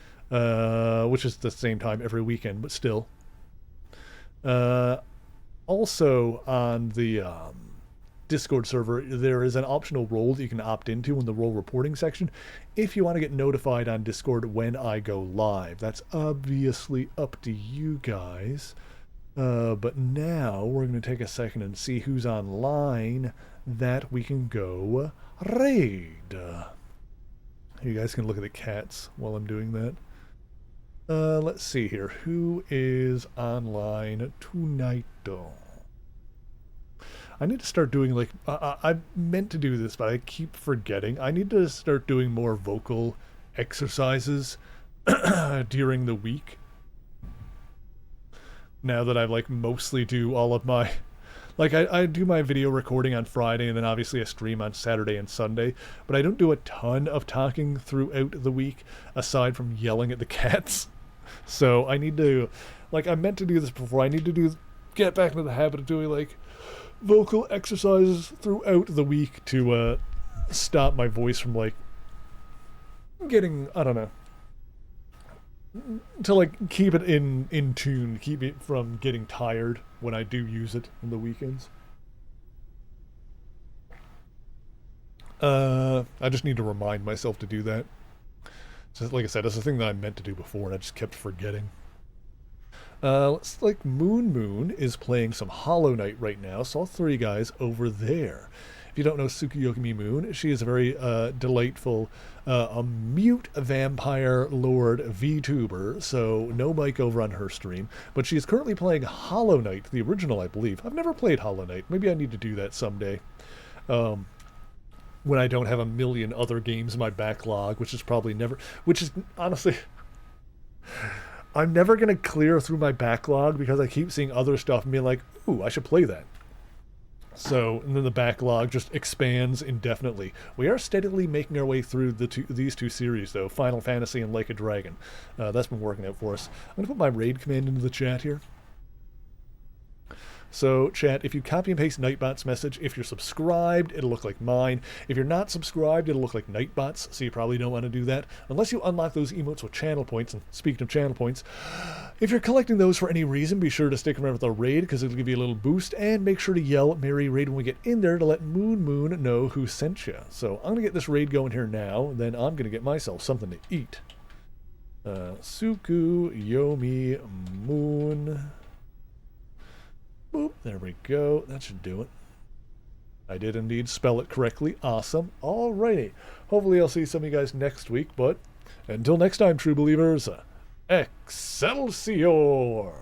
which is the same time every weekend, but still. Also, on the Discord server, there is an optional role that you can opt into in the role reporting section if you want to get notified on Discord when I go live. That's obviously up to you guys. But now we're going to take a second and see who's online that we can go raid. You guys can look at the cats while I'm doing that. Let's see here. Who is online tonight? I need to start doing like I meant to do this, but I keep forgetting. I need to start doing more vocal exercises during the week. Now that I like mostly do all of my I do my video recording on Friday, and then obviously I stream on Saturday and Sunday, but I don't do a ton of talking throughout the week aside from yelling at the cats. So I need to, like, I meant to do this before. I need to get back into the habit of doing like vocal exercises throughout the week to stop my voice from like getting, I don't know, to like keep it in tune, keep it from getting tired when I do use it on the weekends. I just need to remind myself to do that. So like I said, it's a thing that I meant to do before and I just kept forgetting. Looks like Moon is playing some Hollow Knight right now, so all three guys over there. If you don't know Tsukuyomi Moon, she is a very delightful, a mute vampire lord VTuber, so no mic over on her stream. But she is currently playing Hollow Knight, the original, I believe. I've never played Hollow Knight. Maybe I need to do that someday. When I don't have a million other games in my backlog, which is probably never... Which is, honestly... I'm never going to clear through my backlog because I keep seeing other stuff and being like, ooh, I should play that. So, and then the backlog just expands indefinitely. We are steadily making our way through these two series, though, Final Fantasy and Like a Dragon. That's been working out for us. I'm going to put my raid command into the chat here. So, chat, if you copy and paste Nightbot's message, if you're subscribed, it'll look like mine. If you're not subscribed, it'll look like Nightbot's, so you probably don't want to do that, unless you unlock those emotes with channel points. And speaking of channel points, if you're collecting those for any reason, be sure to stick around with our raid, because it'll give you a little boost, and make sure to yell Merry Raid when we get in there to let Moon know who sent you. So, I'm going to get this raid going here now, then I'm going to get myself something to eat. Tsukuyomi Moon... Boop, there we go. That should do it. I did indeed spell it correctly. Awesome. Alrighty. Hopefully I'll see some of you guys next week, but Until next time, true believers, Excelsior!